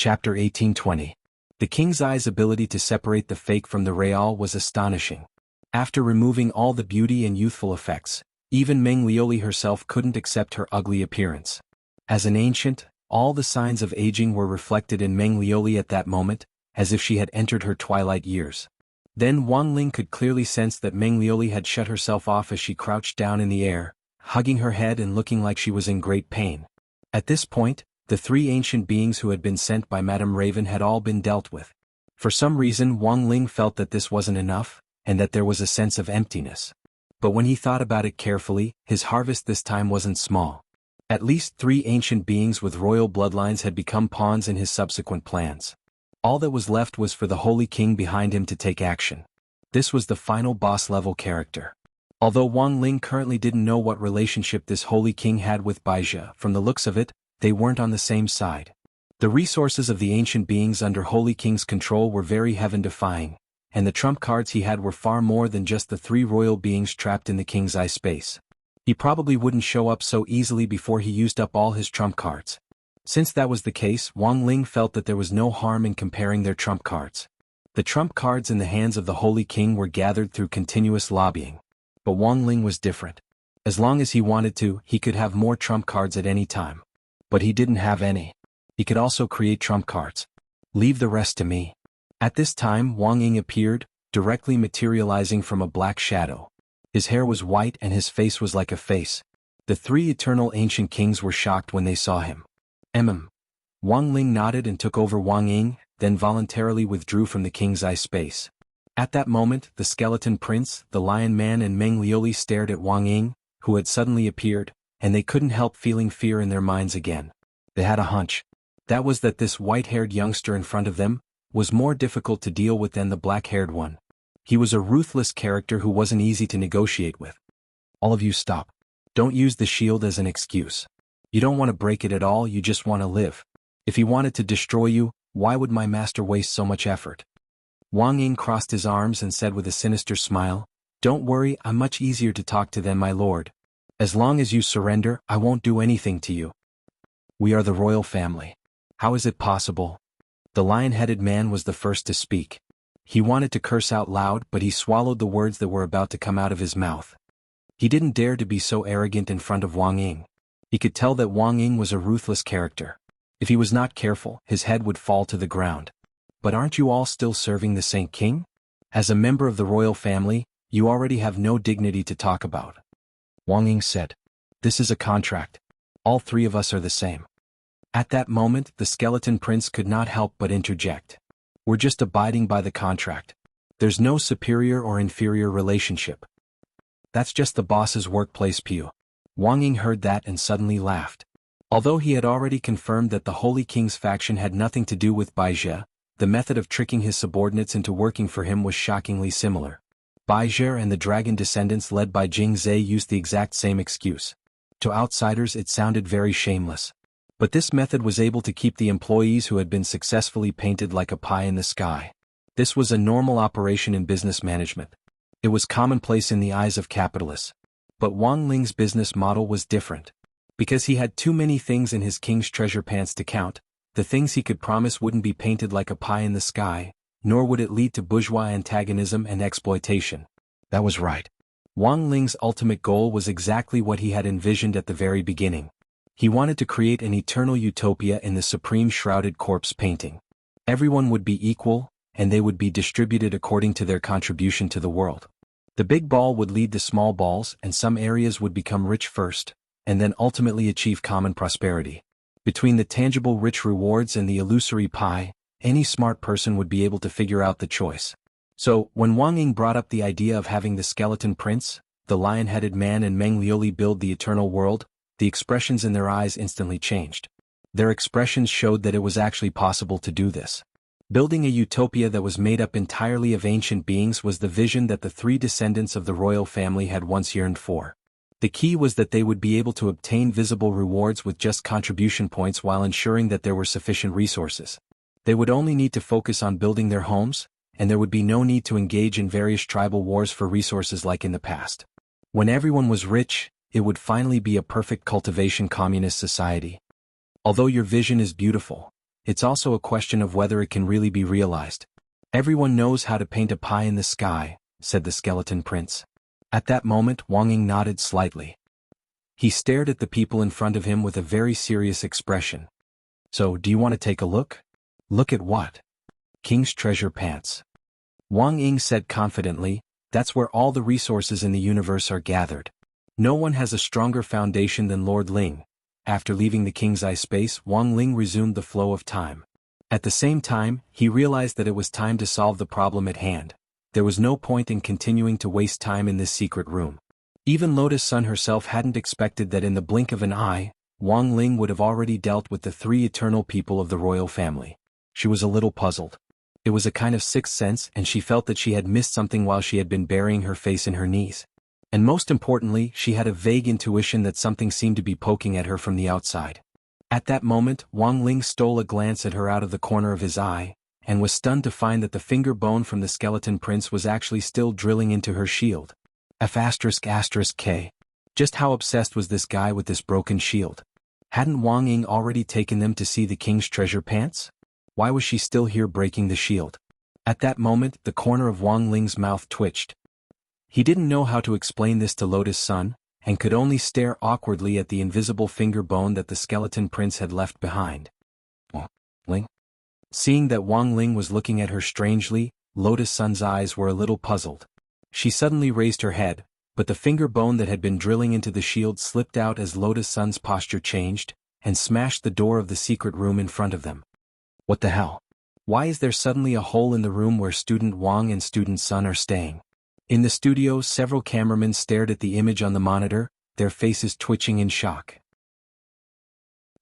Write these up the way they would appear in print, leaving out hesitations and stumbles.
Chapter 1820. The king's eye's ability to separate the fake from the real was astonishing. After removing all the beauty and youthful effects, even Meng Lioli herself couldn't accept her ugly appearance. As an ancient, all the signs of aging were reflected in Meng Lioli at that moment, as if she had entered her twilight years. Then Wang Ling could clearly sense that Meng Lioli had shut herself off as she crouched down in the air, hugging her head and looking like she was in great pain. At this point, the three ancient beings who had been sent by Madame Raven had all been dealt with. For some reason Wang Ling felt that this wasn't enough, and that there was a sense of emptiness. But when he thought about it carefully, his harvest this time wasn't small. At least 3 ancient beings with royal bloodlines had become pawns in his subsequent plans. All that was left was for the Holy King behind him to take action. This was the final boss-level character. Although Wang Ling currently didn't know what relationship this Holy King had with Baizhi, from the looks of it, they weren't on the same side. The resources of the ancient beings under Holy King's control were very heaven-defying, and the trump cards he had were far more than just the 3 royal beings trapped in the king's eye space. He probably wouldn't show up so easily before he used up all his trump cards. Since that was the case, Wang Ling felt that there was no harm in comparing their trump cards. The trump cards in the hands of the Holy King were gathered through continuous lobbying. But Wang Ling was different. As long as he wanted to, he could have more trump cards at any time. But he didn't have any. He could also create trump cards. Leave the rest to me. At this time Wang Ying appeared, directly materializing from a black shadow. His hair was white and his face was like a face. The 3 eternal ancient kings were shocked when they saw him. Wang Ling nodded and took over Wang Ying, then voluntarily withdrew from the king's eye space. At that moment the skeleton prince, the lion man and Meng Lioli stared at Wang Ying, who had suddenly appeared, and they couldn't help feeling fear in their minds again. They had a hunch. That was that this white-haired youngster in front of them was more difficult to deal with than the black-haired one. He was a ruthless character who wasn't easy to negotiate with. All of you stop. Don't use the shield as an excuse. You don't want to break it at all, you just want to live. If he wanted to destroy you, why would my master waste so much effort? Wang Ying crossed his arms and said with a sinister smile, "Don't worry, I'm much easier to talk to than my lord. As long as you surrender, I won't do anything to you. We are the royal family. How is it possible?" The lion-headed man was the first to speak. He wanted to curse out loud, but he swallowed the words that were about to come out of his mouth. He didn't dare to be so arrogant in front of Wang Ying. He could tell that Wang Ying was a ruthless character. If he was not careful, his head would fall to the ground. But aren't you all still serving the Saint King? As a member of the royal family, you already have no dignity to talk about. Wang Ying said, "This is a contract. All 3 of us are the same." At that moment, the skeleton prince could not help but interject. "We're just abiding by the contract. There's no superior or inferior relationship. That's just the boss's workplace pew." Wang Ying heard that and suddenly laughed. Although he had already confirmed that the Holy King's faction had nothing to do with Baizhi, the method of tricking his subordinates into working for him was shockingly similar. Baizhi and the dragon descendants led by Jing Zhe used the exact same excuse. To outsiders it sounded very shameless. But this method was able to keep the employees who had been successfully painted like a pie in the sky. This was a normal operation in business management. It was commonplace in the eyes of capitalists. But Wang Ling's business model was different. Because he had too many things in his king's treasure pants to count, the things he could promise wouldn't be painted like a pie in the sky, nor would it lead to bourgeois antagonism and exploitation. That was right. Wang Ling's ultimate goal was exactly what he had envisioned at the very beginning. He wanted to create an eternal utopia in the supreme shrouded corpse painting. Everyone would be equal, and they would be distributed according to their contribution to the world. The big ball would lead the small balls, and some areas would become rich first, and then ultimately achieve common prosperity. Between the tangible rich rewards and the illusory pie, any smart person would be able to figure out the choice. So, when Wang Ying brought up the idea of having the skeleton prince, the lion-headed man and Meng Lioli build the eternal world, the expressions in their eyes instantly changed. Their expressions showed that it was actually possible to do this. Building a utopia that was made up entirely of ancient beings was the vision that the 3 descendants of the royal family had once yearned for. The key was that they would be able to obtain visible rewards with just contribution points while ensuring that there were sufficient resources. They would only need to focus on building their homes, and there would be no need to engage in various tribal wars for resources like in the past. When everyone was rich, it would finally be a perfect cultivation communist society. Although your vision is beautiful, it's also a question of whether it can really be realized. Everyone knows how to paint a pie in the sky, said the skeleton prince. At that moment Wang Ying nodded slightly. He stared at the people in front of him with a very serious expression. So, do you want to take a look? Look at what? King's treasure pants. Wang Ying said confidently, that's where all the resources in the universe are gathered. No one has a stronger foundation than Lord Ling. After leaving the King's Eye space, Wang Ling resumed the flow of time. At the same time, he realized that it was time to solve the problem at hand. There was no point in continuing to waste time in this secret room. Even Lotus Sun herself hadn't expected that in the blink of an eye, Wang Ling would have already dealt with the three eternal people of the royal family. She was a little puzzled. It was a kind of sixth sense, and she felt that she had missed something while she had been burying her face in her knees. And most importantly, she had a vague intuition that something seemed to be poking at her from the outside. At that moment, Wang Ling stole a glance at her out of the corner of his eye, and was stunned to find that the finger bone from the skeleton prince was actually still drilling into her shield. F***K. Just how obsessed was this guy with this broken shield? Hadn't Wang Ying already taken them to see the king's treasure pants? Why was she still here breaking the shield? At that moment, the corner of Wang Ling's mouth twitched. He didn't know how to explain this to Lotus Sun, and could only stare awkwardly at the invisible finger bone that the skeleton prince had left behind. Ling? Seeing that Wang Ling was looking at her strangely, Lotus Sun's eyes were a little puzzled. She suddenly raised her head, but the finger bone that had been drilling into the shield slipped out as Lotus Sun's posture changed, and smashed the door of the secret room in front of them. What the hell? Why is there suddenly a hole in the room where Student Wang and Student Sun are staying? In the studio, several cameramen stared at the image on the monitor, their faces twitching in shock.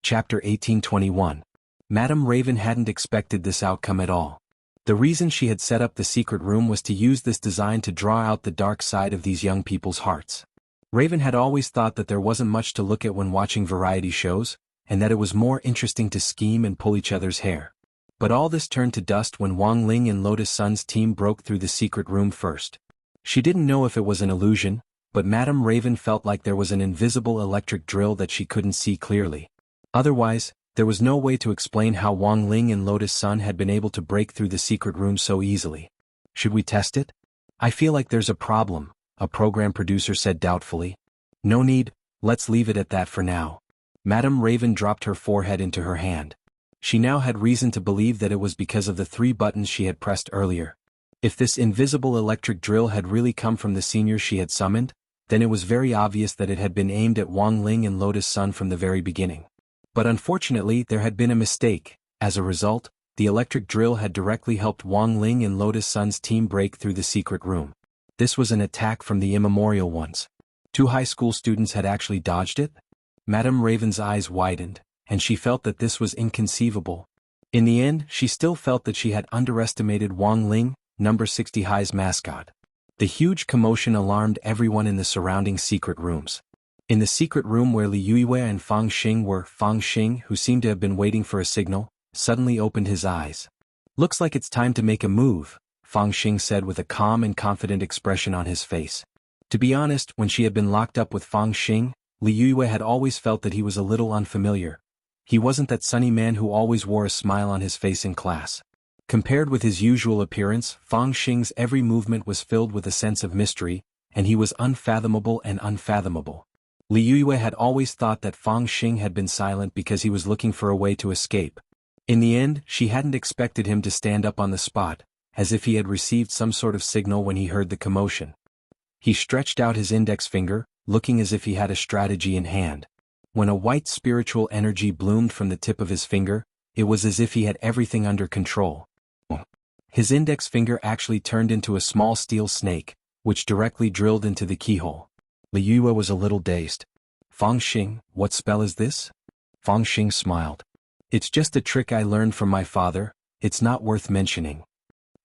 Chapter 1821. Madame Raven hadn't expected this outcome at all. The reason she had set up the secret room was to use this design to draw out the dark side of these young people's hearts. Raven had always thought that there wasn't much to look at when watching variety shows, and that it was more interesting to scheme and pull each other's hair. But all this turned to dust when Wang Ling and Lotus Sun's team broke through the secret room first. She didn't know if it was an illusion, but Madame Raven felt like there was an invisible electric drill that she couldn't see clearly. Otherwise, there was no way to explain how Wang Ling and Lotus Sun had been able to break through the secret room so easily. Should we test it? I feel like there's a problem, a program producer said doubtfully. No need, let's leave it at that for now. Madame Raven dropped her forehead into her hand. She now had reason to believe that it was because of the 3 buttons she had pressed earlier. If this invisible electric drill had really come from the seniors she had summoned, then it was very obvious that it had been aimed at Wang Ling and Lotus Sun from the very beginning. But unfortunately there had been a mistake. As a result, the electric drill had directly helped Wang Ling and Lotus Sun's team break through the secret room. This was an attack from the immemorial ones. 2 high school students had actually dodged it? Madame Raven's eyes widened, and she felt that this was inconceivable. In the end, she still felt that she had underestimated Wang Ling, number 60 High's mascot. The huge commotion alarmed everyone in the surrounding secret rooms. In the secret room where Li Yuiwei and Fang Xing were, Fang Xing, who seemed to have been waiting for a signal, suddenly opened his eyes. Looks like it's time to make a move, Fang Xing said with a calm and confident expression on his face. To be honest, when she had been locked up with Fang Xing, Li Yuiwei had always felt that he was a little unfamiliar. He wasn't that sunny man who always wore a smile on his face in class. Compared with his usual appearance, Fang Xing's every movement was filled with a sense of mystery, and he was unfathomable and unfathomable. Li Yuiwei had always thought that Fang Xing had been silent because he was looking for a way to escape. In the end, she hadn't expected him to stand up on the spot, as if he had received some sort of signal when he heard the commotion. He stretched out his index finger, looking as if he had a strategy in hand. When a white spiritual energy bloomed from the tip of his finger, it was as if he had everything under control. His index finger actually turned into a small steel snake, which directly drilled into the keyhole. Li Yuiwei was a little dazed. Fang Xing, what spell is this? Fang Xing smiled. It's just a trick I learned from my father, it's not worth mentioning.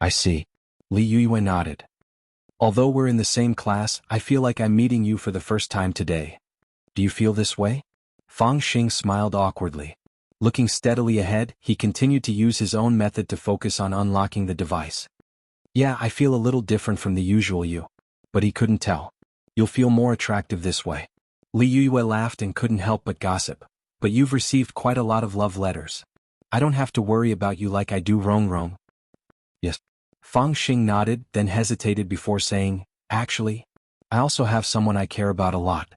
I see. Li Yuiwei nodded. Although we're in the same class, I feel like I'm meeting you for the first time today. Do you feel this way? Fang Xing smiled awkwardly. Looking steadily ahead, he continued to use his own method to focus on unlocking the device. Yeah, I feel a little different from the usual you. But he couldn't tell. You'll feel more attractive this way. Li Yuiwei laughed and couldn't help but gossip. But you've received quite a lot of love letters. I don't have to worry about you like I do Rong Rong. Yes. Fang Xing nodded, then hesitated before saying, actually, I also have someone I care about a lot.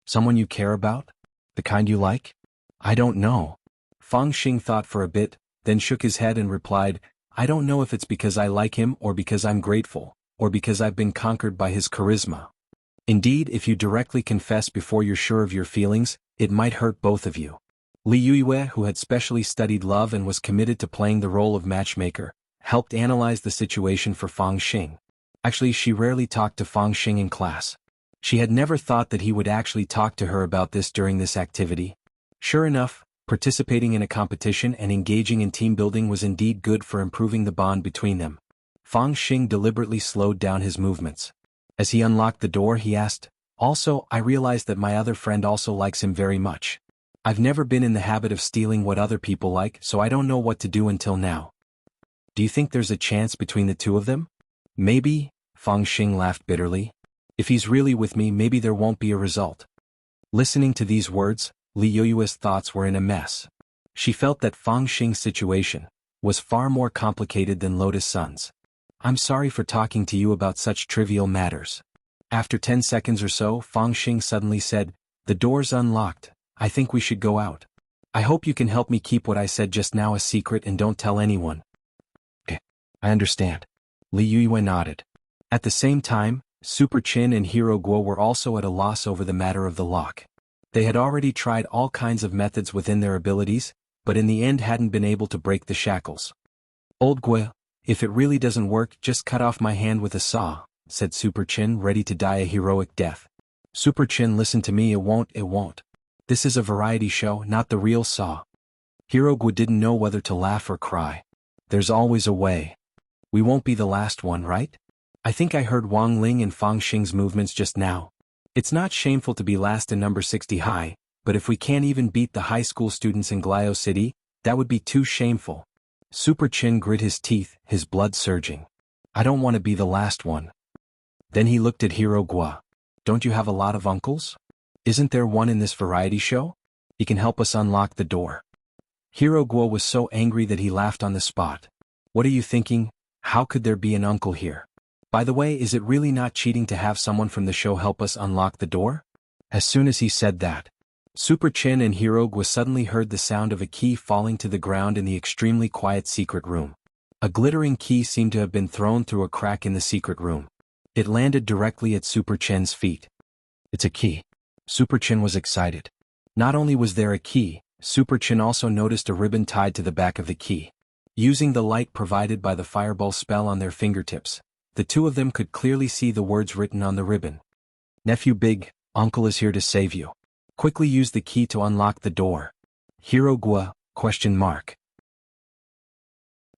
Someone you care about? The kind you like? I don't know. Fang Xing thought for a bit, then shook his head and replied, I don't know if it's because I like him or because I'm grateful, or because I've been conquered by his charisma. Indeed, if you directly confess before you're sure of your feelings, it might hurt both of you. Li Yue, who had specially studied love and was committed to playing the role of matchmaker, helped analyze the situation for Fang Xing. Actually, she rarely talked to Fang Xing in class. She had never thought that he would actually talk to her about this during this activity. Sure enough, participating in a competition and engaging in team building was indeed good for improving the bond between them. Fang Xing deliberately slowed down his movements. As he unlocked the door, he asked, also, I realized that my other friend also likes him very much. I've never been in the habit of stealing what other people like, so I don't know what to do until now. Do you think there's a chance between the two of them? Maybe, Fang Xing laughed bitterly. If he's really with me, maybe there won't be a result. Listening to these words, Li Yue's thoughts were in a mess. She felt that Fang Xing's situation was far more complicated than Lotus Sun's. I'm sorry for talking to you about such trivial matters. After 10 seconds or so, Fang Xing suddenly said, the door's unlocked. I think we should go out. I hope you can help me keep what I said just now a secret and don't tell anyone. Okay, I understand. Li Yue nodded. At the same time, Super Chin and Hero Guo were also at a loss over the matter of the lock. They had already tried all kinds of methods within their abilities, but in the end hadn't been able to break the shackles. Old Guo, if it really doesn't work, just cut off my hand with a saw, said Super Chin, ready to die a heroic death. Super Chin, listen to me, it won't. This is a variety show, not the real Saw. Hero Guo didn't know whether to laugh or cry. There's always a way. We won't be the last one, right? I think I heard Wang Ling and Fang Xing's movements just now. It's not shameful to be last in number 60 high, but if we can't even beat the high school students in Glio City, that would be too shameful. Super Chin grit his teeth, his blood surging. I don't want to be the last one. Then he looked at Hero Guo. Don't you have a lot of uncles? Isn't there one in this variety show? He can help us unlock the door. Hero Guo was so angry that he laughed on the spot. What are you thinking? How could there be an uncle here? By the way, is it really not cheating to have someone from the show help us unlock the door? As soon as he said that, Super Chin and Hero Guo suddenly heard the sound of a key falling to the ground in the extremely quiet secret room. A glittering key seemed to have been thrown through a crack in the secret room. It landed directly at Super Chin's feet. It's a key. Super Chin was excited. Not only was there a key, Super Chin also noticed a ribbon tied to the back of the key. Using the light provided by the fireball spell on their fingertips, the two of them could clearly see the words written on the ribbon. Nephew Big, Uncle is here to save you. Quickly use the key to unlock the door. Hero Guo, ?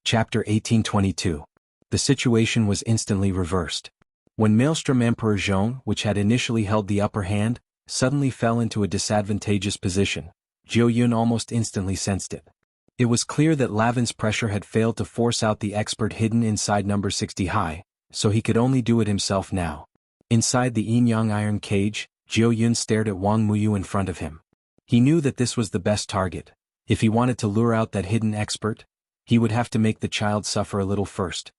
Chapter 1822. The situation was instantly reversed. When Maelstrom Emperor Zhong, which had initially held the upper hand, suddenly fell into a disadvantageous position, Jiu Yun almost instantly sensed it. It was clear that Lavin's pressure had failed to force out the expert hidden inside number 60 high, so he could only do it himself now. Inside the yin-yang iron cage, Jiu Yun stared at Wang Muyu in front of him. He knew that this was the best target. If he wanted to lure out that hidden expert, he would have to make the child suffer a little first.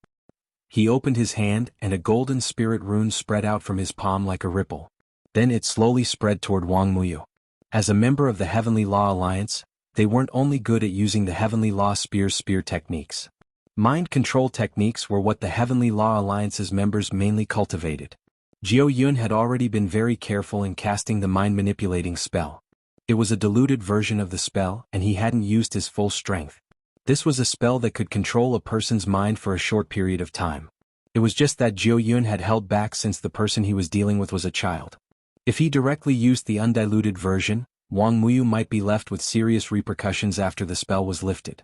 He opened his hand and a golden spirit rune spread out from his palm like a ripple. Then it slowly spread toward Wang Muyu. As a member of the Heavenly Law Alliance, they weren't only good at using the Heavenly Law spear techniques. Mind control techniques were what the Heavenly Law Alliance's members mainly cultivated. Jiu Yun had already been very careful in casting the mind-manipulating spell. It was a diluted version of the spell, and he hadn't used his full strength. This was a spell that could control a person's mind for a short period of time. It was just that Jiu Yun had held back since the person he was dealing with was a child. If he directly used the undiluted version, Wang Muyu might be left with serious repercussions after the spell was lifted.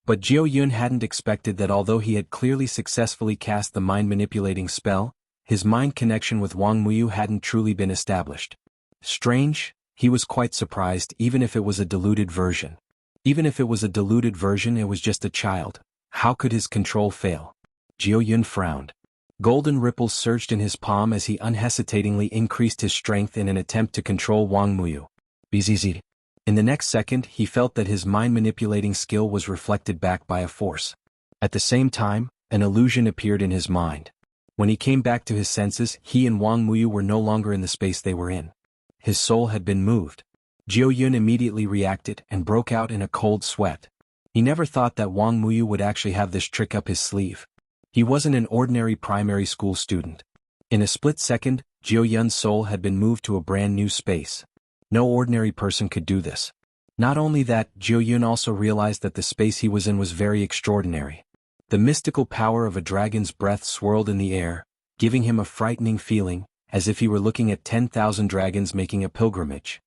But Jiu Yun hadn't expected that although he had clearly successfully cast the mind-manipulating spell, his mind connection with Wang Muyu hadn't truly been established. Strange, he was quite surprised. Even if it was a diluted version, it was just a child. How could his control fail? Jiu Yun frowned. Golden ripples surged in his palm as he unhesitatingly increased his strength in an attempt to control Wang Muyu. BZZ. In the next second he felt that his mind-manipulating skill was reflected back by a force. At the same time, an illusion appeared in his mind. When he came back to his senses, he and Wang Muyu were no longer in the space they were in. His soul had been moved. Jiao Yun immediately reacted and broke out in a cold sweat. He never thought that Wang Muyu would actually have this trick up his sleeve. He wasn't an ordinary primary school student. In a split second, Jiao Yun's soul had been moved to a brand new space. No ordinary person could do this. Not only that, Jiao Yun also realized that the space he was in was very extraordinary. The mystical power of a dragon's breath swirled in the air, giving him a frightening feeling, as if he were looking at 10,000 dragons making a pilgrimage.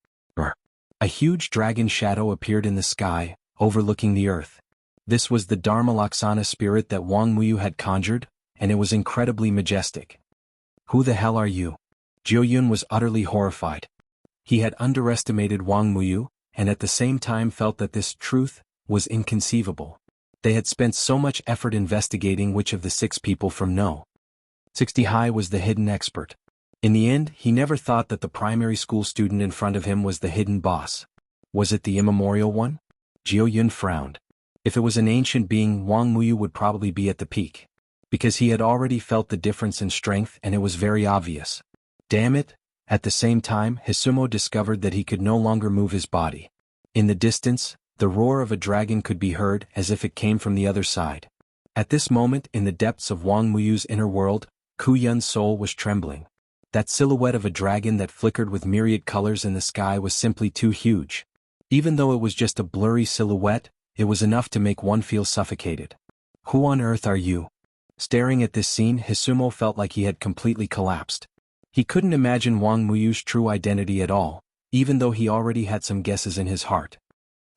A huge dragon shadow appeared in the sky, overlooking the earth. This was the Dharma Laksana spirit that Wang Muyu had conjured, and it was incredibly majestic. Who the hell are you? Jiao Yun was utterly horrified. He had underestimated Wang Muyu, and at the same time felt that this truth was inconceivable. They had spent so much effort investigating which of the 6 people from No. 60 High was the hidden expert. In the end, he never thought that the primary school student in front of him was the hidden boss. Was it the immemorial one? Jiao Yun frowned. If it was an ancient being, Wang Muyu would probably be at the peak. Because he had already felt the difference in strength and it was very obvious. Damn it! At the same time, Hisumo discovered that he could no longer move his body. In the distance, the roar of a dragon could be heard as if it came from the other side. At this moment, in the depths of Wang Muyu's inner world, Ku Yun's soul was trembling. That silhouette of a dragon that flickered with myriad colors in the sky was simply too huge. Even though it was just a blurry silhouette, it was enough to make one feel suffocated. Who on earth are you? Staring at this scene, Hisumo felt like he had completely collapsed. He couldn't imagine Wang Muyu's true identity at all, even though he already had some guesses in his heart.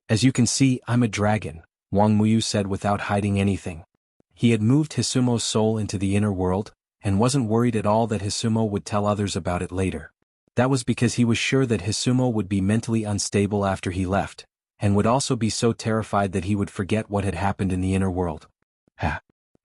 As you can see, I'm a dragon, Wang Muyu said without hiding anything. He had moved Hisumo's soul into the inner world, and wasn't worried at all that Hisumo would tell others about it later. That was because he was sure that Hisumo would be mentally unstable after he left, and would also be so terrified that he would forget what had happened in the inner world.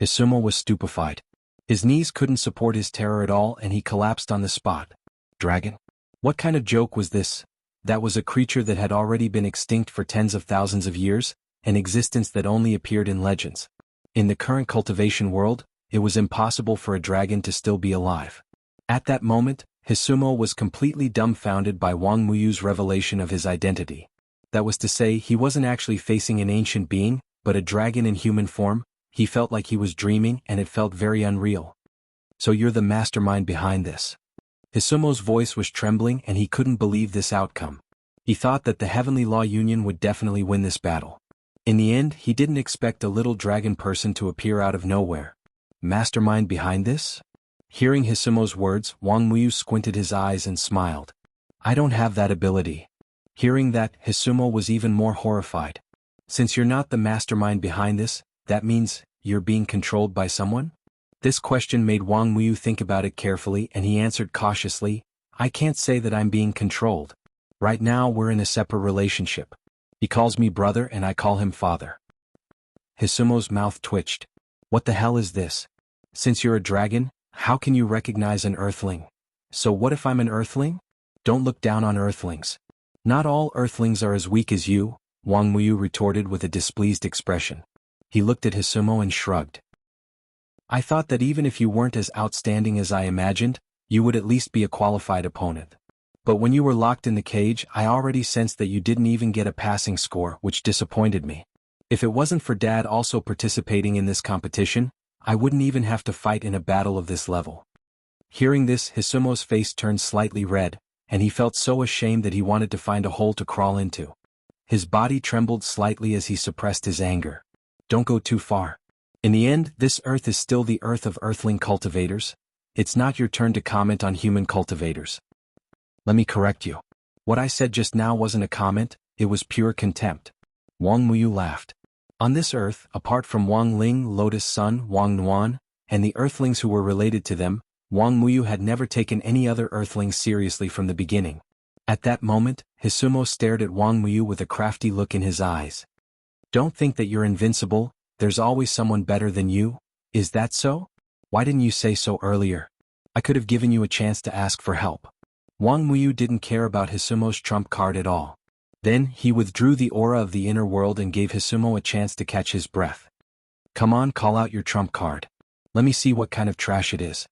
Hisumo was stupefied. His knees couldn't support his terror at all and he collapsed on the spot. Dragon? What kind of joke was this? That was a creature that had already been extinct for tens of thousands of years, an existence that only appeared in legends. In the current cultivation world, it was impossible for a dragon to still be alive. At that moment, Hisumo was completely dumbfounded by Wang Muyu's revelation of his identity. That was to say, he wasn't actually facing an ancient being, but a dragon in human form. He felt like he was dreaming and it felt very unreal. So you're the mastermind behind this. Hisumo's voice was trembling and he couldn't believe this outcome. He thought that the Heavenly Law Union would definitely win this battle. In the end, he didn't expect a little dragon person to appear out of nowhere. Mastermind behind this? Hearing Hisumo's words, Wang Muyu squinted his eyes and smiled. I don't have that ability. Hearing that, Hisumo was even more horrified. Since you're not the mastermind behind this, that means you're being controlled by someone? This question made Wang Muyu think about it carefully and he answered cautiously, I can't say that I'm being controlled. Right now we're in a separate relationship. He calls me brother and I call him father. Hisumo's mouth twitched. What the hell is this? Since you're a dragon, how can you recognize an earthling? So what if I'm an earthling? Don't look down on earthlings. Not all earthlings are as weak as you, Wang Muyu retorted with a displeased expression. He looked at Hisumo and shrugged. I thought that even if you weren't as outstanding as I imagined, you would at least be a qualified opponent. But when you were locked in the cage, I already sensed that you didn't even get a passing score, which disappointed me. If it wasn't for Dad also participating in this competition, I wouldn't even have to fight in a battle of this level. Hearing this, Hisumo's face turned slightly red, and he felt so ashamed that he wanted to find a hole to crawl into. His body trembled slightly as he suppressed his anger. Don't go too far. In the end, this earth is still the earth of earthling cultivators. It's not your turn to comment on human cultivators. Let me correct you. What I said just now wasn't a comment, it was pure contempt. Wang Muyu laughed. On this earth, apart from Wang Ling, Lotus Sun, Wang Nuan, and the earthlings who were related to them, Wang Muyu had never taken any other earthling seriously from the beginning. At that moment, Hisumo stared at Wang Muyu with a crafty look in his eyes. Don't think that you're invincible, there's always someone better than you, is that so? Why didn't you say so earlier? I could have given you a chance to ask for help. Wang Muyu didn't care about Hisumo's trump card at all. Then, he withdrew the aura of the inner world and gave Hisumo a chance to catch his breath. Come on, call out your trump card. Let me see what kind of trash it is.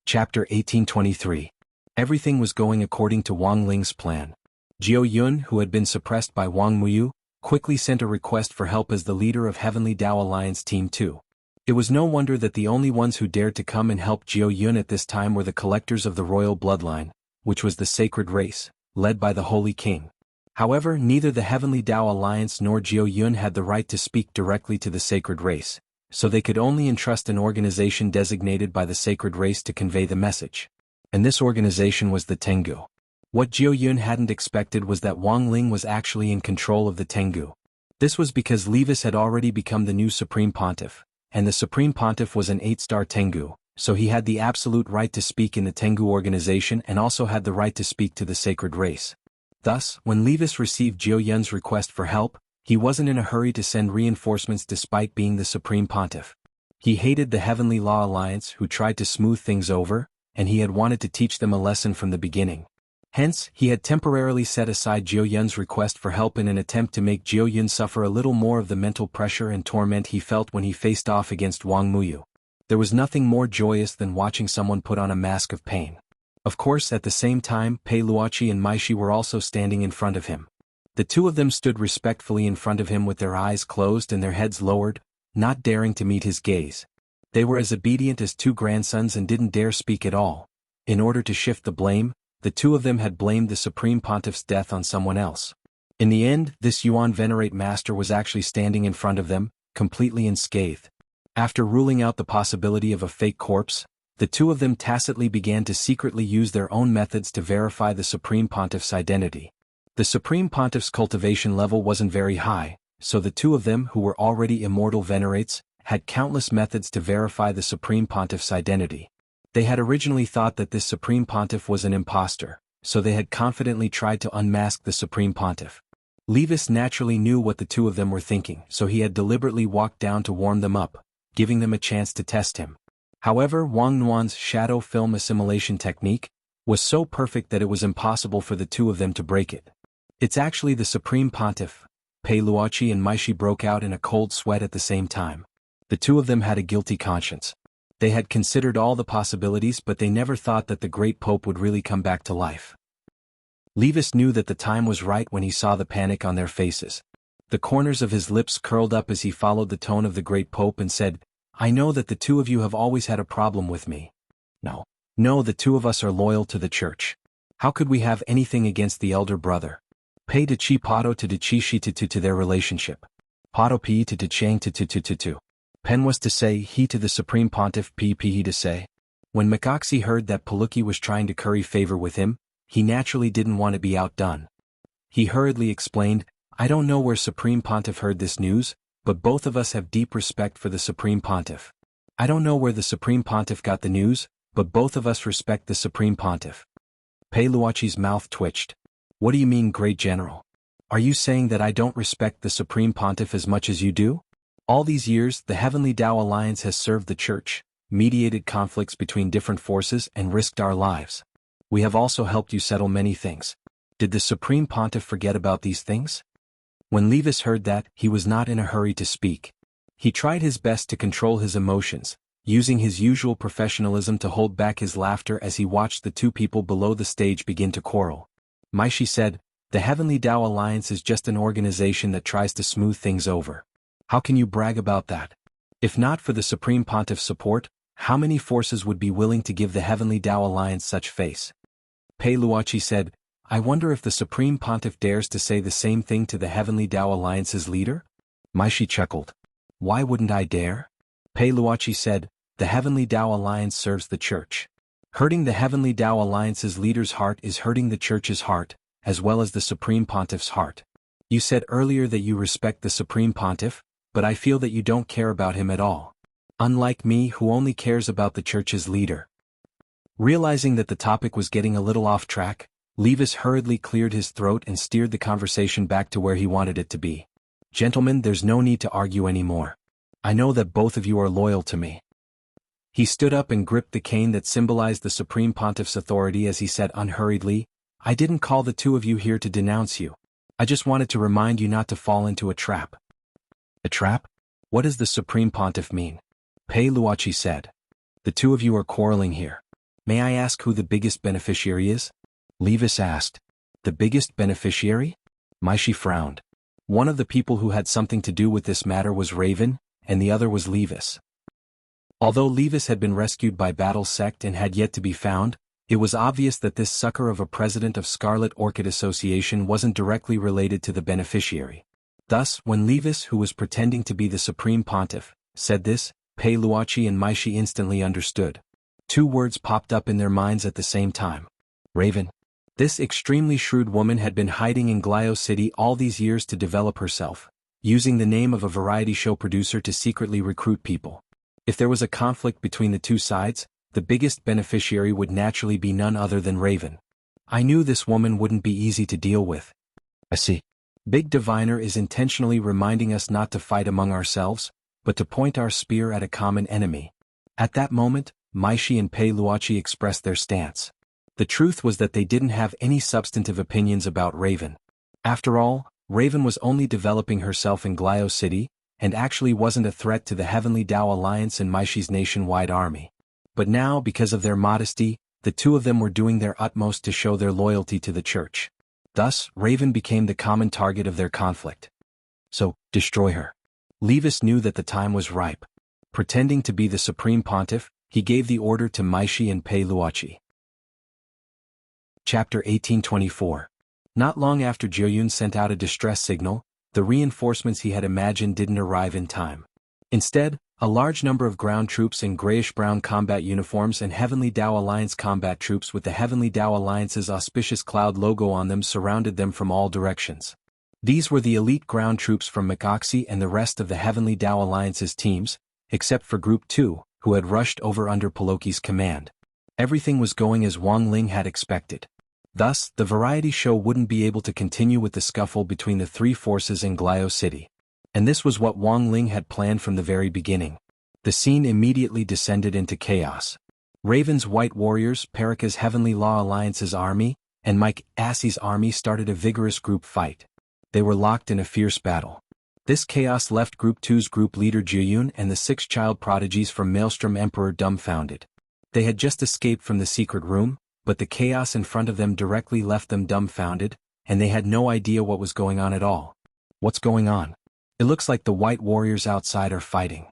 Chapter 1823. Everything was going according to Wang Ling's plan. Jiao Yun, who had been suppressed by Wang Muyu, quickly sent a request for help as the leader of Heavenly Tao Alliance Team 2. It was no wonder that the only ones who dared to come and help Jiao Yun at this time were the collectors of the royal bloodline, which was the sacred race, led by the Holy King. However, neither the Heavenly Tao Alliance nor Jiao Yun had the right to speak directly to the sacred race, so they could only entrust an organization designated by the sacred race to convey the message. And this organization was the Tengu. What Jiao Yun hadn't expected was that Wang Ling was actually in control of the Tengu. This was because Levis had already become the new Supreme Pontiff, and the Supreme Pontiff was an 8-star Tengu, so he had the absolute right to speak in the Tengu organization and also had the right to speak to the sacred race. Thus, when Levis received Jiao Yun's request for help, he wasn't in a hurry to send reinforcements despite being the Supreme Pontiff. He hated the Heavenly Law Alliance who tried to smooth things over, and he had wanted to teach them a lesson from the beginning. Hence, he had temporarily set aside Jiao Yun's request for help in an attempt to make Jiao Yun suffer a little more of the mental pressure and torment he felt when he faced off against Wang Muyu. There was nothing more joyous than watching someone put on a mask of pain. Of course, at the same time, Pei Luoqi and Maishi were also standing in front of him. The two of them stood respectfully in front of him with their eyes closed and their heads lowered, not daring to meet his gaze. They were as obedient as two grandsons and didn't dare speak at all. In order to shift the blame, the two of them had blamed the Supreme Pontiff's death on someone else. In the end, this Yuan Venerate Master was actually standing in front of them, completely unscathed. After ruling out the possibility of a fake corpse, the two of them tacitly began to secretly use their own methods to verify the Supreme Pontiff's identity. The Supreme Pontiff's cultivation level wasn't very high, so the two of them, who were already immortal venerates, had countless methods to verify the Supreme Pontiff's identity. They had originally thought that this Supreme Pontiff was an impostor, so they had confidently tried to unmask the Supreme Pontiff. Levis naturally knew what the two of them were thinking, so he had deliberately walked down to warm them up, giving them a chance to test him. However, Wang Nuan's shadow film assimilation technique was so perfect that it was impossible for the two of them to break it. It's actually the Supreme Pontiff. Pei Luoqi and Maishi broke out in a cold sweat at the same time. The two of them had a guilty conscience. They had considered all the possibilities, but they never thought that the great Pope would really come back to life. Levis knew that the time was right when he saw the panic on their faces. The corners of his lips curled up as he followed the tone of the great Pope and said, "I know that the two of you have always had a problem with me. No, the two of us are loyal to the church. How could we have anything against the elder brother? Pei de chi pato to de chi shi to their relationship. Pato pi to de chang to. Pen was to say he to the Supreme Pontiff pi he to say." When Makaxi heard that Paluki was trying to curry favor with him, he naturally didn't want to be outdone. He hurriedly explained, "I don't know where Supreme Pontiff heard this news, but both of us have deep respect for the Supreme Pontiff. I don't know where the Supreme Pontiff got the news, but both of us respect the Supreme Pontiff." Pei Luoqi's mouth twitched. "What do you mean, Great General? Are you saying that I don't respect the Supreme Pontiff as much as you do? All these years, the Heavenly Tao Alliance has served the Church, mediated conflicts between different forces and risked our lives. We have also helped you settle many things. Did the Supreme Pontiff forget about these things?" When Levis heard that, he was not in a hurry to speak. He tried his best to control his emotions, using his usual professionalism to hold back his laughter as he watched the two people below the stage begin to quarrel. Maishi said, "The Heavenly Tao Alliance is just an organization that tries to smooth things over. How can you brag about that? If not for the Supreme Pontiff's support, how many forces would be willing to give the Heavenly Tao Alliance such face?" Pei Luoqi said, "I wonder if the Supreme Pontiff dares to say the same thing to the Heavenly Tao Alliance's leader?" Maishi chuckled. "Why wouldn't I dare?" Pei Luoqi said, "The Heavenly Tao Alliance serves the Church. Hurting the Heavenly Tao Alliance's leader's heart is hurting the Church's heart, as well as the Supreme Pontiff's heart. You said earlier that you respect the Supreme Pontiff, but I feel that you don't care about him at all. Unlike me, who only cares about the Church's leader." Realizing that the topic was getting a little off track, Levis hurriedly cleared his throat and steered the conversation back to where he wanted it to be. "Gentlemen, there's no need to argue anymore. I know that both of you are loyal to me." He stood up and gripped the cane that symbolized the Supreme Pontiff's authority as he said unhurriedly, I didn't call the two of you here to denounce you. I just wanted to remind you not to fall into a trap. A trap? What does the Supreme Pontiff mean? Pei Luochi said. The two of you are quarreling here. May I ask who the biggest beneficiary is? Levis asked. The biggest beneficiary? Maishi frowned. One of the people who had something to do with this matter was Raven, and the other was Levis. Although Levis had been rescued by Battle Sect and had yet to be found, it was obvious that this sucker of a president of Scarlet Orchid Association wasn't directly related to the beneficiary. Thus, when Levis, who was pretending to be the Supreme Pontiff, said this, Pei Luochi and Maishi instantly understood. Two words popped up in their minds at the same time. Raven. This extremely shrewd woman had been hiding in Glio City all these years to develop herself, using the name of a variety show producer to secretly recruit people. If there was a conflict between the two sides, the biggest beneficiary would naturally be none other than Raven. I knew this woman wouldn't be easy to deal with. I see. Big Diviner is intentionally reminding us not to fight among ourselves, but to point our spear at a common enemy. At that moment, Maishi and Pei Luochi expressed their stance. The truth was that they didn't have any substantive opinions about Raven. After all, Raven was only developing herself in Glio City, and actually wasn't a threat to the Heavenly Tao Alliance and Maishi's nationwide army. But now, because of their modesty, the two of them were doing their utmost to show their loyalty to the church. Thus, Raven became the common target of their conflict. So, destroy her. Levis knew that the time was ripe. Pretending to be the Supreme Pontiff, he gave the order to Maishi and Pei Luochi. Chapter 1824. Not long after Jiuyun sent out a distress signal, the reinforcements he had imagined didn't arrive in time. Instead, a large number of ground troops in grayish-brown combat uniforms and Heavenly Tao Alliance combat troops with the Heavenly Tao Alliance's auspicious cloud logo on them surrounded them from all directions. These were the elite ground troops from McOxy and the rest of the Heavenly Tao Alliance's teams, except for Group 2, who had rushed over under Poloki's command. Everything was going as Wang Ling had expected. Thus, the variety show wouldn't be able to continue with the scuffle between the three forces in Glio City. And this was what Wang Ling had planned from the very beginning. The scene immediately descended into chaos. Raven's White Warriors, Parika's Heavenly Law Alliance's army, and Mike Assie's army started a vigorous group fight. They were locked in a fierce battle. This chaos left Group 2's group leader Jiuyun and the 6 child prodigies from Maelstrom Emperor dumbfounded. They had just escaped from the secret room, but the chaos in front of them directly left them dumbfounded, and they had no idea what was going on at all. What's going on? It looks like the White Warriors outside are fighting.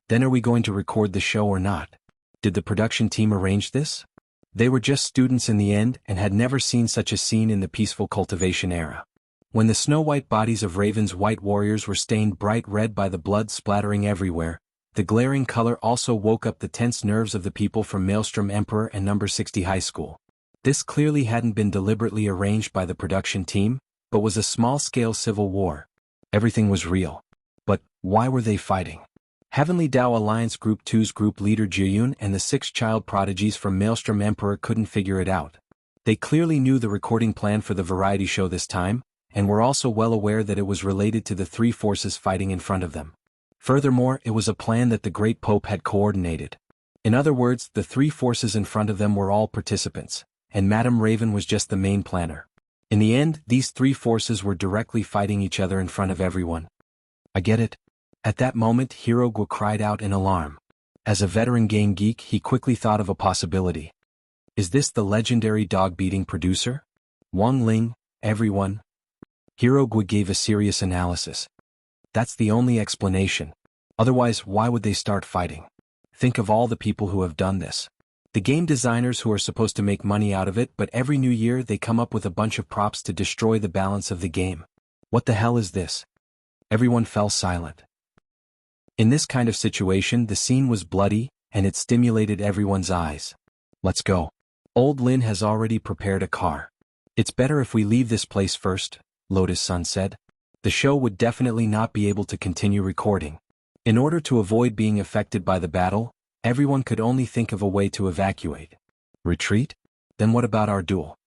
Then are we going to record the show or not? Did the production team arrange this? They were just students in the end and had never seen such a scene in the peaceful cultivation era. When the snow-white bodies of Raven's White Warriors were stained bright red by the blood splattering everywhere, the glaring color also woke up the tense nerves of the people from Maelstrom Emperor and No. 60 High School. This clearly hadn't been deliberately arranged by the production team, but was a small-scale civil war. Everything was real. But why were they fighting? Heavenly Tao Alliance Group 2's group leader Jiuyun and the 6 child prodigies from Maelstrom Emperor couldn't figure it out. They clearly knew the recording plan for the variety show this time, and were also well aware that it was related to the three forces fighting in front of them. Furthermore, it was a plan that the Great Pope had coordinated. In other words, the three forces in front of them were all participants, and Madame Raven was just the main planner. In the end, these three forces were directly fighting each other in front of everyone. I get it. At that moment, Hirogwa cried out in alarm. As a veteran game geek, he quickly thought of a possibility. Is this the legendary dog-beating producer? Wang Ling, everyone? Hirogwa gave a serious analysis. That's the only explanation. Otherwise, why would they start fighting? Think of all the people who have done this. The game designers who are supposed to make money out of it, but every new year they come up with a bunch of props to destroy the balance of the game. What the hell is this? Everyone fell silent. In this kind of situation, the scene was bloody, and it stimulated everyone's eyes. Let's go. Old Lin has already prepared a car. It's better if we leave this place first, Lotus Sun said. The show would definitely not be able to continue recording. In order to avoid being affected by the battle, everyone could only think of a way to evacuate. Retreat? Then what about our duel?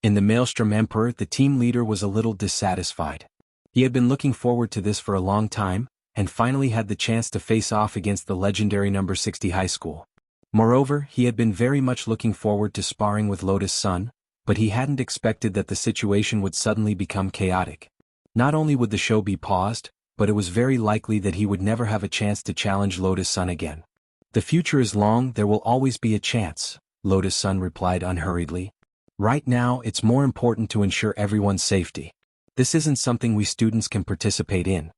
In the Maelstrom Emperor, the team leader was a little dissatisfied. He had been looking forward to this for a long time, and finally had the chance to face off against the legendary No. 60 High School. Moreover, he had been very much looking forward to sparring with Lotus Sun, but he hadn't expected that the situation would suddenly become chaotic. Not only would the show be paused, but it was very likely that he would never have a chance to challenge Lotus Sun again. "The future is long, there will always be a chance," Lotus Sun replied unhurriedly. "Right now it's more important to ensure everyone's safety. This isn't something we students can participate in."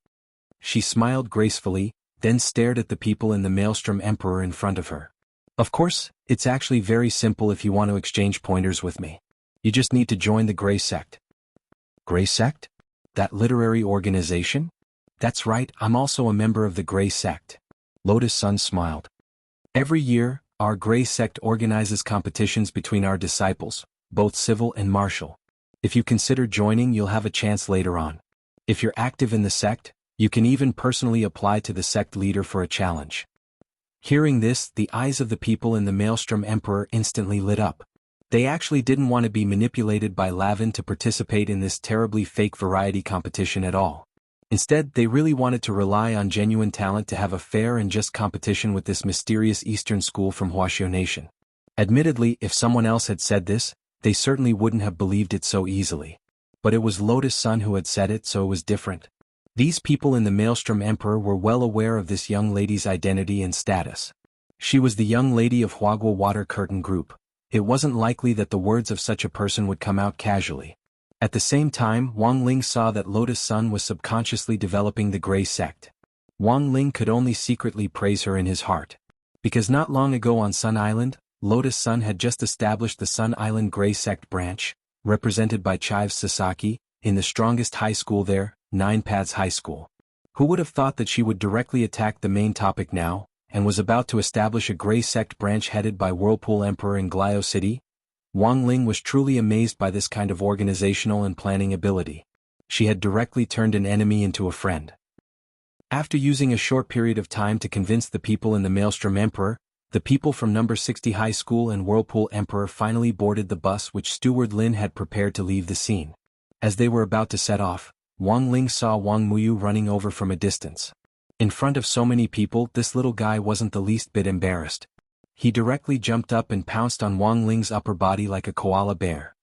She smiled gracefully, then stared at the people in the Maelstrom Emperor in front of her. "Of course, it's actually very simple if you want to exchange pointers with me. You just need to join the Grey Sect." "Grey Sect? That literary organization?" "That's right, I'm also a member of the Grey Sect." Lotus Sun smiled. "Every year, our Grey Sect organizes competitions between our disciples, both civil and martial. If you consider joining, you'll have a chance later on. If you're active in the sect, you can even personally apply to the sect leader for a challenge." Hearing this, the eyes of the people in the Maelstrom Emperor instantly lit up. They actually didn't want to be manipulated by Lavin to participate in this terribly fake variety competition at all. Instead, they really wanted to rely on genuine talent to have a fair and just competition with this mysterious Eastern school from Wuxia Nation. Admittedly, if someone else had said this, they certainly wouldn't have believed it so easily. But it was Lotus Sun who had said it, so it was different. These people in the Maelstrom Emperor were well aware of this young lady's identity and status. She was the young lady of Huagua Water Curtain Group. It wasn't likely that the words of such a person would come out casually. At the same time, Wang Ling saw that Lotus Sun was subconsciously developing the Grey Sect. Wang Ling could only secretly praise her in his heart. Because not long ago on Sun Island, Lotus Sun had just established the Sun Island Grey Sect branch, represented by Chives Sasaki, in the strongest high school there, Nine Paths High School. Who would have thought that she would directly attack the main topic now, and was about to establish a Grey Sect branch headed by Whirlpool Emperor in Glio City? Wang Ling was truly amazed by this kind of organizational and planning ability. She had directly turned an enemy into a friend. After using a short period of time to convince the people in the Maelstrom Emperor, the people from number 60 High School and Whirlpool Emperor finally boarded the bus which Steward Lin had prepared to leave the scene. As they were about to set off, Wang Ling saw Wang Muyu running over from a distance. In front of so many people, this little guy wasn't the least bit embarrassed. He directly jumped up and pounced on Wang Ling's upper body like a koala bear.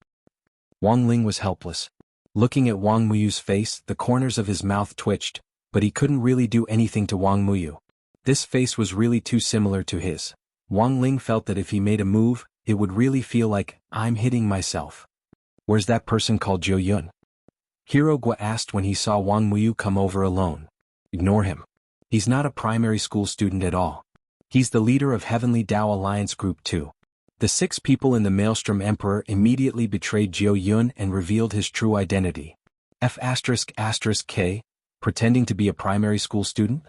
Wang Ling was helpless. Looking at Wang Muyu's face, the corners of his mouth twitched, but he couldn't really do anything to Wang Muyu. This face was really too similar to his. Wang Ling felt that if he made a move, it would really feel like, "I'm hitting myself." "Where's that person called Zhou Yun?" Hiro Gua asked when he saw Wang Muyu come over alone. "Ignore him. He's not a primary school student at all. He's the leader of Heavenly Tao Alliance Group 2. The 6 people in the Maelstrom Emperor immediately betrayed Zhou Yun and revealed his true identity. F***K, pretending to be a primary school student?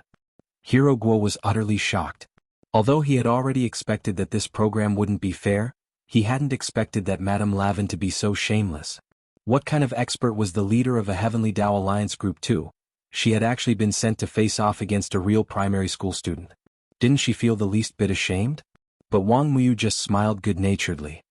Hiro Guo was utterly shocked. Although he had already expected that this program wouldn't be fair, he hadn't expected that Madame Lavin to be so shameless. What kind of expert was the leader of a Heavenly Tao Alliance Group 2? She had actually been sent to face off against a real primary school student. Didn't she feel the least bit ashamed? But Wang Muyu just smiled good-naturedly.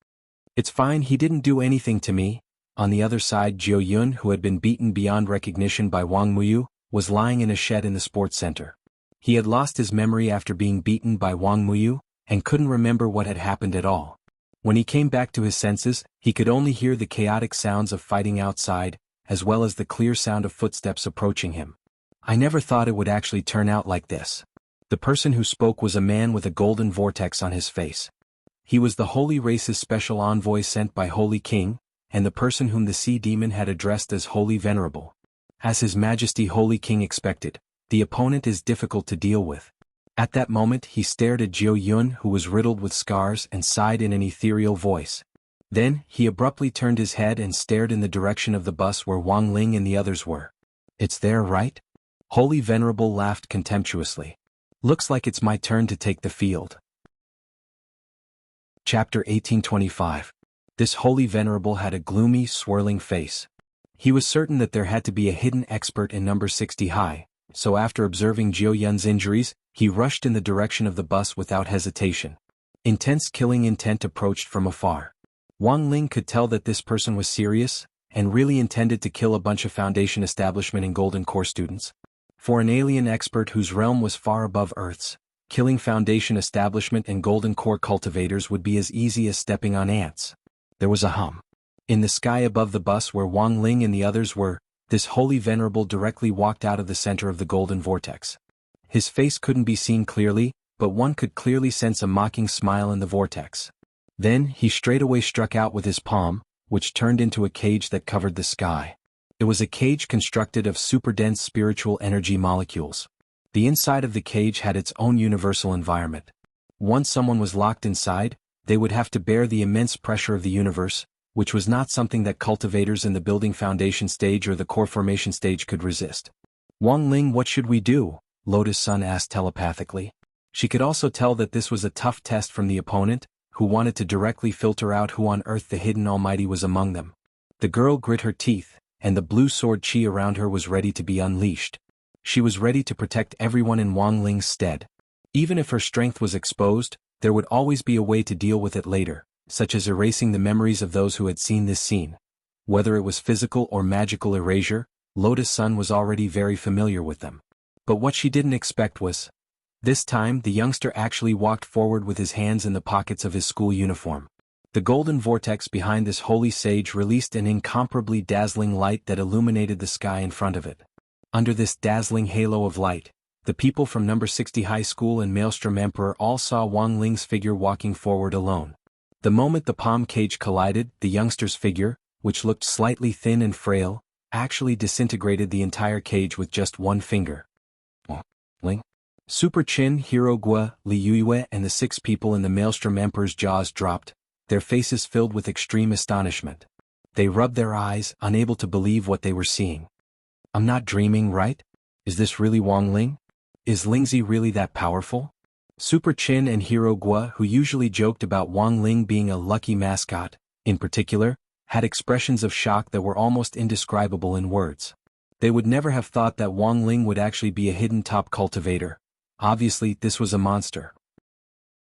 "It's fine, he didn't do anything to me." On the other side, Zhou Yun, who had been beaten beyond recognition by Wang Muyu, was lying in a shed in the sports center. He had lost his memory after being beaten by Wang Muyu, and couldn't remember what had happened at all. When he came back to his senses, he could only hear the chaotic sounds of fighting outside, as well as the clear sound of footsteps approaching him. "I never thought it would actually turn out like this." The person who spoke was a man with a golden vortex on his face. He was the Holy Race's special envoy sent by Holy King, and the person whom the Sea Demon had addressed as Holy Venerable. As His Majesty Holy King expected, the opponent is difficult to deal with. At that moment he stared at Zhou Yun, who was riddled with scars, and sighed in an ethereal voice. Then, he abruptly turned his head and stared in the direction of the bus where Wang Ling and the others were. "It's there, right?" Holy Venerable laughed contemptuously. "Looks like it's my turn to take the field." Chapter 1825. This Holy Venerable had a gloomy, swirling face. He was certain that there had to be a hidden expert in number 60 high, so after observing Zhou Yun's injuries, he rushed in the direction of the bus without hesitation. Intense killing intent approached from afar. Wang Ling could tell that this person was serious, and really intended to kill a bunch of Foundation Establishment and Golden Core students. For an alien expert whose realm was far above Earth's, killing Foundation Establishment and Golden Core cultivators would be as easy as stepping on ants. There was a hum. In the sky above the bus where Wang Ling and the others were, this holy venerable directly walked out of the center of the golden vortex. His face couldn't be seen clearly, but one could clearly sense a mocking smile in the vortex. Then he straightaway struck out with his palm, which turned into a cage that covered the sky. It was a cage constructed of super-dense spiritual energy molecules. The inside of the cage had its own universal environment. Once someone was locked inside, they would have to bear the immense pressure of the universe, which was not something that cultivators in the building foundation stage or the core formation stage could resist. Wang Ling, what should we do? Lotus Sun asked telepathically. She could also tell that this was a tough test from the opponent, who wanted to directly filter out who on earth the hidden almighty was among them. The girl grit her teeth, and the blue sword chi around her was ready to be unleashed. She was ready to protect everyone in Wang Ling's stead. Even if her strength was exposed, there would always be a way to deal with it later, such as erasing the memories of those who had seen this scene. Whether it was physical or magical erasure, Lotus Sun was already very familiar with them. But what she didn't expect was, this time the youngster actually walked forward with his hands in the pockets of his school uniform. The golden vortex behind this holy sage released an incomparably dazzling light that illuminated the sky in front of it. Under this dazzling halo of light, the people from number 60 High School and Maelstrom Emperor all saw Wang Ling's figure walking forward alone. The moment the palm cage collided, the youngster's figure, which looked slightly thin and frail, actually disintegrated the entire cage with just one finger. Ling? Super Chin, Hero Gua, Li Yue and the 6 people in the Maelstrom Emperor's jaws dropped, their faces filled with extreme astonishment. They rubbed their eyes, unable to believe what they were seeing. I'm not dreaming, right? Is this really Wang Ling? Is Lingzi really that powerful? Super Chin and Hero Gua, who usually joked about Wang Ling being a lucky mascot, in particular, had expressions of shock that were almost indescribable in words. They would never have thought that Wang Ling would actually be a hidden top cultivator. Obviously, this was a monster.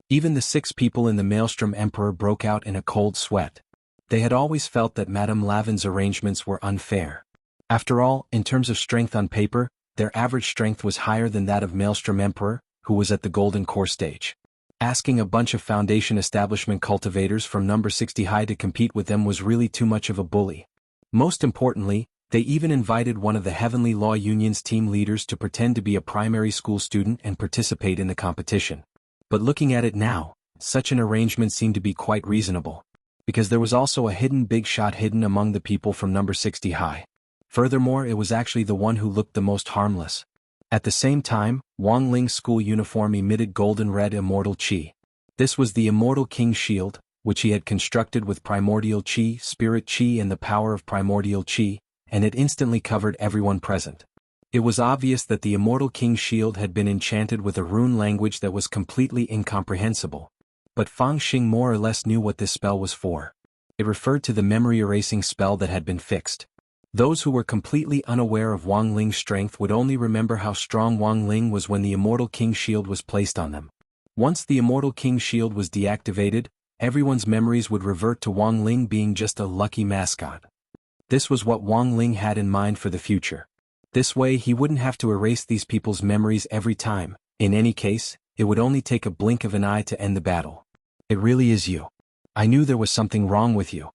Even the 6 people in the Maelstrom Emperor broke out in a cold sweat. They had always felt that Madame Lavin's arrangements were unfair. After all, in terms of strength on paper, their average strength was higher than that of Maelstrom Emperor, who was at the Golden Core stage. Asking a bunch of Foundation establishment cultivators from number 60 High to compete with them was really too much of a bully. Most importantly, they even invited one of the Heavenly Law Union's team leaders to pretend to be a primary school student and participate in the competition. But looking at it now, such an arrangement seemed to be quite reasonable. Because there was also a hidden big shot hidden among the people from number 60 High. Furthermore, it was actually the one who looked the most harmless. At the same time, Wang Ling's school uniform emitted golden red immortal chi. This was the Immortal King's shield, which he had constructed with primordial chi, spirit chi and the power of primordial chi, and it instantly covered everyone present. It was obvious that the Immortal King's shield had been enchanted with a rune language that was completely incomprehensible. But Fang Xing more or less knew what this spell was for. It referred to the memory erasing spell that had been fixed. Those who were completely unaware of Wang Ling's strength would only remember how strong Wang Ling was when the Immortal King's shield was placed on them. Once the Immortal King's shield was deactivated, everyone's memories would revert to Wang Ling being just a lucky mascot. This was what Wang Ling had in mind for the future. This way he wouldn't have to erase these people's memories every time. In any case, it would only take a blink of an eye to end the battle. It really is you. I knew there was something wrong with you.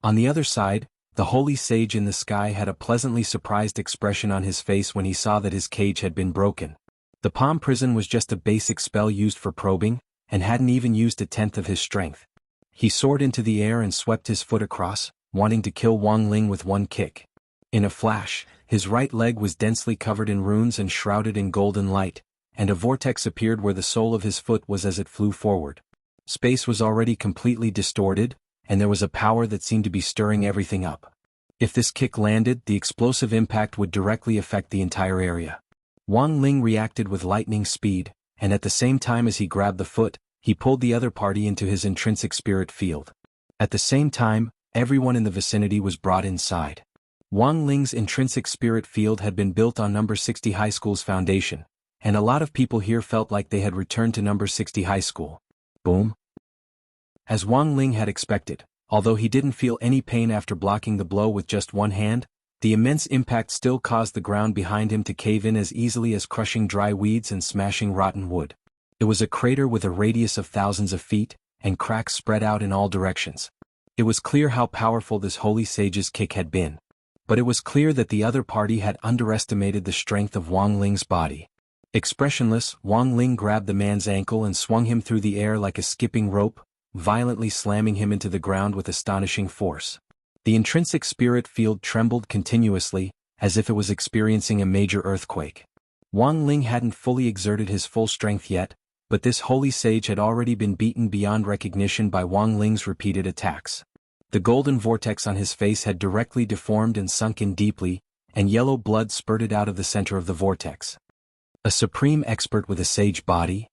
On the other side, the holy sage in the sky had a pleasantly surprised expression on his face when he saw that his cage had been broken. The palm prison was just a basic spell used for probing, and hadn't even used a tenth of his strength. He soared into the air and swept his foot across, wanting to kill Wang Ling with one kick. In a flash, his right leg was densely covered in runes and shrouded in golden light, and a vortex appeared where the sole of his foot was as it flew forward. Space was already completely distorted, and there was a power that seemed to be stirring everything up. If this kick landed, the explosive impact would directly affect the entire area. Wang Ling reacted with lightning speed, and at the same time as he grabbed the foot, he pulled the other party into his intrinsic spirit field. At the same time, everyone in the vicinity was brought inside. Wang Ling's intrinsic spirit field had been built on number 60 High School's foundation, and a lot of people here felt like they had returned to number 60 High School. Boom. As Wang Ling had expected, although he didn't feel any pain after blocking the blow with just one hand, the immense impact still caused the ground behind him to cave in as easily as crushing dry weeds and smashing rotten wood. It was a crater with a radius of thousands of feet, and cracks spread out in all directions. It was clear how powerful this holy sage's kick had been. But it was clear that the other party had underestimated the strength of Wang Ling's body. Expressionless, Wang Ling grabbed the man's ankle and swung him through the air like a skipping rope, violently slamming him into the ground with astonishing force. The intrinsic spirit field trembled continuously, as if it was experiencing a major earthquake. Wang Ling hadn't fully exerted his full strength yet, but this holy sage had already been beaten beyond recognition by Wang Ling's repeated attacks. The golden vortex on his face had directly deformed and sunk in deeply, and yellow blood spurted out of the center of the vortex. A supreme expert with a sage body?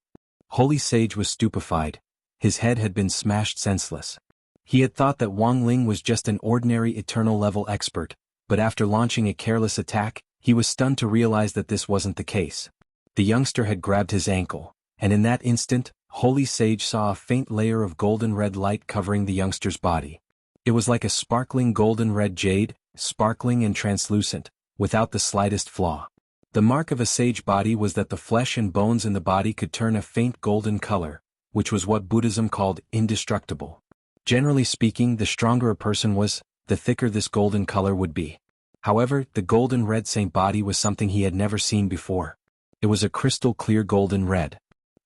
Holy Sage was stupefied. His head had been smashed senseless. He had thought that Wang Ling was just an ordinary eternal-level expert, but after launching a careless attack, he was stunned to realize that this wasn't the case. The youngster had grabbed his ankle, and in that instant, Holy Sage saw a faint layer of golden-red light covering the youngster's body. It was like a sparkling golden-red jade, sparkling and translucent, without the slightest flaw. The mark of a sage body was that the flesh and bones in the body could turn a faint golden color, which was what Buddhism called indestructible. Generally speaking, the stronger a person was, the thicker this golden color would be. However, the golden red saint body was something he had never seen before. It was a crystal clear golden red.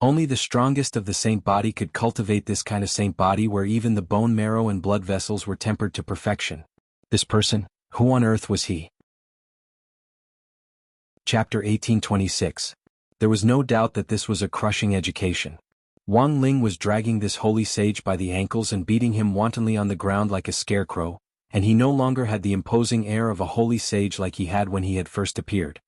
Only the strongest of the saint body could cultivate this kind of saint body where even the bone marrow and blood vessels were tempered to perfection. This person, who on earth was he? Chapter 1826. There was no doubt that this was a crushing education. Wang Ling was dragging this holy sage by the ankles and beating him wantonly on the ground like a scarecrow, and he no longer had the imposing air of a holy sage like he had when he had first appeared.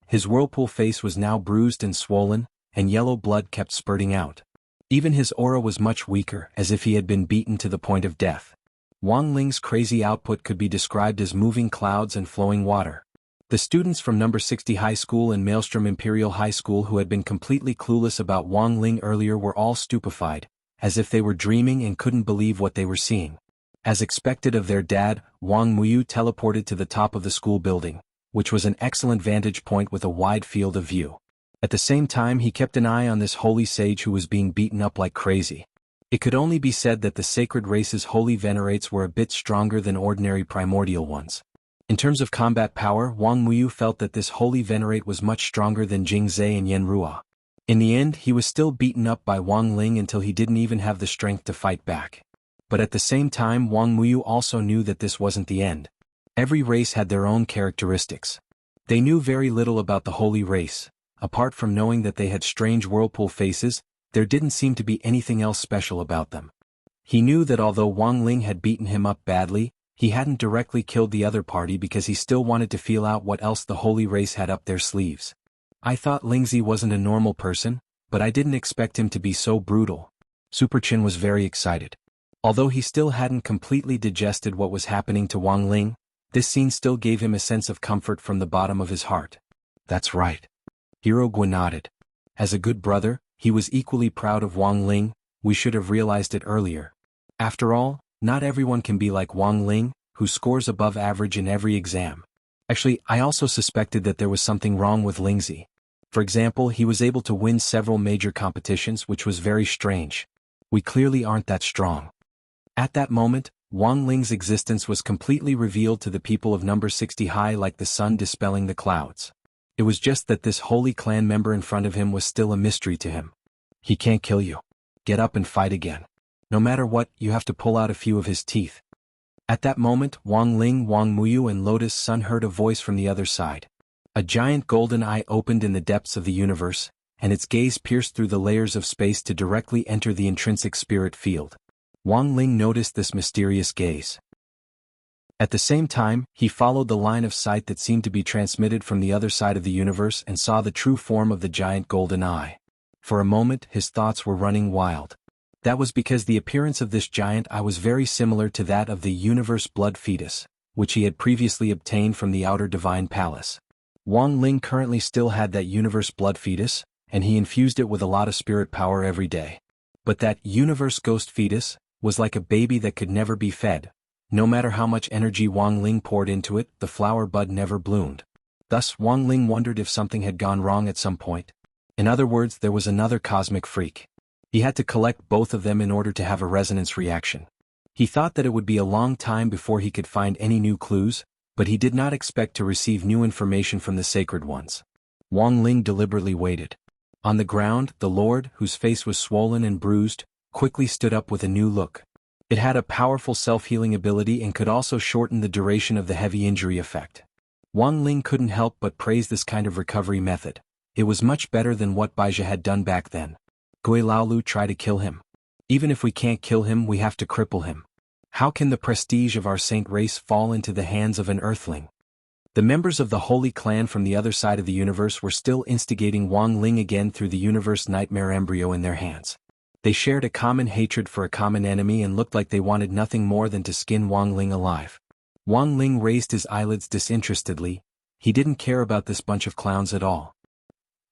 His whirlpool face was now bruised and swollen, and yellow blood kept spurting out. Even his aura was much weaker, as if he had been beaten to the point of death. Wang Ling's crazy output could be described as moving clouds and flowing water. The students from No. 60 High School and Maelstrom Imperial High School who had been completely clueless about Wang Ling earlier were all stupefied, as if they were dreaming and couldn't believe what they were seeing. As expected of their dad, Wang Muyu teleported to the top of the school building, which was an excellent vantage point with a wide field of view. At the same time, he kept an eye on this holy sage who was being beaten up like crazy. It could only be said that the sacred race's holy venerates were a bit stronger than ordinary primordial ones. In terms of combat power, Wang Muyu felt that this holy venerate was much stronger than Jing Zhe and Yen Ruo. In the end, he was still beaten up by Wang Ling until he didn't even have the strength to fight back. But at the same time, Wang Muyu also knew that this wasn't the end. Every race had their own characteristics. They knew very little about the holy race. Apart from knowing that they had strange whirlpool faces, there didn't seem to be anything else special about them. He knew that although Wang Ling had beaten him up badly, he hadn't directly killed the other party because he still wanted to feel out what else the holy race had up their sleeves. I thought Lingzi wasn't a normal person, but I didn't expect him to be so brutal. Super Chin was very excited. Although he still hadn't completely digested what was happening to Wang Ling, this scene still gave him a sense of comfort from the bottom of his heart. That's right. Hiro Gua nodded. As a good brother, he was equally proud of Wang Ling. We should have realized it earlier. After all, not everyone can be like Wang Ling, who scores above average in every exam. Actually, I also suspected that there was something wrong with Lingzi. For example, he was able to win several major competitions, which was very strange. We clearly aren't that strong. At that moment, Wang Ling's existence was completely revealed to the people of No. 60 High like the sun dispelling the clouds. It was just that this holy clan member in front of him was still a mystery to him. He can't kill you. Get up and fight again. No matter what, you have to pull out a few of his teeth. At that moment, Wang Ling, Wang Muyu and Lotus Sun heard a voice from the other side. A giant golden eye opened in the depths of the universe, and its gaze pierced through the layers of space to directly enter the intrinsic spirit field. Wang Ling noticed this mysterious gaze. At the same time, he followed the line of sight that seemed to be transmitted from the other side of the universe and saw the true form of the giant golden eye. For a moment, his thoughts were running wild. That was because the appearance of this giant eye was very similar to that of the universe blood fetus, which he had previously obtained from the outer divine palace. Wang Ling currently still had that universe blood fetus, and he infused it with a lot of spirit power every day. But that universe ghost fetus was like a baby that could never be fed. No matter how much energy Wang Ling poured into it, the flower bud never bloomed. Thus, Wang Ling wondered if something had gone wrong at some point. In other words, there was another cosmic freak. He had to collect both of them in order to have a resonance reaction. He thought that it would be a long time before he could find any new clues, but he did not expect to receive new information from the sacred ones. Wang Ling deliberately waited. On the ground, the lord, whose face was swollen and bruised, quickly stood up with a new look. It had a powerful self-healing ability and could also shorten the duration of the heavy injury effect. Wang Ling couldn't help but praise this kind of recovery method. It was much better than what Baizhi had done back then. Gui Laolu try to kill him. Even if we can't kill him, we have to cripple him. How can the prestige of our saint race fall into the hands of an earthling? The members of the Holy Clan from the other side of the universe were still instigating Wang Ling again through the universe nightmare embryo in their hands. They shared a common hatred for a common enemy and looked like they wanted nothing more than to skin Wang Ling alive. Wang Ling raised his eyelids disinterestedly. He didn't care about this bunch of clowns at all.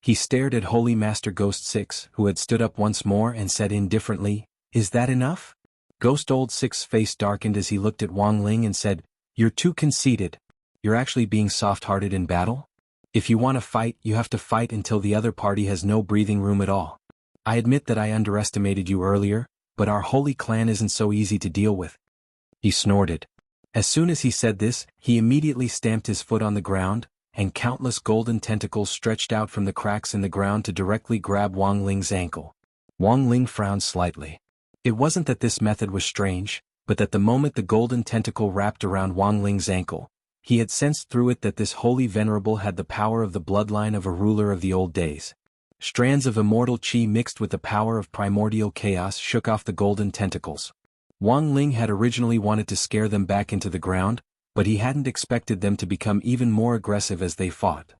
He stared at Holy Master Ghost 6, who had stood up once more and said indifferently, "Is that enough?" Ghost Old 6's face darkened as he looked at Wang Ling and said, "You're too conceited. You're actually being soft-hearted in battle? If you want to fight, you have to fight until the other party has no breathing room at all. I admit that I underestimated you earlier, but our holy clan isn't so easy to deal with." He snorted. As soon as he said this, he immediately stamped his foot on the ground, and countless golden tentacles stretched out from the cracks in the ground to directly grab Wang Ling's ankle. Wang Ling frowned slightly. It wasn't that this method was strange, but that the moment the golden tentacle wrapped around Wang Ling's ankle, he had sensed through it that this holy venerable had the power of the bloodline of a ruler of the old days. Strands of immortal qi mixed with the power of primordial chaos shook off the golden tentacles. Wang Ling had originally wanted to scare them back into the ground, but he hadn't expected them to become even more aggressive as they fought.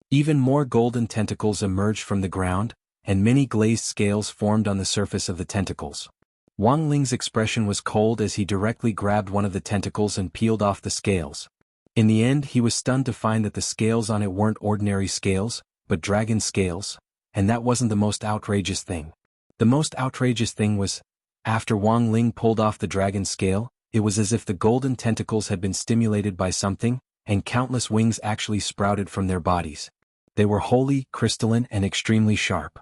Even more golden tentacles emerged from the ground, and many glazed scales formed on the surface of the tentacles. Wang Ling's expression was cold as he directly grabbed one of the tentacles and peeled off the scales. In the end, he was stunned to find that the scales on it weren't ordinary scales, but dragon scales, and that wasn't the most outrageous thing. The most outrageous thing was, after Wang Ling pulled off the dragon scale, it was as if the golden tentacles had been stimulated by something, and countless wings actually sprouted from their bodies. They were holy, crystalline, and extremely sharp.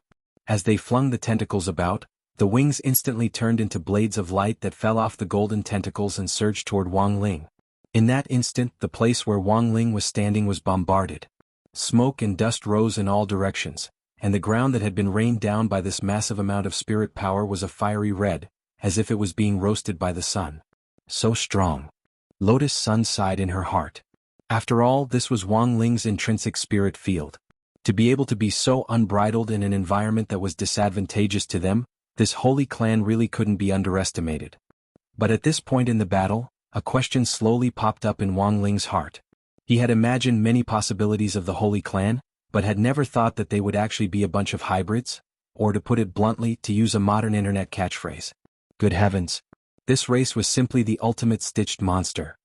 As they flung the tentacles about, the wings instantly turned into blades of light that fell off the golden tentacles and surged toward Wang Ling. In that instant, the place where Wang Ling was standing was bombarded. Smoke and dust rose in all directions, and the ground that had been rained down by this massive amount of spirit power was a fiery red, as if it was being roasted by the sun. So strong. Lotus Sun sighed in her heart. After all, this was Wang Ling's intrinsic spirit field. To be able to be so unbridled in an environment that was disadvantageous to them, this holy clan really couldn't be underestimated. But at this point in the battle, a question slowly popped up in Wang Ling's heart. He had imagined many possibilities of the holy clan, but had never thought that they would actually be a bunch of hybrids, or to put it bluntly, to use a modern internet catchphrase. Good heavens. This race was simply the ultimate stitched monster.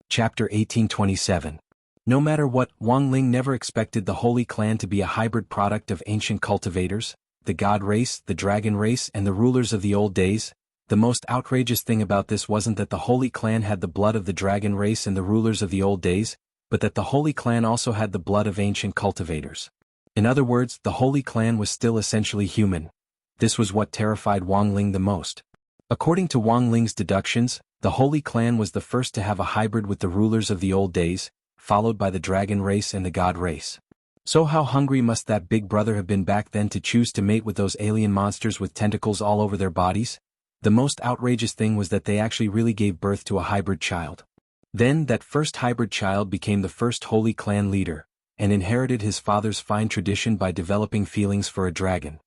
Chapter 1827. No matter what, Wang Ling never expected the Holy Clan to be a hybrid product of ancient cultivators, the god race, the dragon race, and the rulers of the old days. The most outrageous thing about this wasn't that the Holy Clan had the blood of the dragon race and the rulers of the old days, but that the Holy Clan also had the blood of ancient cultivators. In other words, the Holy Clan was still essentially human. This was what terrified Wang Ling the most. According to Wang Ling's deductions, the Holy Clan was the first to have a hybrid with the rulers of the old days, followed by the dragon race and the god race. So how hungry must that big brother have been back then to choose to mate with those alien monsters with tentacles all over their bodies? The most outrageous thing was that they actually really gave birth to a hybrid child. Then that first hybrid child became the first Holy Clan leader, and inherited his father's fine tradition by developing feelings for a dragon.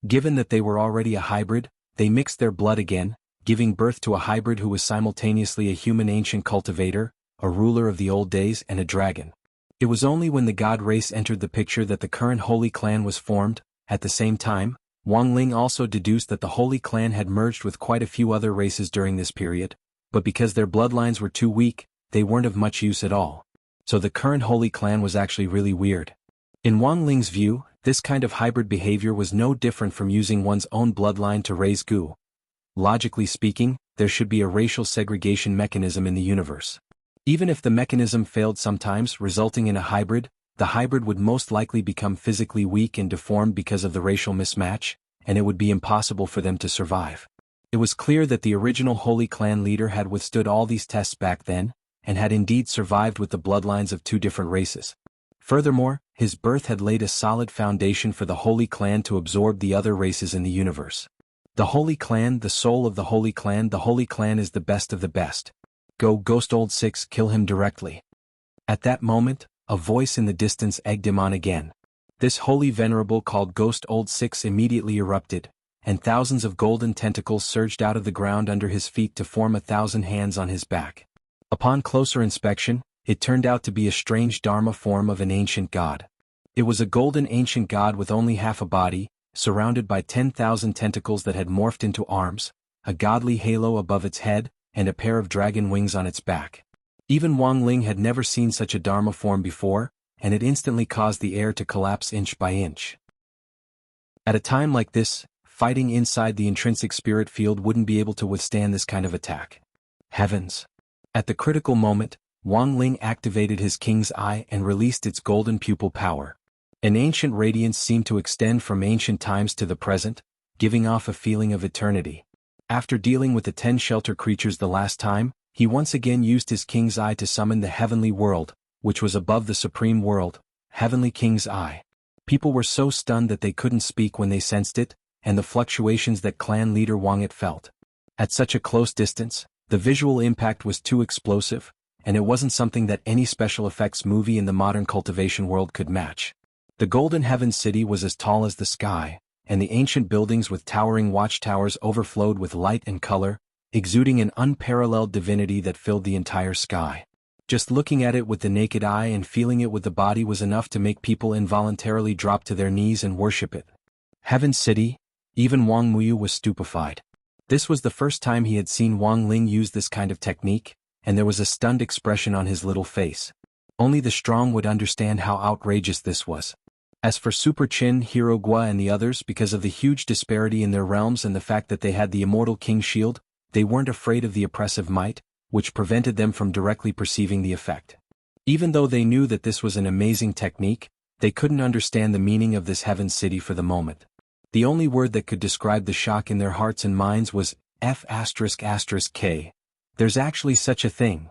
Given that they were already a hybrid, they mixed their blood again, giving birth to a hybrid who was simultaneously a human ancient cultivator, a ruler of the old days, and a dragon. It was only when the god race entered the picture that the current Holy Clan was formed. At the same time, Wang Ling also deduced that the Holy Clan had merged with quite a few other races during this period, but because their bloodlines were too weak, they weren't of much use at all. So the current Holy Clan was actually really weird. In Wang Ling's view, this kind of hybrid behavior was no different from using one's own bloodline to raise goo. Logically speaking, there should be a racial segregation mechanism in the universe. Even if the mechanism failed sometimes, resulting in a hybrid, the hybrid would most likely become physically weak and deformed because of the racial mismatch, and it would be impossible for them to survive. It was clear that the original Holy Clan leader had withstood all these tests back then, and had indeed survived with the bloodlines of two different races. Furthermore, his birth had laid a solid foundation for the Holy Clan to absorb the other races in the universe. The Holy Clan, the soul of the Holy Clan is the best of the best. Go Ghost Old Six, kill him directly. At that moment, a voice in the distance egged him on again. This holy venerable called Ghost Old Six immediately erupted, and thousands of golden tentacles surged out of the ground under his feet to form 1,000 hands on his back. Upon closer inspection, it turned out to be a strange Dharma form of an ancient god. It was a golden ancient god with only half a body, surrounded by 10,000 tentacles that had morphed into arms, a godly halo above its head, and a pair of dragon wings on its back. Even Wang Ling had never seen such a Dharma form before, and it instantly caused the air to collapse inch by inch. At a time like this, fighting inside the intrinsic spirit field wouldn't be able to withstand this kind of attack. Heavens! At the critical moment, Wang Ling activated his King's Eye and released its golden pupil power. An ancient radiance seemed to extend from ancient times to the present, giving off a feeling of eternity. After dealing with the 10 shelter creatures the last time, he once again used his King's Eye to summon the heavenly world, which was above the supreme world, Heavenly King's Eye. People were so stunned that they couldn't speak when they sensed it, and the fluctuations that clan leader Wang had felt. At such a close distance, the visual impact was too explosive, and it wasn't something that any special effects movie in the modern cultivation world could match. The Golden Heaven City was as tall as the sky, and the ancient buildings with towering watchtowers overflowed with light and color, exuding an unparalleled divinity that filled the entire sky. Just looking at it with the naked eye and feeling it with the body was enough to make people involuntarily drop to their knees and worship it. Heaven City? Even Wang Muyu was stupefied. This was the first time he had seen Wang Ling use this kind of technique, and there was a stunned expression on his little face. Only the strong would understand how outrageous this was. As for Super Chin, Hero Gua and the others, because of the huge disparity in their realms and the fact that they had the immortal King Shield, they weren't afraid of the oppressive might, which prevented them from directly perceiving the effect. Even though they knew that this was an amazing technique, they couldn't understand the meaning of this Heaven City for the moment. The only word that could describe the shock in their hearts and minds was F***K. There's actually such a thing.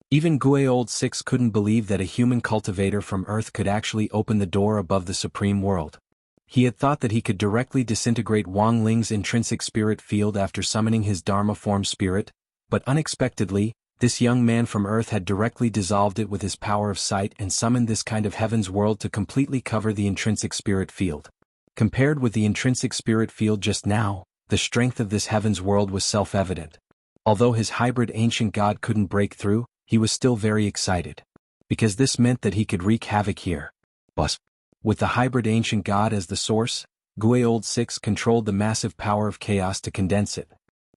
Even Gue Old Six couldn't believe that a human cultivator from Earth could actually open the door above the supreme world. He had thought that he could directly disintegrate Wang Ling's intrinsic spirit field after summoning his Dharma form spirit, but unexpectedly, this young man from Earth had directly dissolved it with his power of sight and summoned this kind of heaven's world to completely cover the intrinsic spirit field. Compared with the intrinsic spirit field just now, the strength of this heaven's world was self-evident. Although his hybrid ancient god couldn't break through, he was still very excited. Because this meant that he could wreak havoc here. But with the hybrid ancient god as the source, Gue Old Six controlled the massive power of chaos to condense it.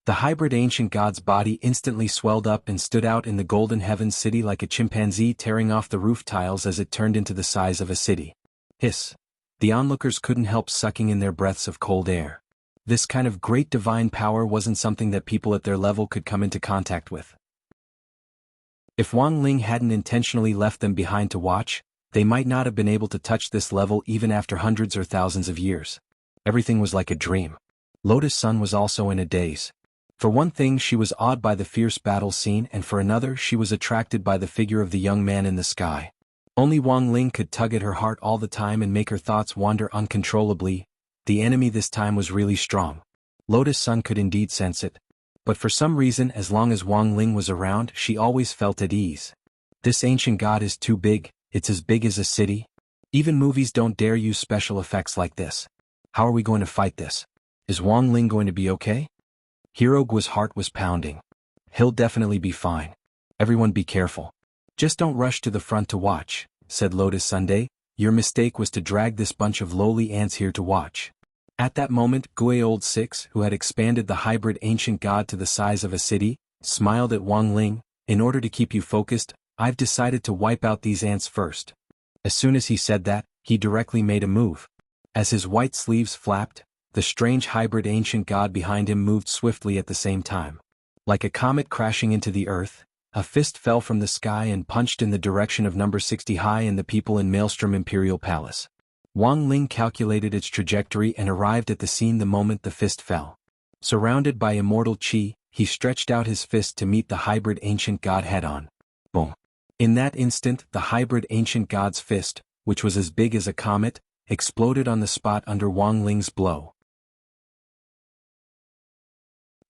The hybrid ancient god's body instantly swelled up and stood out in the Golden Heaven City like a chimpanzee tearing off the roof tiles as it turned into the size of a city. Hiss! The onlookers couldn't help sucking in their breaths of cold air. This kind of great divine power wasn't something that people at their level could come into contact with. If Wang Ling hadn't intentionally left them behind to watch, they might not have been able to touch this level even after hundreds or thousands of years. Everything was like a dream. Lotus Sun was also in a daze. For one thing, she was awed by the fierce battle scene, and for another, she was attracted by the figure of the young man in the sky. Only Wang Ling could tug at her heart all the time and make her thoughts wander uncontrollably. The enemy this time was really strong. Lotus Sun could indeed sense it. But for some reason, as long as Wang Ling was around, she always felt at ease. This ancient god is too big, it's as big as a city. Even movies don't dare use special effects like this. How are we going to fight this? Is Wang Ling going to be okay? Hero Gua's heart was pounding. He'll definitely be fine. Everyone be careful. Just don't rush to the front to watch, said Lotus Sunday. Your mistake was to drag this bunch of lowly ants here to watch. At that moment, Gue Old Six, who had expanded the hybrid ancient god to the size of a city, smiled at Wang Ling. In order to keep you focused, I've decided to wipe out these ants first. As soon as he said that, he directly made a move. As his white sleeves flapped, the strange hybrid ancient god behind him moved swiftly at the same time. Like a comet crashing into the earth, a fist fell from the sky and punched in the direction of number 60 high and the people in Maelstrom Imperial Palace. Wang Ling calculated its trajectory and arrived at the scene the moment the fist fell. Surrounded by immortal qi, he stretched out his fist to meet the hybrid ancient god head-on. Boom. In that instant, the hybrid ancient god's fist, which was as big as a comet, exploded on the spot under Wang Ling's blow.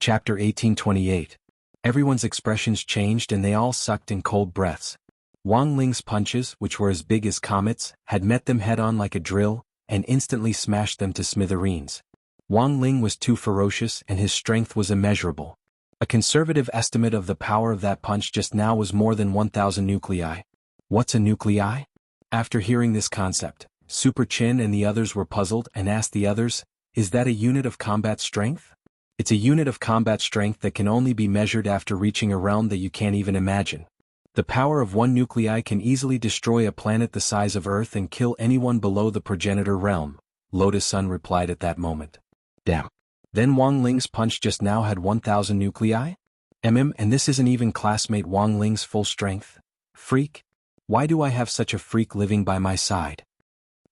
Chapter 1828. Everyone's expressions changed and they all sucked in cold breaths. Wang Ling's punches, which were as big as comets, had met them head-on like a drill, and instantly smashed them to smithereens. Wang Ling was too ferocious and his strength was immeasurable. A conservative estimate of the power of that punch just now was more than 1,000 nuclei. What's a nuclei? After hearing this concept, Super Chin and the others were puzzled and asked the others, is that a unit of combat strength? It's a unit of combat strength that can only be measured after reaching a realm that you can't even imagine. The power of one nuclei can easily destroy a planet the size of Earth and kill anyone below the progenitor realm, Lotus Sun replied at that moment. Damn. Then Wang Ling's punch just now had 1,000 nuclei? And this isn't even classmate Wang Ling's full strength? Freak? Why do I have such a freak living by my side?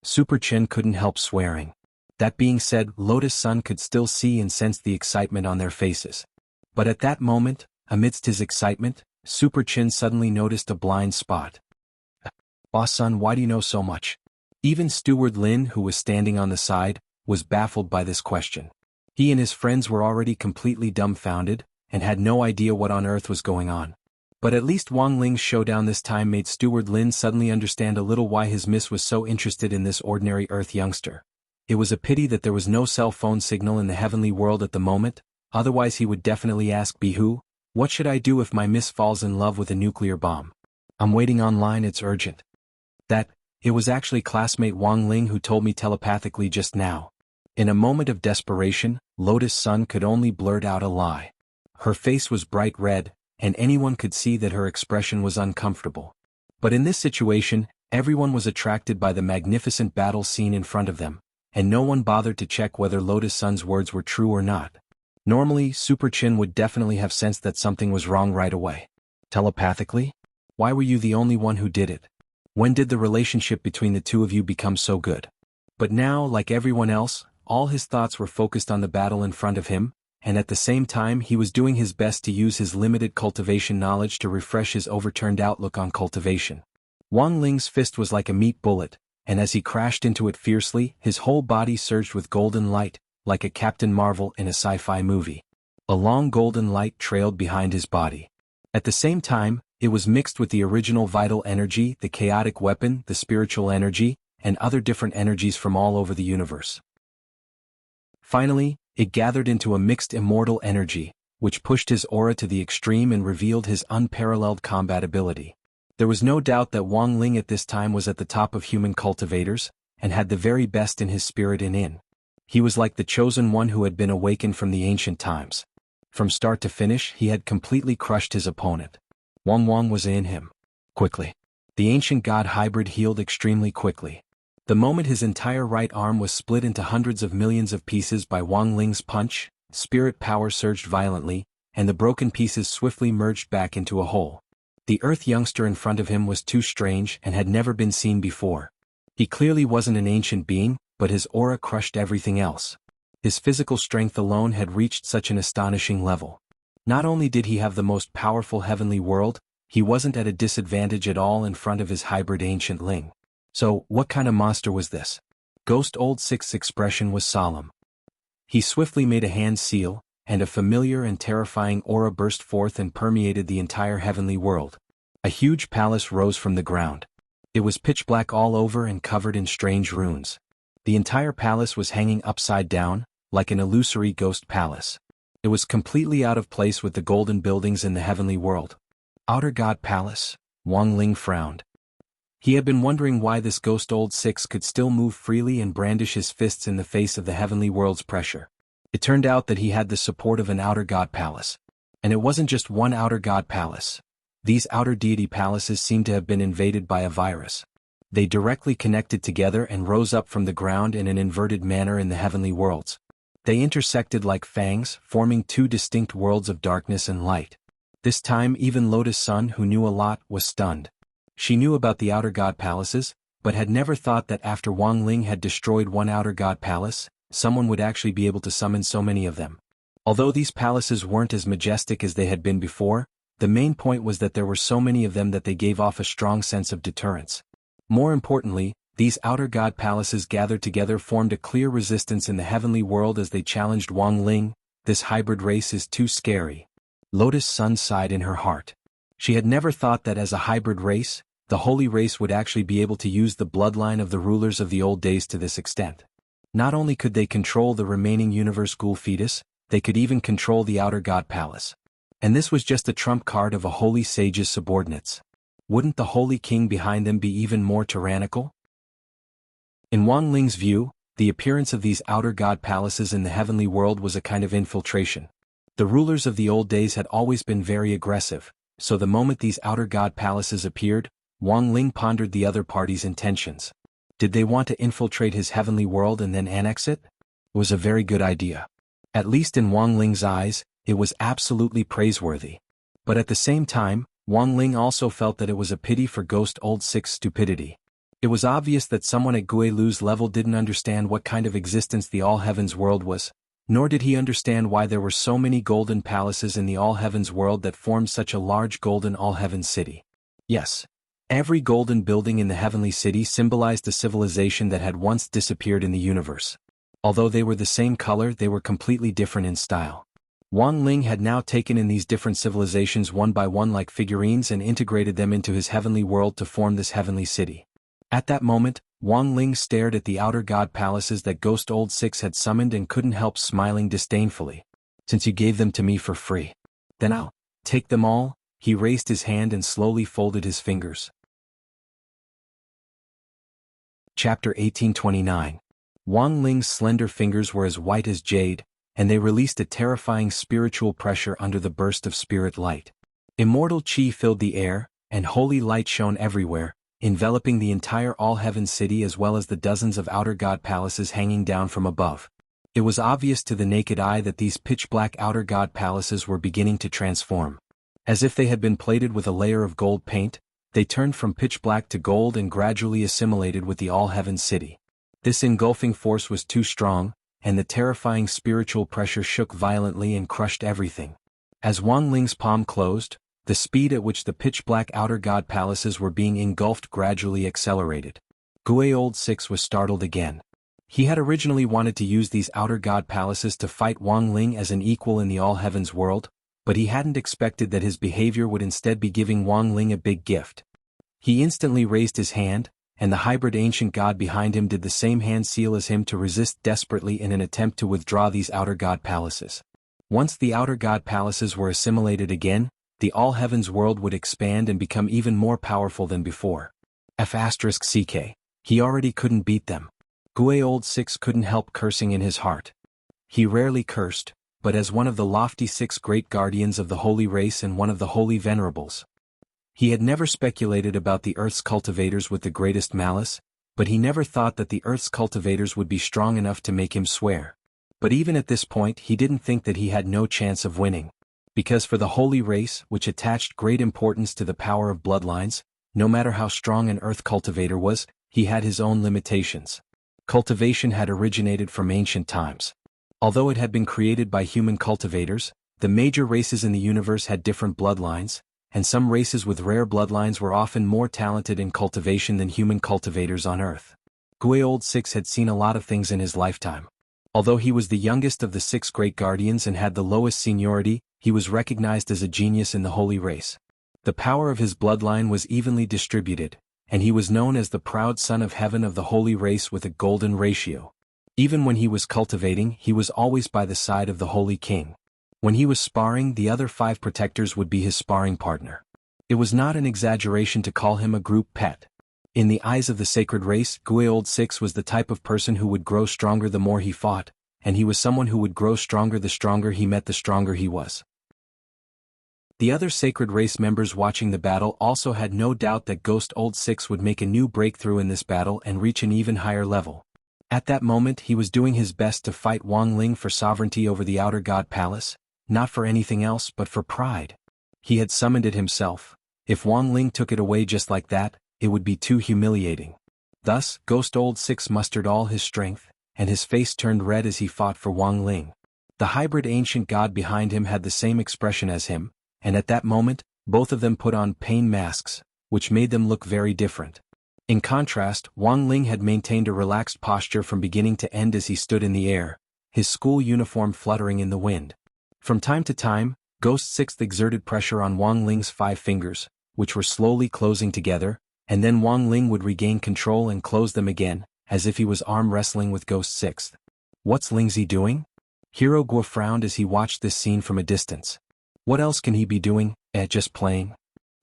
Super Chin couldn't help swearing. That being said, Lotus Sun could still see and sense the excitement on their faces. But at that moment, amidst his excitement, Super Chin suddenly noticed a blind spot. Boss Sun, why do you know so much? Even Steward Lin, who was standing on the side, was baffled by this question. He and his friends were already completely dumbfounded, and had no idea what on earth was going on. But at least Wang Ling's showdown this time made Steward Lin suddenly understand a little why his miss was so interested in this ordinary Earth youngster. It was a pity that there was no cell phone signal in the heavenly world at the moment, otherwise he would definitely ask Bihu, what should I do if my miss falls in love with a nuclear bomb? I'm waiting online, it's urgent. It was actually classmate Wang Ling who told me telepathically just now. In a moment of desperation, Lotus Sun could only blurt out a lie. Her face was bright red, and anyone could see that her expression was uncomfortable. But in this situation, everyone was attracted by the magnificent battle scene in front of them, and no one bothered to check whether Lotus Sun's words were true or not. Normally, Super Chin would definitely have sensed that something was wrong right away. Telepathically? Why were you the only one who did it? When did the relationship between the two of you become so good? But now, like everyone else, all his thoughts were focused on the battle in front of him, and at the same time he was doing his best to use his limited cultivation knowledge to refresh his overturned outlook on cultivation. Wang Ling's fist was like a meat bullet, and as he crashed into it fiercely, his whole body surged with golden light, like a Captain Marvel in a sci-fi movie. A long golden light trailed behind his body. At the same time, it was mixed with the original vital energy, the chaotic weapon, the spiritual energy, and other different energies from all over the universe. Finally, it gathered into a mixed immortal energy, which pushed his aura to the extreme and revealed his unparalleled combat ability. There was no doubt that Wang Ling at this time was at the top of human cultivators, and had the very best in his spirit and in. He was like the chosen one who had been awakened from the ancient times. From start to finish, he had completely crushed his opponent. Wang was in him. Quickly. The ancient god hybrid healed extremely quickly. The moment his entire right arm was split into hundreds of millions of pieces by Wang Ling's punch, spirit power surged violently, and the broken pieces swiftly merged back into a whole. The Earth youngster in front of him was too strange and had never been seen before. He clearly wasn't an ancient being, but his aura crushed everything else. His physical strength alone had reached such an astonishing level. Not only did he have the most powerful heavenly world, he wasn't at a disadvantage at all in front of his hybrid ancient Ling. So, what kind of monster was this? Ghost Old Six's expression was solemn. He swiftly made a hand seal, and a familiar and terrifying aura burst forth and permeated the entire heavenly world. A huge palace rose from the ground. It was pitch black all over and covered in strange runes. The entire palace was hanging upside down, like an illusory ghost palace. It was completely out of place with the golden buildings in the heavenly world. Outer God Palace? Wang Ling frowned. He had been wondering why this Ghost Old Six could still move freely and brandish his fists in the face of the heavenly world's pressure. It turned out that he had the support of an Outer God Palace. And it wasn't just one Outer God Palace. These outer deity palaces seemed to have been invaded by a virus. They directly connected together and rose up from the ground in an inverted manner in the heavenly worlds. They intersected like fangs, forming two distinct worlds of darkness and light. This time even Lotus Sun, who knew a lot, was stunned. She knew about the Outer God Palaces, but had never thought that after Wang Ling had destroyed one outer god palace, someone would actually be able to summon so many of them. Although these palaces weren't as majestic as they had been before, the main point was that there were so many of them that they gave off a strong sense of deterrence. More importantly, these outer god palaces gathered together formed a clear resistance in the heavenly world as they challenged Wang Ling. This hybrid race is too scary. Lotus Sun sighed in her heart. She had never thought that as a hybrid race, the holy race would actually be able to use the bloodline of the rulers of the old days to this extent. Not only could they control the remaining universe ghoul fetus, they could even control the outer god palace. And this was just a trump card of a holy sage's subordinates. Wouldn't the holy king behind them be even more tyrannical? In Wang Ling's view, the appearance of these outer god palaces in the heavenly world was a kind of infiltration. The rulers of the old days had always been very aggressive, so the moment these outer god palaces appeared, Wang Ling pondered the other party's intentions. Did they want to infiltrate his heavenly world and then annex it? It was a very good idea. At least in Wang Ling's eyes, it was absolutely praiseworthy. But at the same time, Wang Ling also felt that it was a pity for Ghost Old Six's stupidity. It was obvious that someone at Gui Lu's level didn't understand what kind of existence the All Heavens world was, nor did he understand why there were so many golden palaces in the All Heavens world that formed such a large golden All Heavens city. Yes, every golden building in the heavenly city symbolized a civilization that had once disappeared in the universe. Although they were the same color, they were completely different in style. Wang Ling had now taken in these different civilizations one by one like figurines and integrated them into his heavenly world to form this heavenly city. At that moment, Wang Ling stared at the outer god palaces that Ghost Old Six had summoned and couldn't help smiling disdainfully. Since you gave them to me for free, then I'll take them all. He raised his hand and slowly folded his fingers. Chapter 1829. Wang Ling's slender fingers were as white as jade, and they released a terrifying spiritual pressure under the burst of spirit light. Immortal chi filled the air, and holy light shone everywhere, enveloping the entire all-heaven city as well as the dozens of outer god palaces hanging down from above. It was obvious to the naked eye that these pitch-black outer god palaces were beginning to transform. As if they had been plated with a layer of gold paint, they turned from pitch-black to gold and gradually assimilated with the all-heaven city. This engulfing force was too strong, and the terrifying spiritual pressure shook violently and crushed everything. As Wang Ling's palm closed, the speed at which the pitch-black outer god palaces were being engulfed gradually accelerated. Gui Old Six was startled again. He had originally wanted to use these outer god palaces to fight Wang Ling as an equal in the All Heavens world, but he hadn't expected that his behavior would instead be giving Wang Ling a big gift. He instantly raised his hand, and the hybrid ancient god behind him did the same hand seal as him to resist desperately in an attempt to withdraw these outer god palaces. Once the outer god palaces were assimilated again, the All Heavens world would expand and become even more powerful than before. F***ck. He already couldn't beat them. Gui Old Six couldn't help cursing in his heart. He rarely cursed, but as one of the lofty 6 great guardians of the holy race and one of the holy venerables. He had never speculated about the Earth's cultivators with the greatest malice, but he never thought that the Earth's cultivators would be strong enough to make him swear. But even at this point he didn't think that he had no chance of winning. Because for the holy race, which attached great importance to the power of bloodlines, no matter how strong an Earth cultivator was, he had his own limitations. Cultivation had originated from ancient times. Although it had been created by human cultivators, the major races in the universe had different bloodlines, and some races with rare bloodlines were often more talented in cultivation than human cultivators on Earth. Gui Old Six had seen a lot of things in his lifetime. Although he was the youngest of the 6 great guardians and had the lowest seniority, he was recognized as a genius in the holy race. The power of his bloodline was evenly distributed, and he was known as the proud son of heaven of the holy race with a golden ratio. Even when he was cultivating, he was always by the side of the holy king. When he was sparring, the other 5 protectors would be his sparring partner. It was not an exaggeration to call him a group pet. In the eyes of the sacred race, Gui Old Six was the type of person who would grow stronger the more he fought, and he was someone who would grow stronger the stronger he met, the stronger he was. The other sacred race members watching the battle also had no doubt that Ghost Old Six would make a new breakthrough in this battle and reach an even higher level. At that moment he was doing his best to fight Wang Ling for sovereignty over the outer god palace, not for anything else but for pride. He had summoned it himself. If Wang Ling took it away just like that, it would be too humiliating. Thus, Ghost Old Six mustered all his strength, and his face turned red as he fought for Wang Ling. The hybrid ancient god behind him had the same expression as him, and at that moment, both of them put on pain masks, which made them look very different. In contrast, Wang Ling had maintained a relaxed posture from beginning to end as he stood in the air, his school uniform fluttering in the wind. From time to time, Ghost Sixth exerted pressure on Wang Ling's 5 fingers, which were slowly closing together, and then Wang Ling would regain control and close them again, as if he was arm wrestling with Ghost Sixth. What's Lingzi doing? Hero Guo frowned as he watched this scene from a distance. What else can he be doing? Just playing?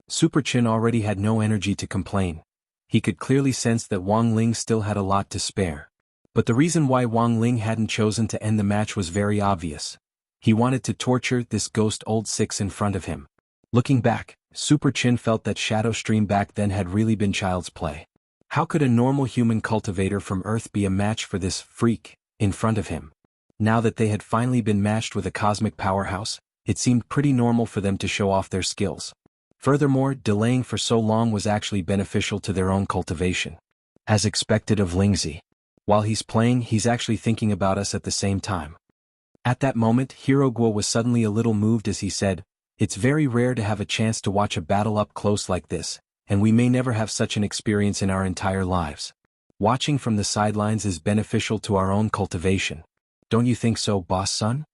Super Chin already had no energy to complain. He could clearly sense that Wang Ling still had a lot to spare. But the reason why Wang Ling hadn't chosen to end the match was very obvious. He wanted to torture this Ghost Old Six in front of him. Looking back, Super Chin felt that Shadow Stream back then had really been child's play. How could a normal human cultivator from Earth be a match for this freak in front of him? Now that they had finally been matched with a cosmic powerhouse, it seemed pretty normal for them to show off their skills. Furthermore, delaying for so long was actually beneficial to their own cultivation. As expected of Lingzi. While he's playing, he's actually thinking about us at the same time. At that moment, Hero Guo was suddenly a little moved as he said, "It's very rare to have a chance to watch a battle up close like this, and we may never have such an experience in our entire lives. Watching from the sidelines is beneficial to our own cultivation. Don't you think so, boss son?"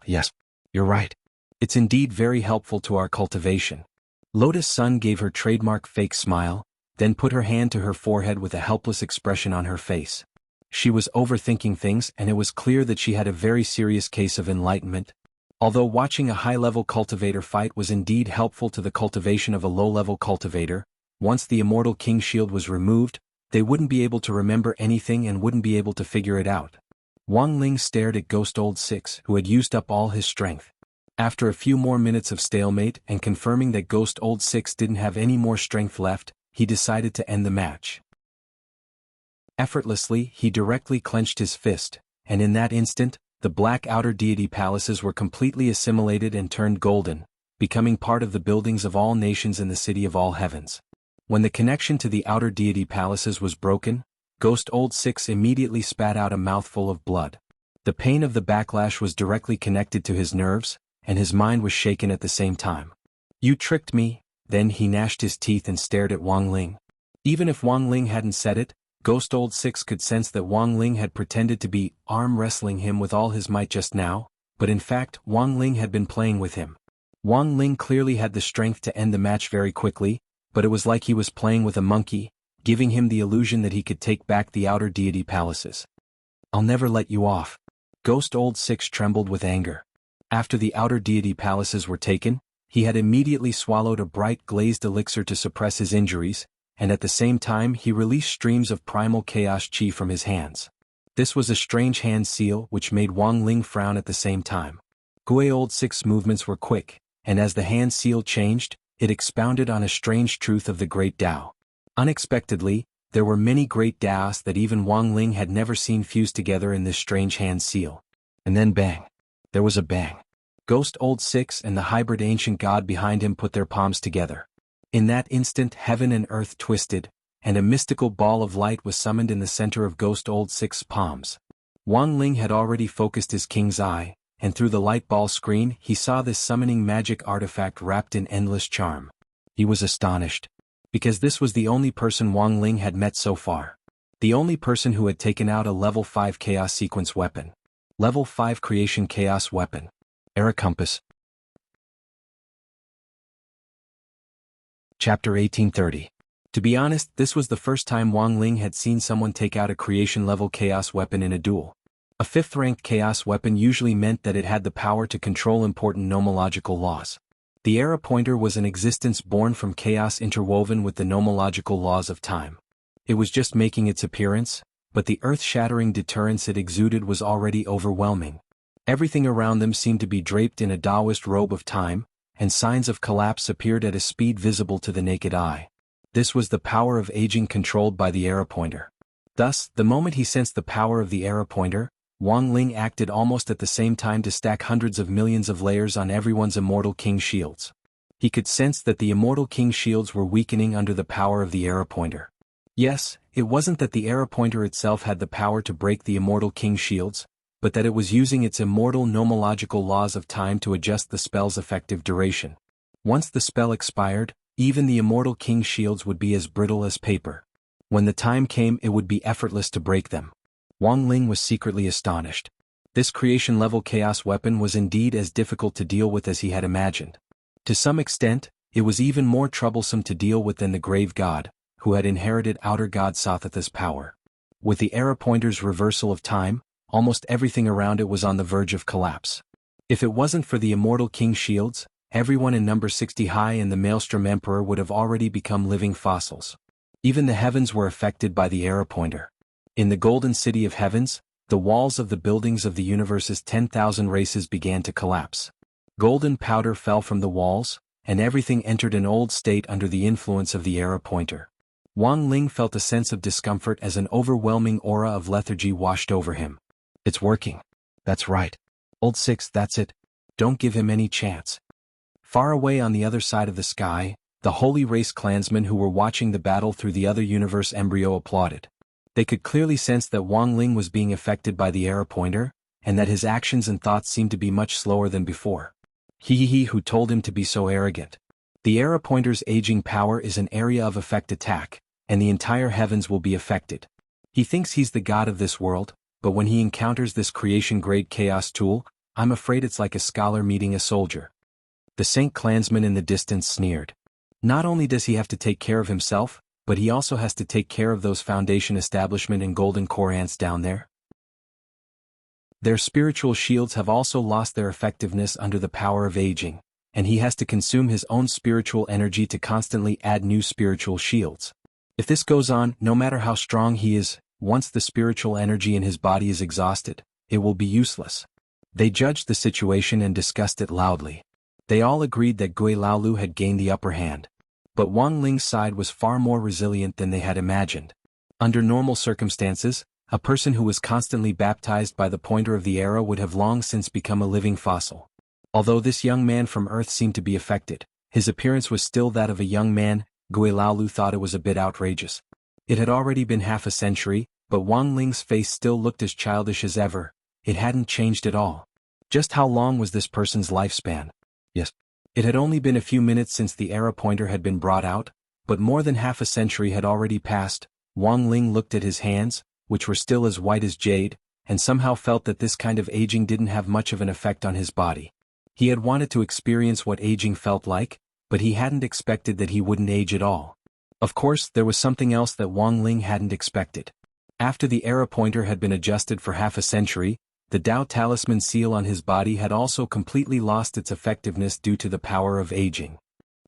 "Yes, you're right. It's indeed very helpful to our cultivation." Lotus Sun gave her trademark fake smile, then put her hand to her forehead with a helpless expression on her face. She was overthinking things, and it was clear that she had a very serious case of enlightenment. Although watching a high-level cultivator fight was indeed helpful to the cultivation of a low-level cultivator, once the Immortal King Shield was removed, they wouldn't be able to remember anything and wouldn't be able to figure it out. Wang Ling stared at Ghost Old Six, who had used up all his strength. After a few more minutes of stalemate and confirming that Ghost Old Six didn't have any more strength left, he decided to end the match. Effortlessly, he directly clenched his fist, and in that instant, the black outer deity palaces were completely assimilated and turned golden, becoming part of the buildings of all nations in the city of all heavens. When the connection to the outer deity palaces was broken, Ghost Old Six immediately spat out a mouthful of blood. The pain of the backlash was directly connected to his nerves, and his mind was shaken at the same time. "You tricked me." Then he gnashed his teeth and stared at Wang Ling. Even if Wang Ling hadn't said it, Ghost Old Six could sense that Wang Ling had pretended to be arm wrestling him with all his might just now, but in fact Wang Ling had been playing with him. Wang Ling clearly had the strength to end the match very quickly, but it was like he was playing with a monkey, giving him the illusion that he could take back the outer deity palaces. "I'll never let you off." Ghost Old Six trembled with anger. After the outer deity palaces were taken, he had immediately swallowed a bright glazed elixir to suppress his injuries, and at the same time he released streams of primal chaos chi from his hands. This was a strange hand seal which made Wang Ling frown at the same time. Gue Old Six's movements were quick, and as the hand seal changed, it expounded on a strange truth of the Great Tao. Unexpectedly, there were many great Taos that even Wang Ling had never seen fused together in this strange hand seal. And then bang. There was a bang. Ghost Old Six and the hybrid ancient god behind him put their palms together. In that instant heaven and earth twisted, and a mystical ball of light was summoned in the center of Ghost Old Six's palms. Wang Ling had already focused his king's eye, and through the light ball screen he saw this summoning magic artifact wrapped in endless charm. He was astonished. Because this was the only person Wang Ling had met so far. The only person who had taken out a level 5 chaos sequence weapon. Level 5 creation chaos weapon. Era Compass. Chapter 1830. To be honest, this was the first time Wang Ling had seen someone take out a creation-level chaos weapon in a duel. A 5th-ranked chaos weapon usually meant that it had the power to control important nomological laws. The Era Pointer was an existence born from chaos interwoven with the nomological laws of time. It was just making its appearance, but the earth-shattering deterrence it exuded was already overwhelming. Everything around them seemed to be draped in a Taoist robe of time, and signs of collapse appeared at a speed visible to the naked eye. This was the power of aging controlled by the Era Pointer. Thus, the moment he sensed the power of the Era Pointer, Wang Ling acted almost at the same time to stack hundreds of millions of layers on everyone's Immortal King shields. He could sense that the Immortal King shields were weakening under the power of the Era Pointer. Yes, It wasn't that the arrow pointer itself had the power to break the immortal king's shields, but that it was using its immortal nomological laws of time to adjust the spell's effective duration. Once the spell expired, even the immortal king's shields would be as brittle as paper. When the time came, it would be effortless to break them. Wang Ling was secretly astonished. This creation-level chaos weapon was indeed as difficult to deal with as he had imagined. To some extent, it was even more troublesome to deal with than the grave god, who had inherited outer god Sothatha's power. With the arrow pointer's reversal of time, almost everything around it was on the verge of collapse. If it wasn't for the immortal king's shields, everyone in number 60 high and the Maelstrom Emperor would have already become living fossils. Even the heavens were affected by the arrow pointer. In the Golden City of Heavens, the walls of the buildings of the universe's 10,000 races began to collapse. Golden powder fell from the walls, and everything entered an old state under the influence of the arrow pointer. Wang Ling felt a sense of discomfort as an overwhelming aura of lethargy washed over him. It's working. That's right. Old Six, that's it. Don't give him any chance. Far away on the other side of the sky, the Holy Race clansmen who were watching the battle through the other universe embryo applauded. They could clearly sense that Wang Ling was being affected by the arrow pointer, and that his actions and thoughts seemed to be much slower than before. He who told him to be so arrogant. The arrow pointer's aging power is an area of effect attack, and the entire heavens will be affected. He thinks he's the god of this world, but when he encounters this creation-grade chaos tool, I'm afraid it's like a scholar meeting a soldier. The Saint clansman in the distance sneered. Not only does he have to take care of himself, but he also has to take care of those Foundation establishment and Golden Core ants down there. Their spiritual shields have also lost their effectiveness under the power of aging, and he has to consume his own spiritual energy to constantly add new spiritual shields. If this goes on, no matter how strong he is, once the spiritual energy in his body is exhausted, it will be useless. They judged the situation and discussed it loudly. They all agreed that Gui Laolu had gained the upper hand. But Wang Ling's side was far more resilient than they had imagined. Under normal circumstances, a person who was constantly baptized by the pointer of the arrow would have long since become a living fossil. Although this young man from Earth seemed to be affected, his appearance was still that of a young man. Gui Laolu thought it was a bit outrageous. It had already been half a century, but Wang Ling's face still looked as childish as ever. It hadn't changed at all. Just how long was this person's lifespan? Yes. It had only been a few minutes since the arrow pointer had been brought out, but more than half a century had already passed. Wang Ling looked at his hands, which were still as white as jade, and somehow felt that this kind of aging didn't have much of an effect on his body. He had wanted to experience what aging felt like, but he hadn't expected that he wouldn't age at all. Of course, there was something else that Wang Ling hadn't expected. After the arrow pointer had been adjusted for half a century, the Tao Talisman seal on his body had also completely lost its effectiveness due to the power of aging.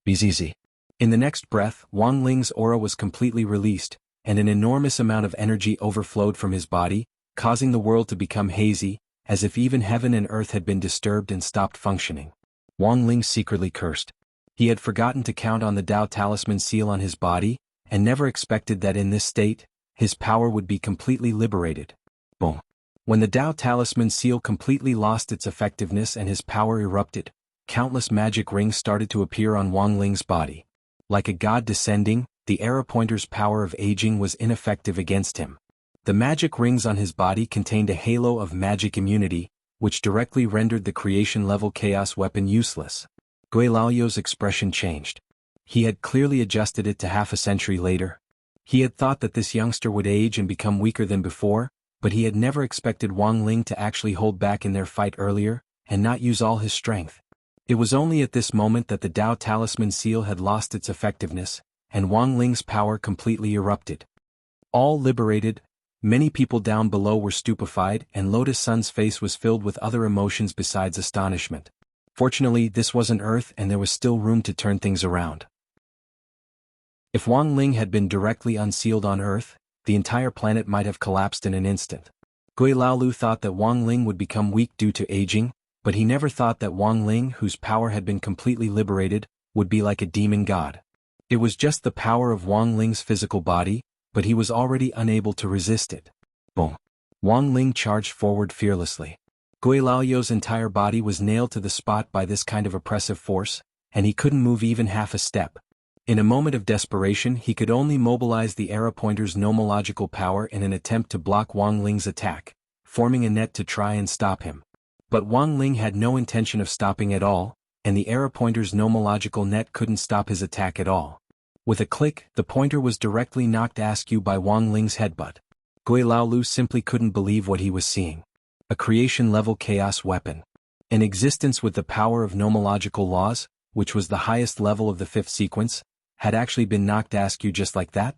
Easy. In the next breath, Wang Ling's aura was completely released, and an enormous amount of energy overflowed from his body, causing the world to become hazy, as if even heaven and earth had been disturbed and stopped functioning. Wang Ling secretly cursed. He had forgotten to count on the Tao Talisman seal on his body, and never expected that in this state, his power would be completely liberated. Boom. When the Tao Talisman seal completely lost its effectiveness and his power erupted, countless magic rings started to appear on Wang Ling's body. Like a god descending, the arrow pointer's power of aging was ineffective against him. The magic rings on his body contained a halo of magic immunity, which directly rendered the creation-level chaos weapon useless. Gui Lao's expression changed. He had clearly adjusted it to half a century later. He had thought that this youngster would age and become weaker than before, but he had never expected Wang Ling to actually hold back in their fight earlier, and not use all his strength. It was only at this moment that the Tao Talisman seal had lost its effectiveness, and Wang Ling's power completely erupted. All liberated, many people down below were stupefied, and Lotus Sun's face was filled with other emotions besides astonishment. Fortunately, this wasn't Earth and there was still room to turn things around. If Wang Ling had been directly unsealed on Earth, the entire planet might have collapsed in an instant. Gui Laolu thought that Wang Ling would become weak due to aging, but he never thought that Wang Ling, whose power had been completely liberated, would be like a demon god. It was just the power of Wang Ling's physical body, but he was already unable to resist it. Boom. Wang Ling charged forward fearlessly. Gui Lao's entire body was nailed to the spot by this kind of oppressive force, and he couldn't move even half a step. In a moment of desperation he could only mobilize the arrow pointer's nomological power in an attempt to block Wang Ling's attack, forming a net to try and stop him. But Wang Ling had no intention of stopping at all, and the arrow pointer's nomological net couldn't stop his attack at all. With a click, the pointer was directly knocked askew by Wang Ling's headbutt. Gui Laolu simply couldn't believe what he was seeing. A creation-level chaos weapon. An existence with the power of nomological laws, which was the highest level of the fifth sequence, had actually been knocked askew just like that?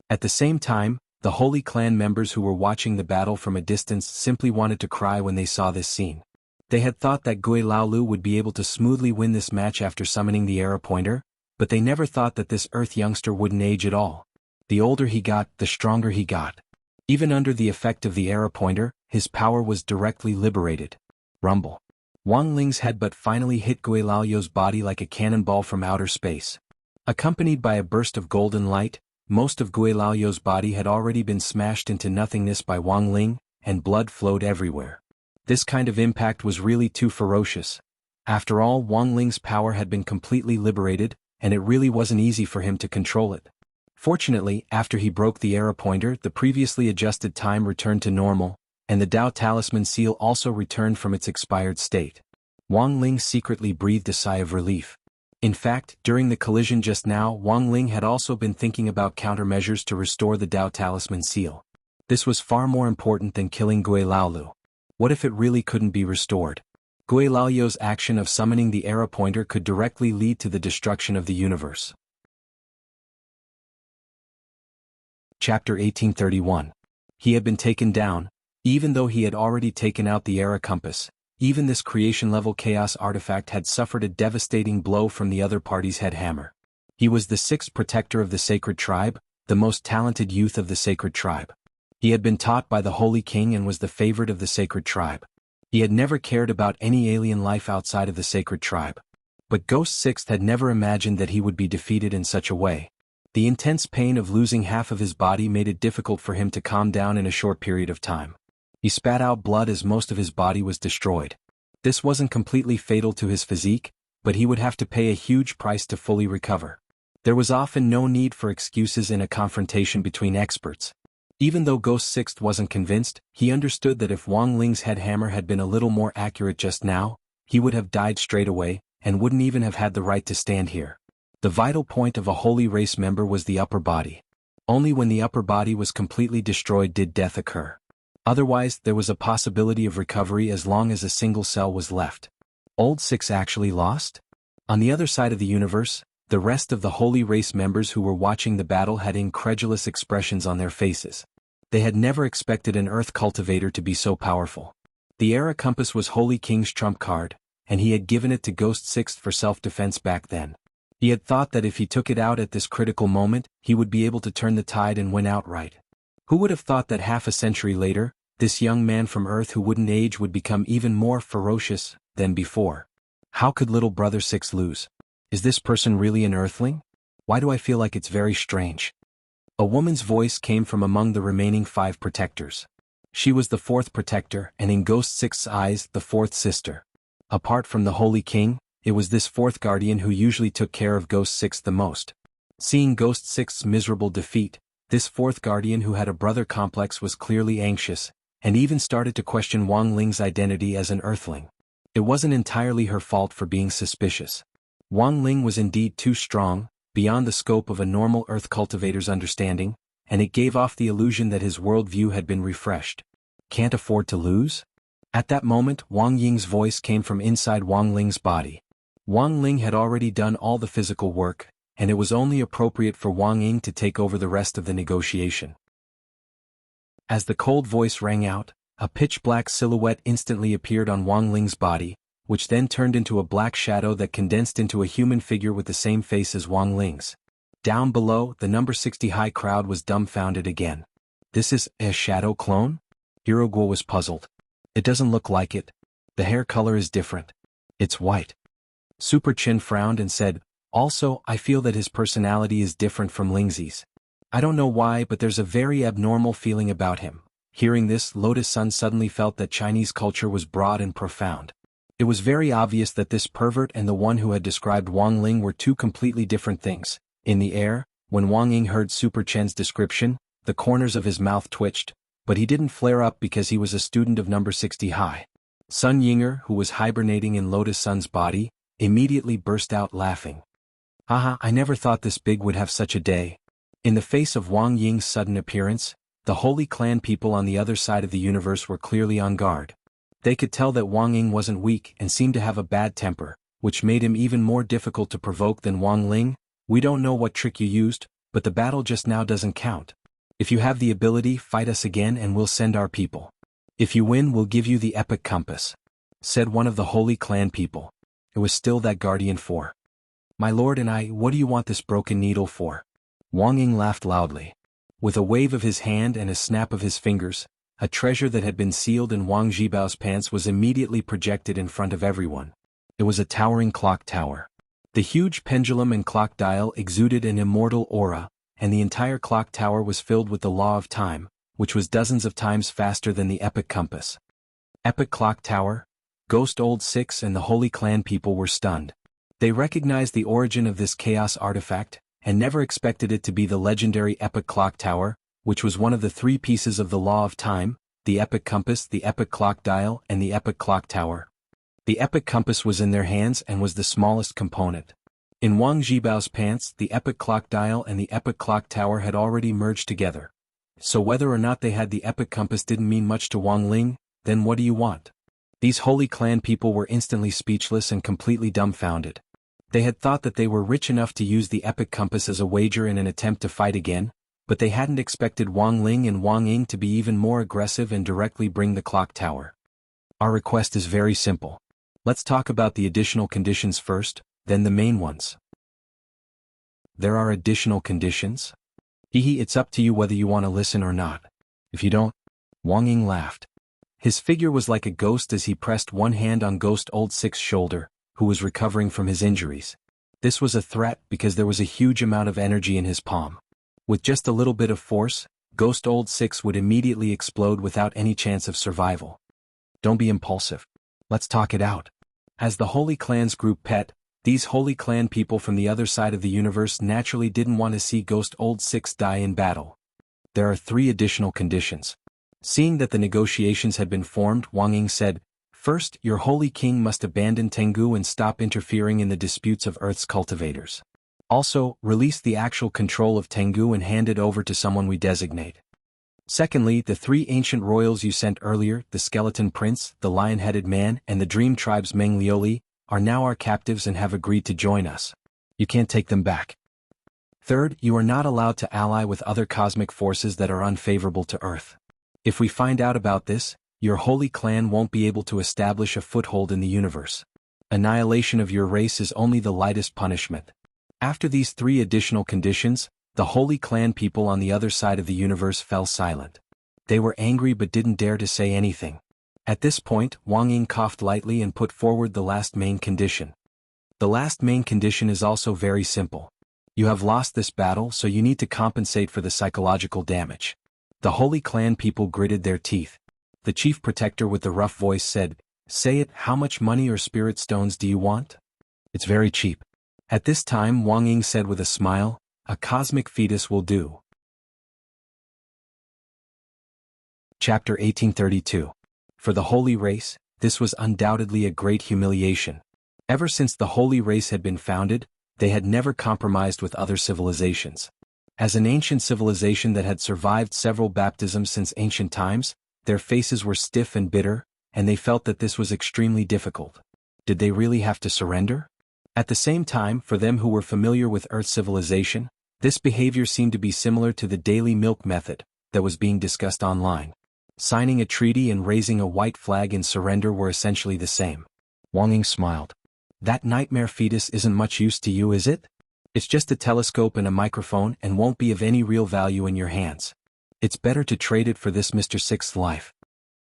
At the same time, the Holy Clan members who were watching the battle from a distance simply wanted to cry when they saw this scene. They had thought that Gui Laolu would be able to smoothly win this match after summoning the arrow pointer, but they never thought that this Earth youngster wouldn't age at all. The older he got, the stronger he got. Even under the effect of the arrow pointer, his power was directly liberated. Rumble. Wang Ling's headbutt finally hit Gui Laolu's body like a cannonball from outer space. Accompanied by a burst of golden light, most of Gui Laolu's body had already been smashed into nothingness by Wang Ling, and blood flowed everywhere. This kind of impact was really too ferocious. After all, Wang Ling's power had been completely liberated, and it really wasn't easy for him to control it. Fortunately, after he broke the arrow pointer, the previously adjusted time returned to normal, and the Dao Talisman seal also returned from its expired state. Wang Ling secretly breathed a sigh of relief. In fact, during the collision just now, Wang Ling had also been thinking about countermeasures to restore the Dao Talisman seal. This was far more important than killing Gui Laolu. What if it really couldn't be restored? Gui Laolu's action of summoning the arrow pointer could directly lead to the destruction of the universe. Chapter 1831. He had been taken down, even though he had already taken out the arrow compass. Even this creation-level chaos artifact had suffered a devastating blow from the other party's head hammer. He was the sixth protector of the sacred tribe, the most talented youth of the sacred tribe. He had been taught by the Holy King and was the favorite of the sacred tribe. He had never cared about any alien life outside of the sacred tribe. But Ghost Sixth had never imagined that he would be defeated in such a way. The intense pain of losing half of his body made it difficult for him to calm down in a short period of time. He spat out blood as most of his body was destroyed. This wasn't completely fatal to his physique, but he would have to pay a huge price to fully recover. There was often no need for excuses in a confrontation between experts. Even though Ghost Sixth wasn't convinced, he understood that if Wang Ling's head hammer had been a little more accurate just now, he would have died straight away, and wouldn't even have had the right to stand here. The vital point of a holy race member was the upper body. Only when the upper body was completely destroyed did death occur. Otherwise, there was a possibility of recovery as long as a single cell was left. Old Six actually lost? On the other side of the universe, the rest of the holy race members who were watching the battle had incredulous expressions on their faces. They had never expected an earth cultivator to be so powerful. The Era Compass was Holy King's trump card, and he had given it to Ghost Sixth for self-defense back then. He had thought that if he took it out at this critical moment, he would be able to turn the tide and win outright. Who would have thought that half a century later, this young man from Earth who wouldn't age would become even more ferocious than before? How could little brother Six lose? Is this person really an Earthling? Why do I feel like it's very strange? A woman's voice came from among the remaining 5 protectors. She was the 4th protector and in Ghost Sixth's eyes the 4th sister. Apart from the Holy King, it was this 4th guardian who usually took care of Ghost Sixth the most. Seeing Ghost Sixth's miserable defeat, this 4th guardian who had a brother complex was clearly anxious, and even started to question Wang Ling's identity as an Earthling. It wasn't entirely her fault for being suspicious. Wang Ling was indeed too strong, beyond the scope of a normal Earth cultivator's understanding, and it gave off the illusion that his worldview had been refreshed. Can't afford to lose? At that moment, Wang Ying's voice came from inside Wang Ling's body. Wang Ling had already done all the physical work, and it was only appropriate for Wang Ying to take over the rest of the negotiation. As the cold voice rang out, a pitch-black silhouette instantly appeared on Wang Ling's body, which then turned into a black shadow that condensed into a human figure with the same face as Wang Ling's. Down below, the number 60 high crowd was dumbfounded again. This is a shadow clone? Hiroguo was puzzled. It doesn't look like it. The hair color is different. It's white. Super Chin frowned and said, also, I feel that his personality is different from Lingzi's. I don't know why, but there's a very abnormal feeling about him. Hearing this, Lotus Sun suddenly felt that Chinese culture was broad and profound. It was very obvious that this pervert and the one who had described Wang Ling were two completely different things, In the air, when Wang Ying heard Super Chen's description, the corners of his mouth twitched, but he didn't flare up because he was a student of number 60 high. Sun Yinger, who was hibernating in Lotus Sun's body, immediately burst out laughing. Haha, I never thought this big would have such a day. In the face of Wang Ying's sudden appearance, the Holy Clan people on the other side of the universe were clearly on guard. They could tell that Wang Ying wasn't weak and seemed to have a bad temper, which made him even more difficult to provoke than Wang Ling. We don't know what trick you used, but the battle just now doesn't count. If you have the ability, fight us again and we'll send our people. If you win, we'll give you the epic compass, said one of the Holy Clan people. It was still that Guardian 4. My lord and I, what do you want this broken needle for? Wang Ying laughed loudly. With a wave of his hand and a snap of his fingers, a treasure that had been sealed in Wang Jibao's pants was immediately projected in front of everyone. It was a towering clock tower. The huge pendulum and clock dial exuded an immortal aura, and the entire clock tower was filled with the law of time, which was dozens of times faster than the epic compass. Epic clock tower? Ghost Old Six and the Holy Clan people were stunned. They recognized the origin of this chaos artifact, and never expected it to be the legendary epic clock tower, which was one of the 3 pieces of the law of time, the epic compass, the epic clock dial, and the epic clock tower. The epic compass was in their hands and was the smallest component. In Wang Jibao's pants, the epic clock dial and the epic clock tower had already merged together. So whether or not they had the epic compass didn't mean much to Wang Ling. Then what do you want? These Holy Clan people were instantly speechless and completely dumbfounded. They had thought that they were rich enough to use the epic compass as a wager in an attempt to fight again, but they hadn't expected Wang Ling and Wang Ying to be even more aggressive and directly bring the clock tower. Our request is very simple. Let's talk about the additional conditions first, then the main ones. There are additional conditions? It's up to you whether you want to listen or not. If you don't, Wang Ying laughed. His figure was like a ghost as he pressed one hand on Ghost Old Six's shoulder, who was recovering from his injuries. This was a threat because there was a huge amount of energy in his palm. With just a little bit of force, Ghost Old Six would immediately explode without any chance of survival. Don't be impulsive. Let's talk it out. As the Holy Clan's group pet, these Holy Clan people from the other side of the universe naturally didn't want to see Ghost Old Six die in battle. There are 3 additional conditions. Seeing that the negotiations had been formed, Wang Ying said, First, your Holy King must abandon Tengu and stop interfering in the disputes of Earth's cultivators. Also, release the actual control of Tengu and hand it over to someone we designate. Secondly, the 3 ancient royals you sent earlier, the Skeleton Prince, the Lion-Headed Man, and the Dream Tribe's Meng Lioli, are now our captives and have agreed to join us. You can't take them back. Third, you are not allowed to ally with other cosmic forces that are unfavorable to Earth. If we find out about this, your Holy Clan won't be able to establish a foothold in the universe. Annihilation of your race is only the lightest punishment. After these 3 additional conditions, the Holy Clan people on the other side of the universe fell silent. They were angry but didn't dare to say anything. At this point, Wang Ying coughed lightly and put forward the last main condition. The last main condition is also very simple. You have lost this battle, so you need to compensate for the psychological damage. The Holy Clan people gritted their teeth. The chief protector with the rough voice said, Say it, how much money or spirit stones do you want? It's very cheap. At this time Wang Ying said with a smile, A cosmic fetus will do. Chapter 1832. For the Holy Race, this was undoubtedly a great humiliation. Ever since the Holy Race had been founded, they had never compromised with other civilizations. As an ancient civilization that had survived several baptisms since ancient times, their faces were stiff and bitter, and they felt that this was extremely difficult. Did they really have to surrender? At the same time, for them who were familiar with Earth civilization, this behavior seemed to be similar to the daily milk method that was being discussed online. Signing a treaty and raising a white flag in surrender were essentially the same. Wang Ying smiled. That nightmare fetus isn't much use to you, is it? It's just a telescope and a microphone and won't be of any real value in your hands. It's better to trade it for this Mr. Sixth's life.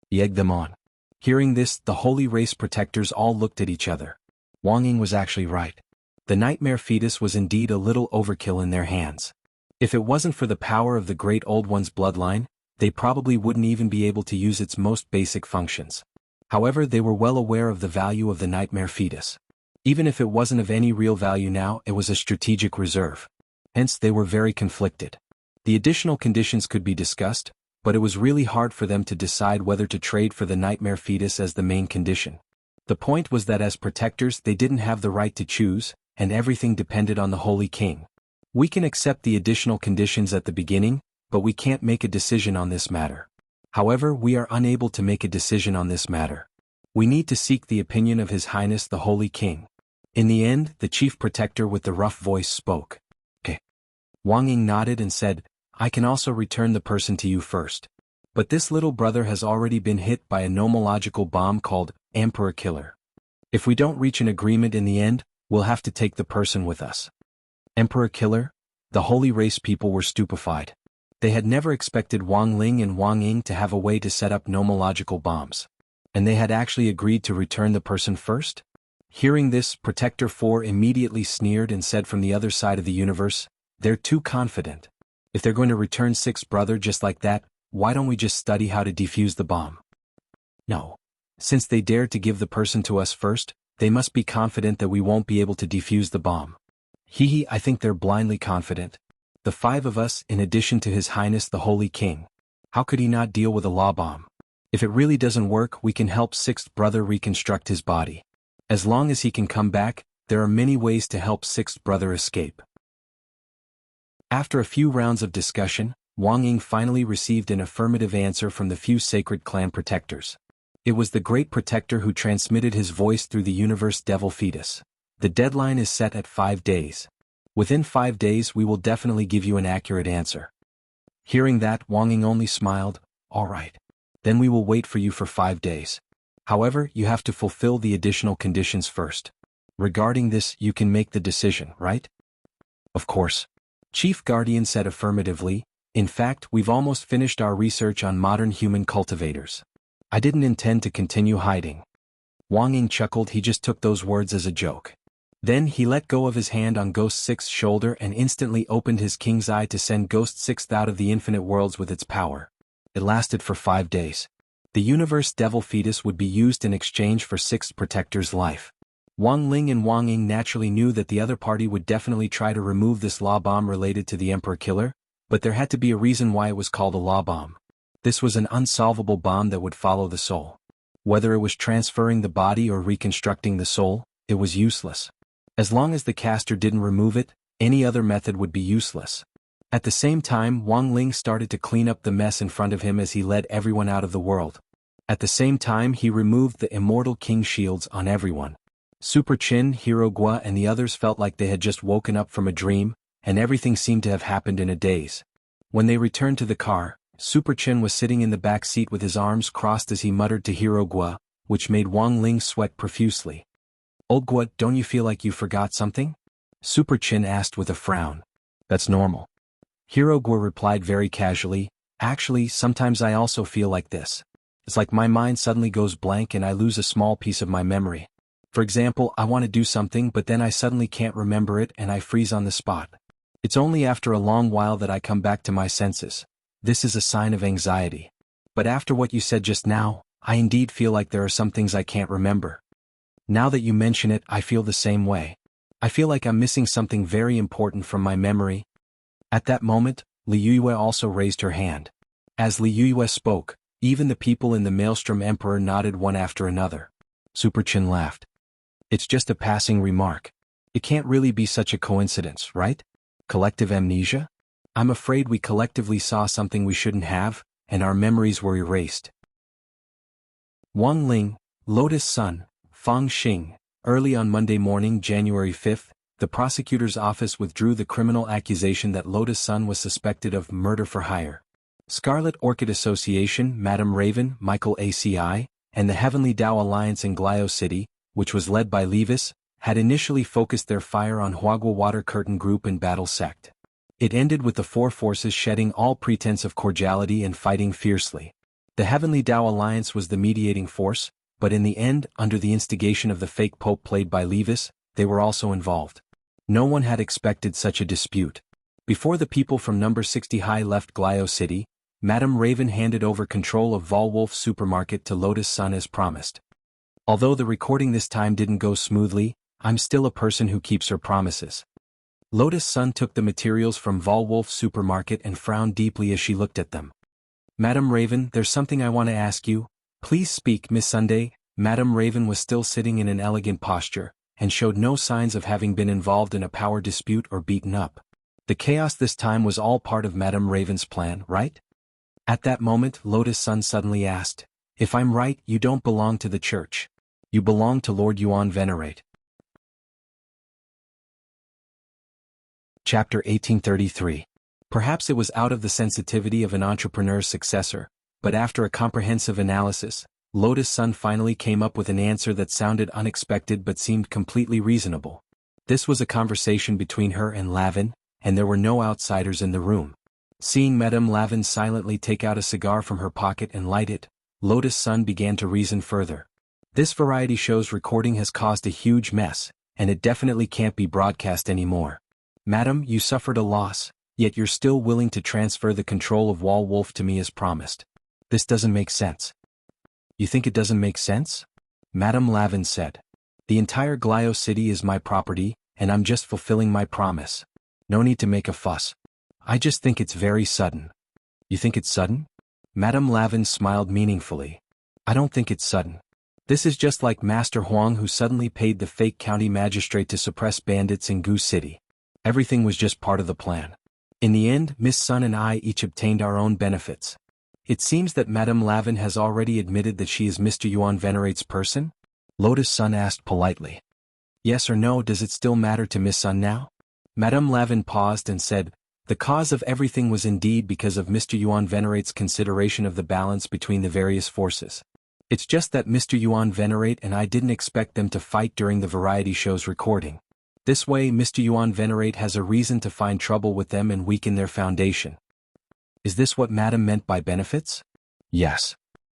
He egged them on. Hearing this, the Holy Race protectors all looked at each other. Wang Ying was actually right. The nightmare fetus was indeed a little overkill in their hands. If it wasn't for the power of the Great Old One's bloodline, they probably wouldn't even be able to use its most basic functions. However, they were well aware of the value of the nightmare fetus. Even if it wasn't of any real value now, it was a strategic reserve. Hence they were very conflicted. The additional conditions could be discussed, but it was really hard for them to decide whether to trade for the nightmare fetus as the main condition. The point was that as protectors they didn't have the right to choose, and everything depended on the Holy King. We can accept the additional conditions at the beginning, but we can't make a decision on this matter. However, we are unable to make a decision on this matter. We need to seek the opinion of His Highness the Holy King. In the end, the chief protector with the rough voice spoke. Wang Ying nodded and said, I can also return the person to you first. But this little brother has already been hit by a nomological bomb called Emperor Killer. If we don't reach an agreement in the end, we'll have to take the person with us. Emperor Killer? The holy race people were stupefied. They had never expected Wang Ling and Wang Ying to have a way to set up nomological bombs. And they had actually agreed to return the person first? Hearing this, Protector 4 immediately sneered and said from the other side of the universe, they're too confident. If they're going to return 6th brother just like that, why don't we just study how to defuse the bomb? No. Since they dared to give the person to us first, they must be confident that we won't be able to defuse the bomb. I think they're blindly confident. The 5 of us, in addition to His Highness the Holy King. How could he not deal with a law bomb? If it really doesn't work, we can help 6th brother reconstruct his body. As long as he can come back, there are many ways to help 6th brother escape. After a few rounds of discussion, Wang Ying finally received an affirmative answer from the few sacred clan protectors. It was the great protector who transmitted his voice through the universe devil fetus. The deadline is set at 5 days. Within 5 days we will definitely give you an accurate answer. Hearing that, Wang Ying only smiled. All right. Then we will wait for you for 5 days. However, you have to fulfill the additional conditions first. Regarding this, you can make the decision, right? Of course. Chief Guardian said affirmatively. In fact, we've almost finished our research on modern human cultivators. I didn't intend to continue hiding. Wang Ying chuckled. He just took those words as a joke. Then he let go of his hand on Ghost 6's shoulder and instantly opened his king's eye to send Ghost 6 out of the infinite worlds with its power. It lasted for 5 days. The universe devil fetus would be used in exchange for 6th protector's life. Wang Ling and Wang Ying naturally knew that the other party would definitely try to remove this law bomb related to the Emperor Killer, but there had to be a reason why it was called a law bomb. This was an unsolvable bomb that would follow the soul. Whether it was transferring the body or reconstructing the soul, it was useless. As long as the caster didn't remove it, any other method would be useless. At the same time, Wang Ling started to clean up the mess in front of him as he led everyone out of the world. At the same time, he removed the immortal king shields on everyone. Super Chin, Hero Gua and the others felt like they had just woken up from a dream, and everything seemed to have happened in a daze. When they returned to the car, Super Chin was sitting in the back seat with his arms crossed as he muttered to Hero Gua, which made Wang Ling sweat profusely. Old Gua, don't you feel like you forgot something? Super Chin asked with a frown. That's normal. Hero Gua replied very casually, actually, sometimes I also feel like this. It's like my mind suddenly goes blank and I lose a small piece of my memory. For example, I want to do something but then I suddenly can't remember it and I freeze on the spot. It's only after a long while that I come back to my senses. This is a sign of anxiety. But after what you said just now, I indeed feel like there are some things I can't remember. Now that you mention it, I feel the same way. I feel like I'm missing something very important from my memory. At that moment, Li Yue also raised her hand. As Li Yue spoke, even the people in the Maelstrom Emperor nodded one after another. Super Chin laughed. It's just a passing remark. It can't really be such a coincidence, right? Collective amnesia? I'm afraid we collectively saw something we shouldn't have, and our memories were erased. Wang Ling, Lotus Sun, Fang Xing. Early on Monday morning, January 5th, the prosecutor's office withdrew the criminal accusation that Lotus Sun was suspected of murder for hire. Scarlet Orchid Association, Madame Raven, Michael ACI, and the Heavenly Tao Alliance in Glio City, which was led by Levis, had initially focused their fire on Huagua Water Curtain Group and Battle Sect. It ended with the 4 forces shedding all pretense of cordiality and fighting fiercely. The Heavenly Tao Alliance was the mediating force, but in the end, under the instigation of the fake pope played by Levis, they were also involved. No one had expected such a dispute. Before the people from number 60 High left Glio City, Madame Raven handed over control of Volwolf Supermarket to Lotus Sun as promised. Although the recording this time didn't go smoothly, I'm still a person who keeps her promises. Lotus Sun took the materials from Volwolf Supermarket and frowned deeply as she looked at them. Madam Raven, there's something I want to ask you. Please speak, Miss Sunday. Madam Raven was still sitting in an elegant posture, and showed no signs of having been involved in a power dispute or beaten up. The chaos this time was all part of Madam Raven's plan, right? At that moment, Lotus Sun suddenly asked, if I'm right, you don't belong to the church. You belong to Lord Yuan Venerate. Chapter 1833. Perhaps it was out of the sensitivity of an entrepreneur's successor, but after a comprehensive analysis, Lotus Sun finally came up with an answer that sounded unexpected but seemed completely reasonable. This was a conversation between her and Lavin, and there were no outsiders in the room. Seeing Madame Lavin silently take out a cigar from her pocket and light it, Lotus Sun began to reason further. This variety show's recording has caused a huge mess, and it definitely can't be broadcast anymore. Madam, you suffered a loss, yet you're still willing to transfer the control of Volwolf to me as promised. This doesn't make sense. You think it doesn't make sense? Madame Lavin said. The entire Glio city is my property, and I'm just fulfilling my promise. No need to make a fuss. I just think it's very sudden. You think it's sudden? Madame Lavin smiled meaningfully. I don't think it's sudden. This is just like Master Huang, who suddenly paid the fake county magistrate to suppress bandits in Goose City. Everything was just part of the plan. In the end, Miss Sun and I each obtained our own benefits. It seems that Madame Lavin has already admitted that she is Mr. Yuan Venerate's person? Lotus Sun asked politely. Yes or no, does it still matter to Miss Sun now? Madame Lavin paused and said, the cause of everything was indeed because of Mr. Yuan Venerate's consideration of the balance between the various forces. It's just that Mr. Yuan Venerate and I didn't expect them to fight during the variety show's recording. This way, Mr. Yuan Venerate has a reason to find trouble with them and weaken their foundation. Is this what Madame meant by benefits? Yes.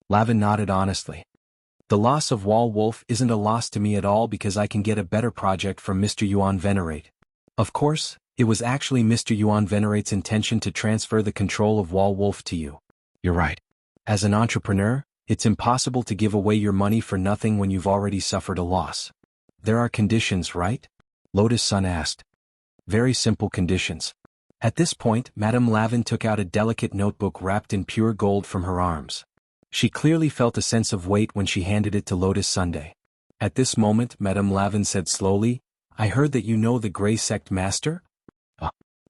Lavin nodded honestly. The loss of Volwolf isn't a loss to me at all because I can get a better project from Mr. Yuan Venerate. Of course, it was actually Mr. Yuan Venerate's intention to transfer the control of Volwolf to you. You're right. As an entrepreneur, it's impossible to give away your money for nothing when you've already suffered a loss. There are conditions, right? Lotus Sun asked. Very simple conditions. At this point, Madame Lavin took out a delicate notebook wrapped in pure gold from her arms. She clearly felt a sense of weight when she handed it to Lotus Sunday. At this moment, Madame Lavin said slowly, I heard that you know the Grey Sect Master?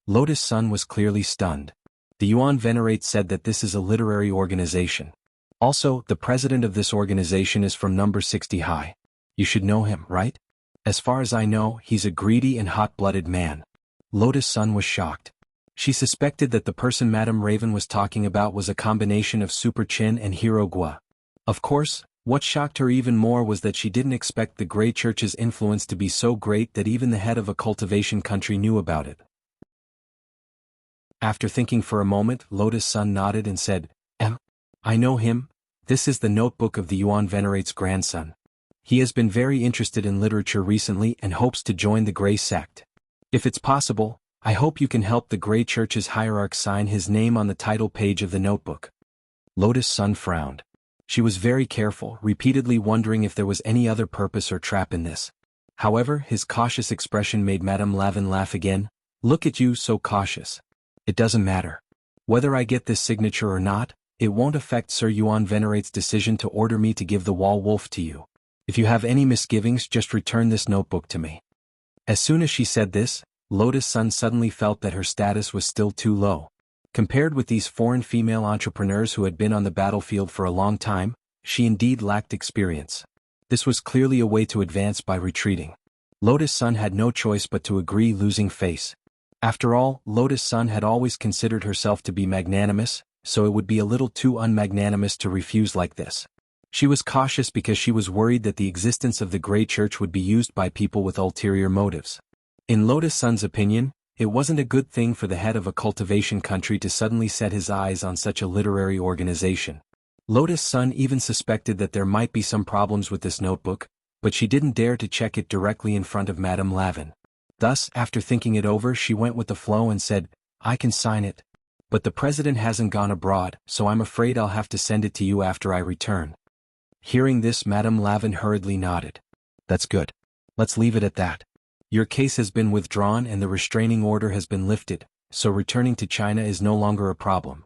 Lotus Sun was clearly stunned. The Yuan Venerate said that this is a literary organization. Also, the president of this organization is from number 60 high. You should know him, right? As far as I know, he's a greedy and hot-blooded man. Lotus Sun was shocked. She suspected that the person Madame Raven was talking about was a combination of Super Chin and Hero Gua. Of course, what shocked her even more was that she didn't expect the Grey Church's influence to be so great that even the head of a cultivation country knew about it. After thinking for a moment, Lotus Sun nodded and said, I know him. This is the notebook of the Yuan Venerate's grandson. He has been very interested in literature recently and hopes to join the Grey Sect. If it's possible, I hope you can help the Grey Church's hierarch sign his name on the title page of the notebook. Lotus Sun frowned. She was very careful, repeatedly wondering if there was any other purpose or trap in this. However, his cautious expression made Madame Lavin laugh again. Look at you, so cautious. It doesn't matter. Whether I get this signature or not, it won't affect Sir Yuan Venerate's decision to order me to give the Volwolf to you. If you have any misgivings, just return this notebook to me. As soon as she said this, Lotus Sun suddenly felt that her status was still too low. Compared with these foreign female entrepreneurs who had been on the battlefield for a long time, she indeed lacked experience. This was clearly a way to advance by retreating. Lotus Sun had no choice but to agree, losing face. After all, Lotus Sun had always considered herself to be magnanimous, so it would be a little too unmagnanimous to refuse like this. She was cautious because she was worried that the existence of the Grey Church would be used by people with ulterior motives. In Lotus Sun's opinion, it wasn't a good thing for the head of a cultivation country to suddenly set his eyes on such a literary organization. Lotus Sun even suspected that there might be some problems with this notebook, but she didn't dare to check it directly in front of Madame Lavin. Thus, after thinking it over, she went with the flow and said, I can sign it. But the president hasn't gone abroad, so I'm afraid I'll have to send it to you after I return. Hearing this, Madame Lavin hurriedly nodded. That's good. Let's leave it at that. Your case has been withdrawn and the restraining order has been lifted, so returning to China is no longer a problem.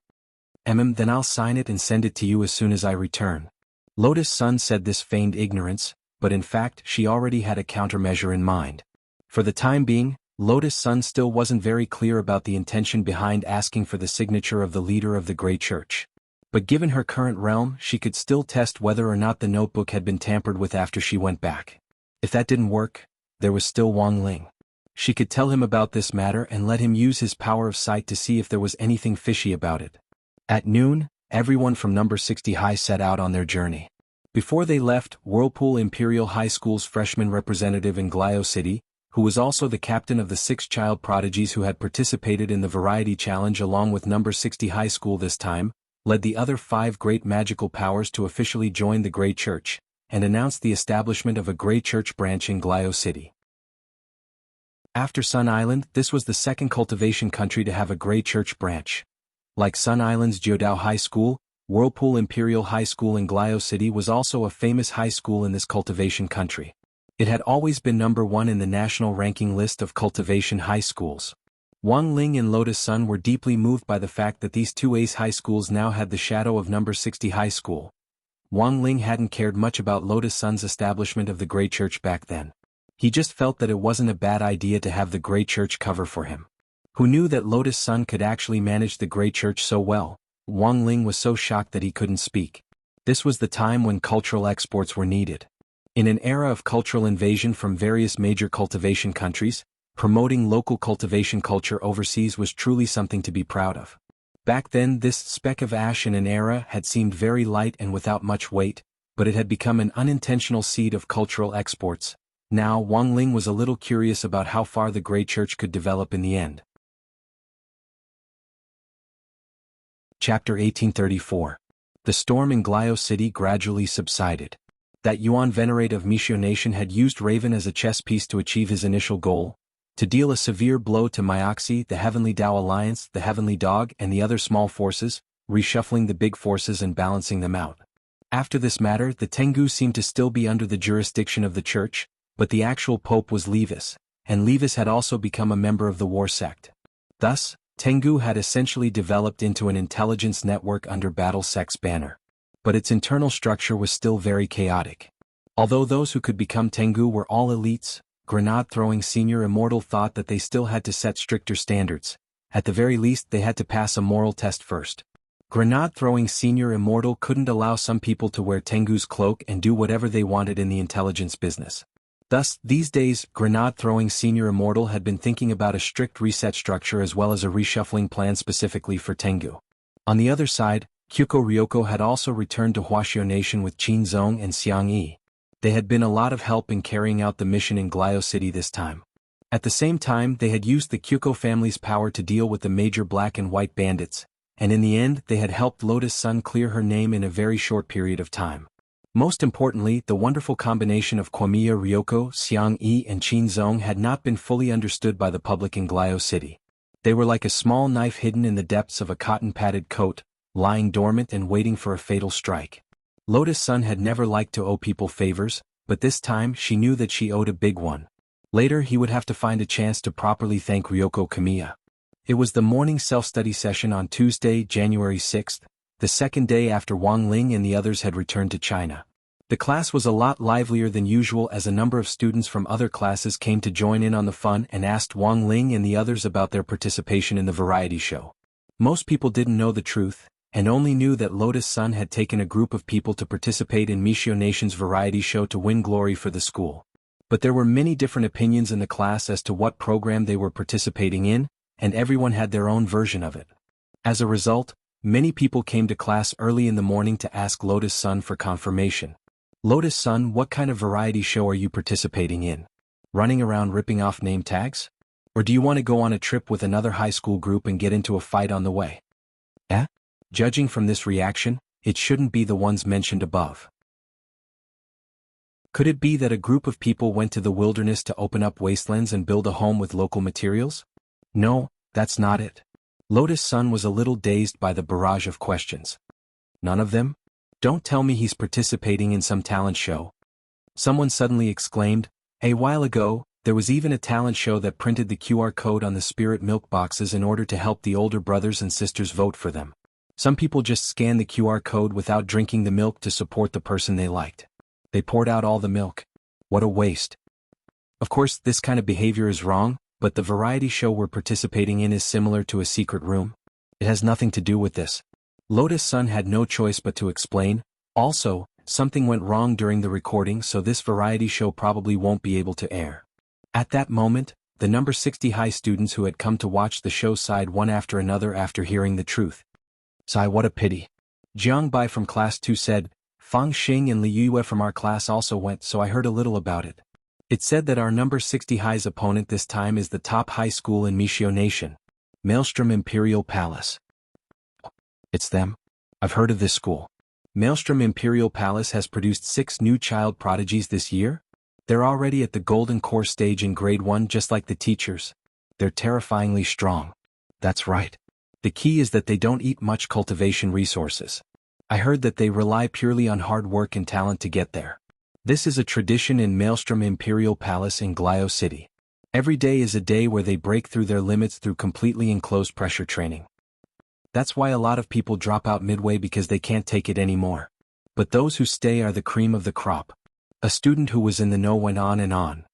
Then I'll sign it and send it to you as soon as I return. Lotus Sun said this feigned ignorance, but in fact she already had a countermeasure in mind. For the time being, Lotus Sun still wasn't very clear about the intention behind asking for the signature of the leader of the Great Church. But given her current realm, she could still test whether or not the notebook had been tampered with after she went back. If that didn't work, there was still Wang Ling. She could tell him about this matter and let him use his power of sight to see if there was anything fishy about it. At noon, everyone from number 60 High set out on their journey. Before they left, Whirlpool Imperial High School's freshman representative in Glio City, who was also the captain of the 6 child prodigies who had participated in the Variety Challenge along with number 60 High School this time, led the other 5 great magical powers to officially join the Great Church, and announced the establishment of a Great Church branch in Glio City. After Sun Island, this was the second cultivation country to have a Great Church branch. Like Sun Island's Jiudao High School, Whirlpool Imperial High School in Glio City was also a famous high school in this cultivation country. It had always been number 1 in the national ranking list of cultivation high schools. Wang Ling and Lotus Sun were deeply moved by the fact that these 2 ace high schools now had the shadow of number 60 High School. Wang Ling hadn't cared much about Lotus Sun's establishment of the Great Church back then. He just felt that it wasn't a bad idea to have the Great Church cover for him. Who knew that Lotus Sun could actually manage the Great Church so well? Wang Ling was so shocked that he couldn't speak. This was the time when cultural exports were needed. In an era of cultural invasion from various major cultivation countries, promoting local cultivation culture overseas was truly something to be proud of. Back then, this speck of ash in an era had seemed very light and without much weight, but it had become an unintentional seed of cultural exports. Now, Wang Ling was a little curious about how far the Great Church could develop in the end. Chapter 1834. The storm in Glio City gradually subsided. That Yuan Venerate of Mishio Nation had used Raven as a chess piece to achieve his initial goal, to deal a severe blow to Myoxi, the Heavenly Tao Alliance, the Heavenly Dog, and the other small forces, reshuffling the big forces and balancing them out. After this matter, the Tengu seemed to still be under the jurisdiction of the church, but the actual pope was Levis, and Levis had also become a member of the war sect. Thus, Tengu had essentially developed into an intelligence network under Battle Sect's banner. But its internal structure was still very chaotic. Although those who could become Tengu were all elites, grenade-throwing Senior Immortal thought that they still had to set stricter standards. At the very least, they had to pass a moral test first. Grenade-throwing Senior Immortal couldn't allow some people to wear Tengu's cloak and do whatever they wanted in the intelligence business. Thus, these days, grenade-throwing Senior Immortal had been thinking about a strict reset structure as well as a reshuffling plan specifically for Tengu. On the other side, Kyuko Ryoko had also returned to Huaxiao Nation with Qin Zong and Xiang Yi. They had been a lot of help in carrying out the mission in Glio City this time. At the same time, they had used the Kyuko family's power to deal with the major black and white bandits, and in the end, they had helped Lotus Sun clear her name in a very short period of time. Most importantly, the wonderful combination of Kwamiya Ryoko, Xiang Yi and Qin Zong had not been fully understood by the public in Glio City. They were like a small knife hidden in the depths of a cotton-padded coat, lying dormant and waiting for a fatal strike. Lotus Sun had never liked to owe people favors, but this time she knew that she owed a big one. Later he would have to find a chance to properly thank Ryoko Kamiya. It was the morning self-study session on Tuesday, January 6th, the second day after Wang Ling and the others had returned to China. The class was a lot livelier than usual as a number of students from other classes came to join in on the fun and asked Wang Ling and the others about their participation in the variety show. Most people didn't know the truth, and only knew that Lotus Sun had taken a group of people to participate in Mishio Nation's variety show to win glory for the school. But there were many different opinions in the class as to what program they were participating in, and everyone had their own version of it. As a result, many people came to class early in the morning to ask Lotus Sun for confirmation. Lotus Sun, what kind of variety show are you participating in? Running around ripping off name tags? Or do you want to go on a trip with another high school group and get into a fight on the way? Judging from this reaction, it shouldn't be the ones mentioned above. Could it be that a group of people went to the wilderness to open up wastelands and build a home with local materials? No, that's not it. Lotus Sun was a little dazed by the barrage of questions. None of them? Don't tell me he's participating in some talent show. Someone suddenly exclaimed, "A while ago, There was even a talent show that printed the QR code on the spirit milk boxes in order to help the older brothers and sisters vote for them. Some people just scanned the QR code without drinking the milk to support the person they liked. They poured out all the milk. What a waste. Of course, this kind of behavior is wrong, but the variety show we're participating in is similar to a secret room. It has nothing to do with this. Lotus Sun had no choice but to explain. Also, something went wrong during the recording, so this variety show probably won't be able to air. At that moment, the number 60 high students who had come to watch the show sighed one after another after hearing the truth. Sigh, what a pity. Jiang Bai from class 2 said, Fang Xing and Li Yue from our class also went, so I heard a little about it. It said that our number 60 high's opponent this time is the top high school in Mishio Nation, Maelstrom Imperial Palace. It's them. I've heard of this school. Maelstrom Imperial Palace has produced 6 new child prodigies this year. They're already at the golden core stage in grade 1 just like the teachers. They're terrifyingly strong. That's right. The key is that they don't eat much cultivation resources. I heard that they rely purely on hard work and talent to get there. This is a tradition in Maelstrom Imperial Palace in Glio City. Every day is a day where they break through their limits through completely enclosed pressure training. That's why a lot of people drop out midway because they can't take it anymore. But those who stay are the cream of the crop. A student who was in the know went on and on.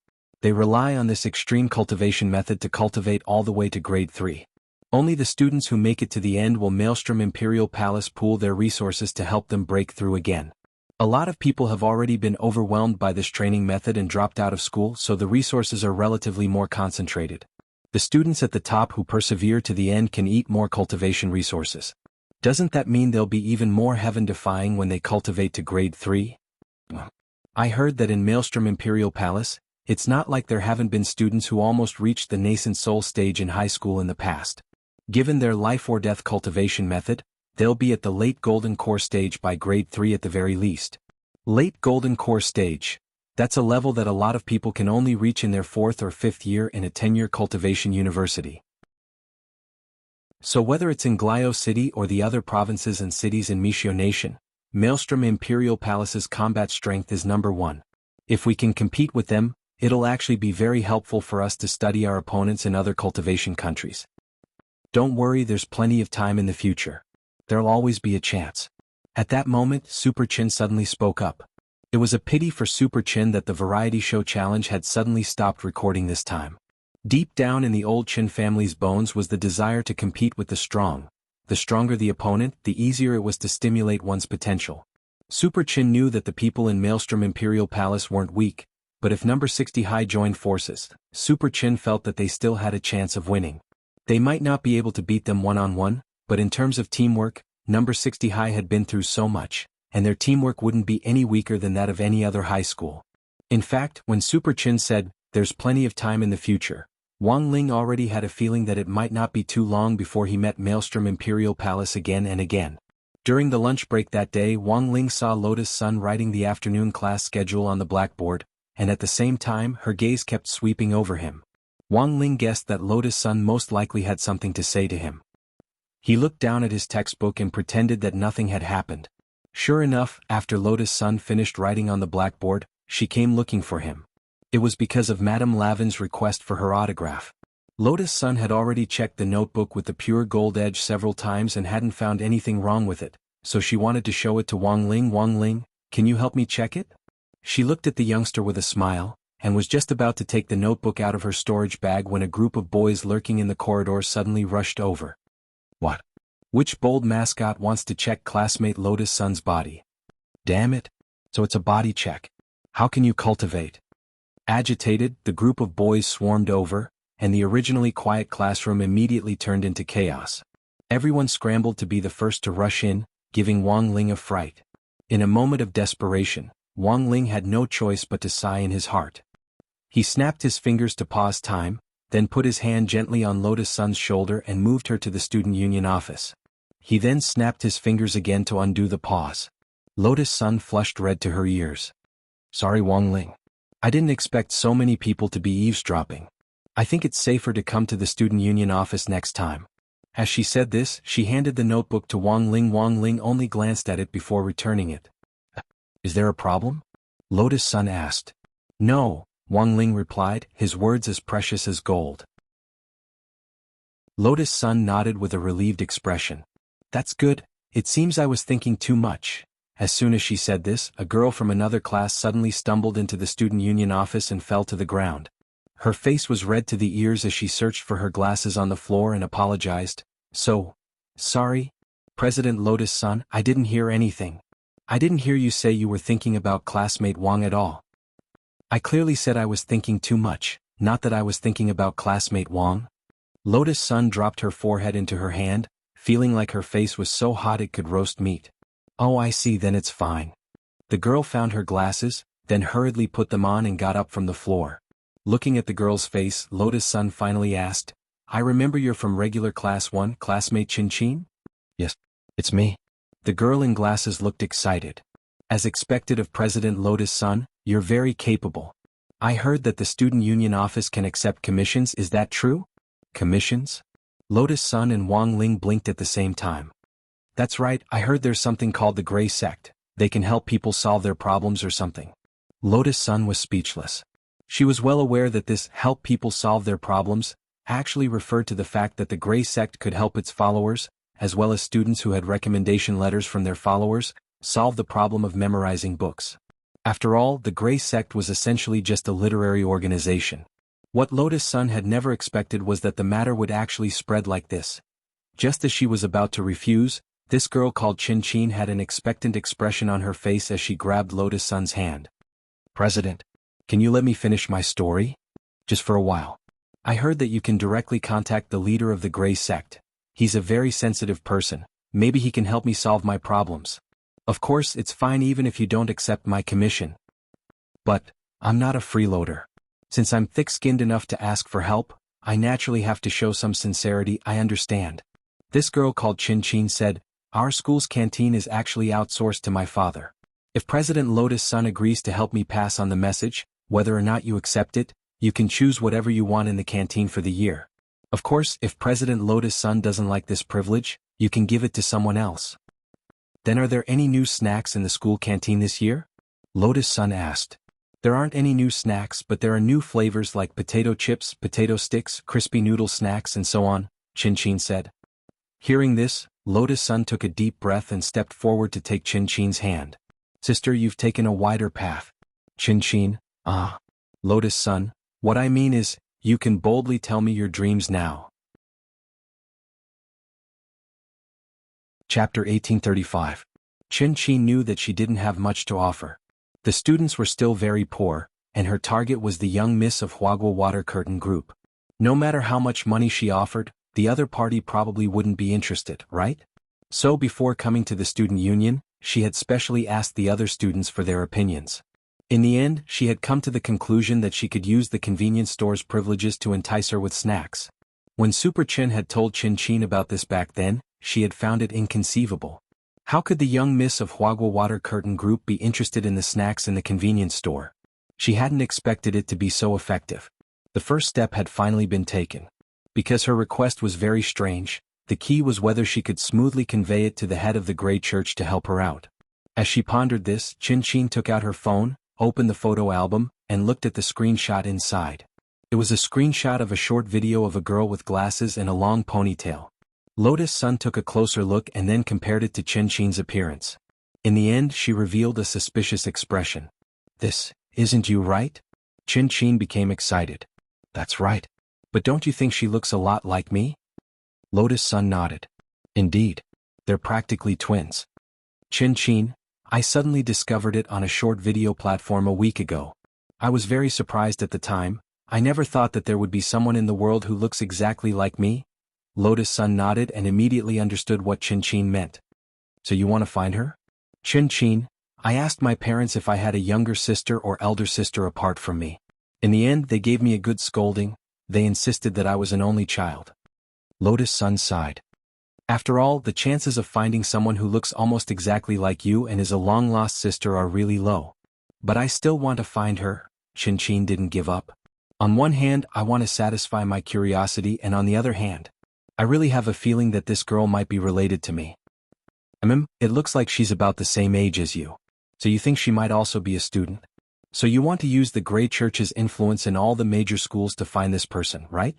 They rely on this extreme cultivation method to cultivate all the way to grade 3. Only the students who make it to the end will Maelstrom Imperial Palace pool their resources to help them break through again. A lot of people have already been overwhelmed by this training method and dropped out of school, so the resources are relatively more concentrated. The students at the top who persevere to the end can eat more cultivation resources. Doesn't that mean they'll be even more heaven-defying when they cultivate to grade 3? I heard that in Maelstrom Imperial Palace, it's not like there haven't been students who almost reached the nascent soul stage in high school in the past. Given their life-or-death cultivation method, they'll be at the late golden core stage by grade 3 at the very least. Late golden core stage. That's a level that a lot of people can only reach in their 4th or 5th year in a 10-year cultivation university. So whether it's in Glio City or the other provinces and cities in Mishio Nation, Maelstrom Imperial Palace's combat strength is number 1. If we can compete with them, it'll actually be very helpful for us to study our opponents in other cultivation countries. Don't worry, there's plenty of time in the future. There'll always be a chance. At that moment, Super Chin suddenly spoke up. It was a pity for Super Chin that the variety show challenge had suddenly stopped recording this time. Deep down in the old Chin family's bones was the desire to compete with the strong. The stronger the opponent, the easier it was to stimulate one's potential. Super Chin knew that the people in Maelstrom Imperial Palace weren't weak, but if number 60 high joined forces, Super Chin felt that they still had a chance of winning. They might not be able to beat them one-on-one, but in terms of teamwork, number 60 high had been through so much, and their teamwork wouldn't be any weaker than that of any other high school. In fact, when Super Chin said, "There's plenty of time in the future," Wang Ling already had a feeling that it might not be too long before he met Maelstrom Imperial Palace again and again. During the lunch break that day, Wang Ling saw Lotus Sun writing the afternoon class schedule on the blackboard, and at the same time her gaze kept sweeping over him. Wang Ling guessed that Lotus Sun most likely had something to say to him. He looked down at his textbook and pretended that nothing had happened. Sure enough, after Lotus Sun finished writing on the blackboard, she came looking for him. It was because of Madame Lavin's request for her autograph. Lotus Sun had already checked the notebook with the pure gold edge several times and hadn't found anything wrong with it, so she wanted to show it to Wang Ling. "Wang Ling, can you help me check it?" She looked at the youngster with a smile, and was just about to take the notebook out of her storage bag when a group of boys lurking in the corridor suddenly rushed over. What? Which bold mascot wants to check classmate Lotus Sun's body? Damn it. So it's a body check. How can you cultivate? Agitated, the group of boys swarmed over, and the originally quiet classroom immediately turned into chaos. Everyone scrambled to be the first to rush in, giving Wang Ling a fright. In a moment of desperation, Wang Ling had no choice but to sigh in his heart. He snapped his fingers to pause time, then put his hand gently on Lotus Sun's shoulder and moved her to the student union office. He then snapped his fingers again to undo the pause. Lotus Sun flushed red to her ears. "Sorry, Wang Ling. I didn't expect so many people to be eavesdropping. I think it's safer to come to the student union office next time." As she said this, she handed the notebook to Wang Ling. Wang Ling only glanced at it before returning it. "Is there a problem?" Lotus Sun asked. "No, Wang Ling replied, his words as precious as gold. Lotus Sun nodded with a relieved expression. That's good, it seems I was thinking too much. As soon as she said this, a girl from another class suddenly stumbled into the student union office and fell to the ground. Her face was red to the ears as she searched for her glasses on the floor and apologized. Sorry, President Lotus Sun, I didn't hear anything. I didn't hear you say you were thinking about classmate Wang at all. I clearly said I was thinking too much, not that I was thinking about classmate Wang. Lotus Sun dropped her forehead into her hand, feeling like her face was so hot it could roast meat. Oh, I see, then it's fine. The girl found her glasses, then hurriedly put them on and got up from the floor. Looking at the girl's face, Lotus Sun finally asked, I remember you're from regular class 1, classmate Chin Chin? Yes, it's me. The girl in glasses looked excited. As expected of President Lotus Sun, you're very capable. I heard that the student union office can accept commissions, is that true? Commissions? Lotus Sun and Wang Ling blinked at the same time. That's right, I heard there's something called the Gray Sect. They can help people solve their problems or something. Lotus Sun was speechless. She was well aware that this help people solve their problems actually referred to the fact that the Gray Sect could help its followers, as well as students who had recommendation letters from their followers, solve the problem of memorizing books. After all, the Gray Sect was essentially just a literary organization. What Lotus Sun had never expected was that the matter would actually spread like this. Just as she was about to refuse, this girl called Chin Chin had an expectant expression on her face as she grabbed Lotus Sun's hand. President, can you let me finish my story? Just for a while. I heard that you can directly contact the leader of the Gray Sect. He's a very sensitive person. Maybe he can help me solve my problems. Of course, it's fine even if you don't accept my commission. But I'm not a freeloader. Since I'm thick-skinned enough to ask for help, I naturally have to show some sincerity. I understand. This girl called Chin Chin said, our school's canteen is actually outsourced to my father. If President Lotus Sun agrees to help me pass on the message, whether or not you accept it, you can choose whatever you want in the canteen for the year. Of course, if President Lotus Sun doesn't like this privilege, you can give it to someone else. Then are there any new snacks in the school canteen this year? Lotus Sun asked. There aren't any new snacks, but there are new flavors like potato chips, potato sticks, crispy noodle snacks and so on, Chin Chin said. Hearing this, Lotus Sun took a deep breath and stepped forward to take Chin Chin's hand. Sister, you've taken a wider path. Chin Chin, Lotus Sun, what I mean is, you can boldly tell me your dreams now. Chapter 1835. Chin Chin knew that she didn't have much to offer. The students were still very poor, and her target was the young miss of Huagua Water Curtain Group. No matter how much money she offered, the other party probably wouldn't be interested, right? So before coming to the student union, she had specially asked the other students for their opinions. In the end, she had come to the conclusion that she could use the convenience store's privileges to entice her with snacks. When Super Chin had told Chin Chin about this back then, she had found it inconceivable. How could the young miss of Huagua Water Curtain Group be interested in the snacks in the convenience store? She hadn't expected it to be so effective. The first step had finally been taken. Because her request was very strange, the key was whether she could smoothly convey it to the head of the Grey Church to help her out. As she pondered this, Chin Chin took out her phone, opened the photo album, and looked at the screenshot inside. It was a screenshot of a short video of a girl with glasses and a long ponytail. Lotus Sun took a closer look and then compared it to Chin Chin's appearance. In the end, she revealed a suspicious expression. This isn't you, right? Chin Chin became excited. That's right. But don't you think she looks a lot like me? Lotus Sun nodded. Indeed. They're practically twins. Chin Chin, I suddenly discovered it on a short video platform a week ago. I was very surprised at the time. I never thought that there would be someone in the world who looks exactly like me. Lotus Sun nodded and immediately understood what Chin Chin meant. So you want to find her? Chin Chin, I asked my parents if I had a younger sister or elder sister apart from me. In the end, they gave me a good scolding. They insisted that I was an only child. Lotus Sun sighed. After all, the chances of finding someone who looks almost exactly like you and is a long-lost sister are really low. But I still want to find her. Chin Chin didn't give up. On one hand, I want to satisfy my curiosity, and on the other hand, I really have a feeling that this girl might be related to me. It looks like she's about the same age as you. So you think she might also be a student? So you want to use the Grey Church's influence in all the major schools to find this person, right?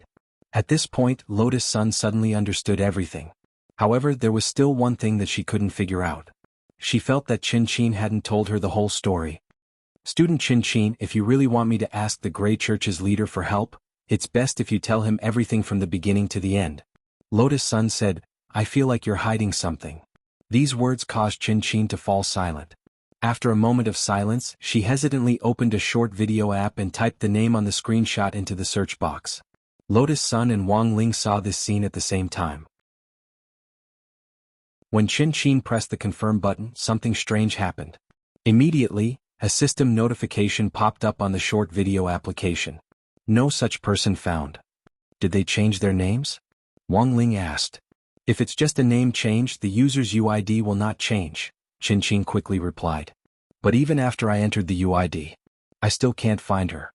At this point, Lotus Sun suddenly understood everything. However, there was still one thing that she couldn't figure out. She felt that Qin hadn't told her the whole story. Student Qin, if you really want me to ask the Grey Church's leader for help, it's best if you tell him everything from the beginning to the end. Lotus Sun said, I feel like you're hiding something. These words caused Qin to fall silent. After a moment of silence, she hesitantly opened a short video app and typed the name on the screenshot into the search box. Lotus Sun and Wang Ling saw this scene at the same time. When Qin pressed the confirm button, something strange happened. Immediately, a system notification popped up on the short video application. No such person found. Did they change their names? Wang Ling asked. If it's just a name change, the user's UID will not change, Qin quickly replied. But even after I entered the UID, I still can't find her.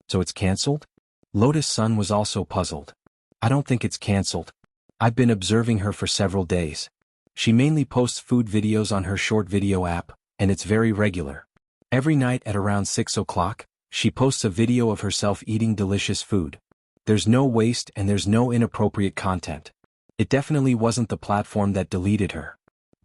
So it's cancelled? Lotus Sun was also puzzled. I don't think it's cancelled. I've been observing her for several days. She mainly posts food videos on her short video app, and it's very regular. Every night at around 6 o'clock, she posts a video of herself eating delicious food. There's no waste and there's no inappropriate content. It definitely wasn't the platform that deleted her.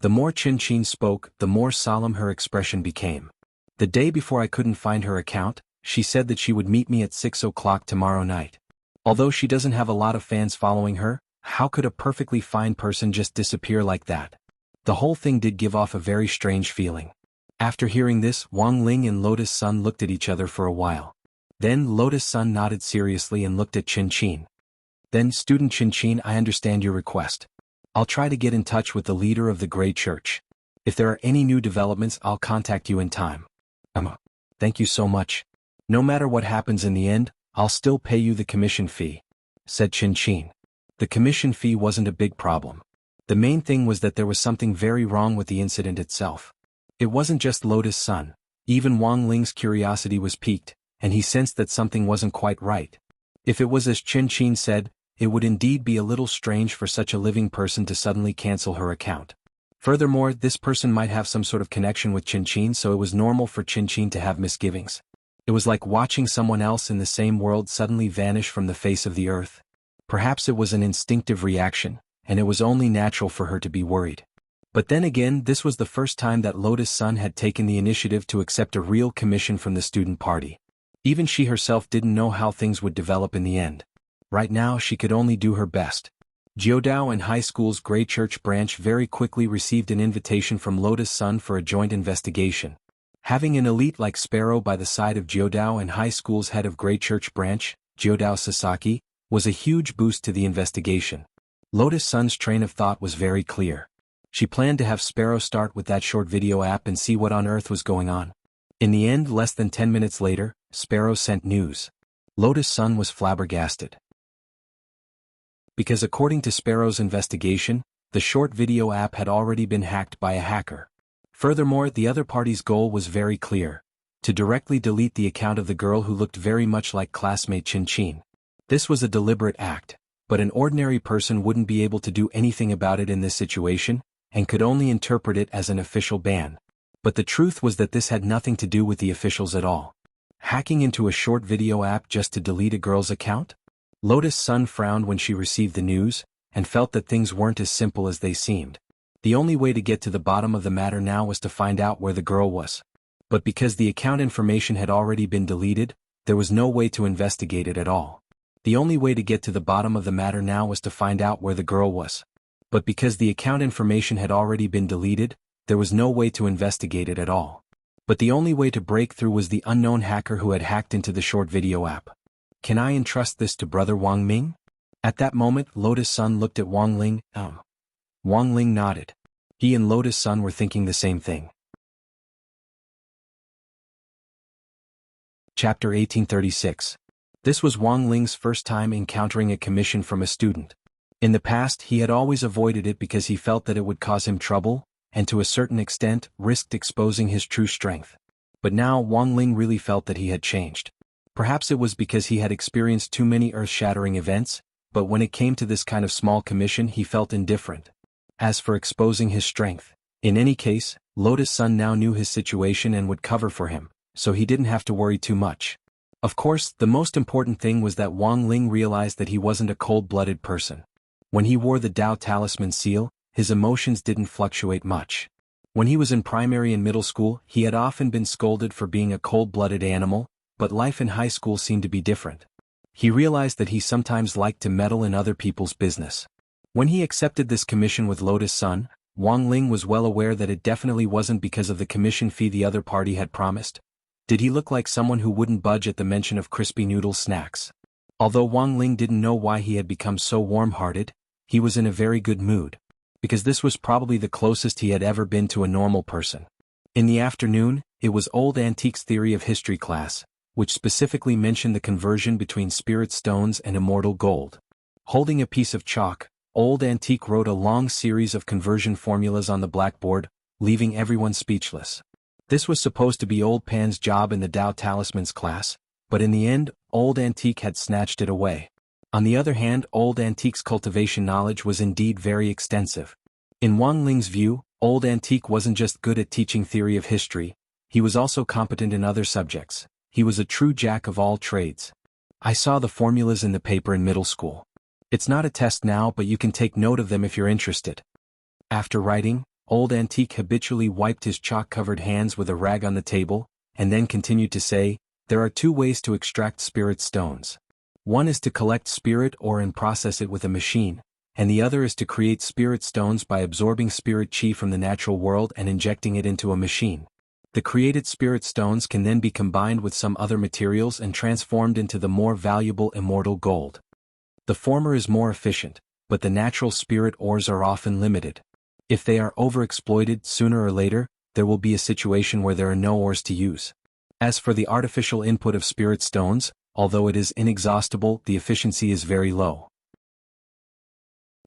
The more Qin spoke, the more solemn her expression became. The day before I couldn't find her account, she said that she would meet me at 6 o'clock tomorrow night. Although she doesn't have a lot of fans following her, how could a perfectly fine person just disappear like that? The whole thing did give off a very strange feeling. After hearing this, Wang Ling and Lotus Sun looked at each other for a while. Then Lotus Sun nodded seriously and looked at Qin. Then, Student Qin, I understand your request. I'll try to get in touch with the leader of the Grey Church. If there are any new developments, I'll contact you in time. Thank you so much. No matter what happens in the end, I'll still pay you the commission fee, said Qin. The commission fee wasn't a big problem. The main thing was that there was something very wrong with the incident itself. It wasn't just Lotus Sun. Even Wang Ling's curiosity was piqued, and he sensed that something wasn't quite right. If it was as Qin said, it would indeed be a little strange for such a living person to suddenly cancel her account. Furthermore, this person might have some sort of connection with Qin, so it was normal for Qin to have misgivings. It was like watching someone else in the same world suddenly vanish from the face of the earth. Perhaps it was an instinctive reaction, and it was only natural for her to be worried. But then again, this was the first time that Lotus Sun had taken the initiative to accept a real commission from the student party. Even she herself didn't know how things would develop in the end. Right now, she could only do her best. Jiudao and High School's Grey Church branch very quickly received an invitation from Lotus Sun for a joint investigation. Having an elite like Sparrow by the side of Jiudao and High School's head of Grey Church branch, Jiudao Sasaki, was a huge boost to the investigation. Lotus Sun's train of thought was very clear. She planned to have Sparrow start with that short video app and see what on earth was going on. In the end, less than 10 minutes later, Sparrow sent news. Lotus Sun was flabbergasted. Because according to Sparrow's investigation, the short video app had already been hacked by a hacker. Furthermore, the other party's goal was very clear: to directly delete the account of the girl who looked very much like classmate Qin. This was a deliberate act, but an ordinary person wouldn't be able to do anything about it in this situation, and could only interpret it as an official ban. But the truth was that this had nothing to do with the officials at all. Hacking into a short video app just to delete a girl's account? Lotus Sun frowned when she received the news, and felt that things weren't as simple as they seemed. The only way to get to the bottom of the matter now was to find out where the girl was. But because the account information had already been deleted, there was no way to investigate it at all. The only way to get to the bottom of the matter now was to find out where the girl was. But because the account information had already been deleted, there was no way to investigate it at all. But the only way to break through was the unknown hacker who had hacked into the short video app. Can I entrust this to Brother Wang Ming? At that moment, Lotus Sun looked at Wang Ling. Wang Ling nodded. He and Lotus Sun were thinking the same thing. Chapter 1836. This was Wang Ling's first time encountering a commission from a student. In the past, he had always avoided it because he felt that it would cause him trouble, and to a certain extent, risked exposing his true strength. But now Wang Ling really felt that he had changed. Perhaps it was because he had experienced too many earth-shattering events, but when it came to this kind of small commission he felt indifferent. As for exposing his strength, in any case, Lotus Sun now knew his situation and would cover for him, so he didn't have to worry too much. Of course, the most important thing was that Wang Ling realized that he wasn't a cold-blooded person. When he wore the Dao Talisman seal, his emotions didn't fluctuate much. When he was in primary and middle school, he had often been scolded for being a cold-blooded animal, but life in high school seemed to be different. He realized that he sometimes liked to meddle in other people's business. When he accepted this commission with Lotus Sun, Wang Ling was well aware that it definitely wasn't because of the commission fee the other party had promised. Did he look like someone who wouldn't budge at the mention of crispy noodle snacks? Although Wang Ling didn't know why he had become so warm-hearted, he was in a very good mood, because this was probably the closest he had ever been to a normal person. In the afternoon, it was Old Antique's theory of history class, which specifically mentioned the conversion between spirit stones and immortal gold. Holding a piece of chalk, Old Antique wrote a long series of conversion formulas on the blackboard, leaving everyone speechless. This was supposed to be Old Pan's job in the Dao Talismans class, but in the end, Old Antique had snatched it away. On the other hand, Old Antique's cultivation knowledge was indeed very extensive. In Wang Ling's view, Old Antique wasn't just good at teaching theory of history, he was also competent in other subjects. He was a true jack of all trades. I saw the formulas in the paper in middle school. It's not a test now, but you can take note of them if you're interested. After writing, Old Antique habitually wiped his chalk-covered hands with a rag on the table, and then continued to say, there are two ways to extract spirit stones. One is to collect spirit ore and process it with a machine, and the other is to create spirit stones by absorbing spirit chi from the natural world and injecting it into a machine. The created spirit stones can then be combined with some other materials and transformed into the more valuable immortal gold. The former is more efficient, but the natural spirit ores are often limited. If they are overexploited, sooner or later, there will be a situation where there are no ores to use. As for the artificial input of spirit stones, although it is inexhaustible, the efficiency is very low.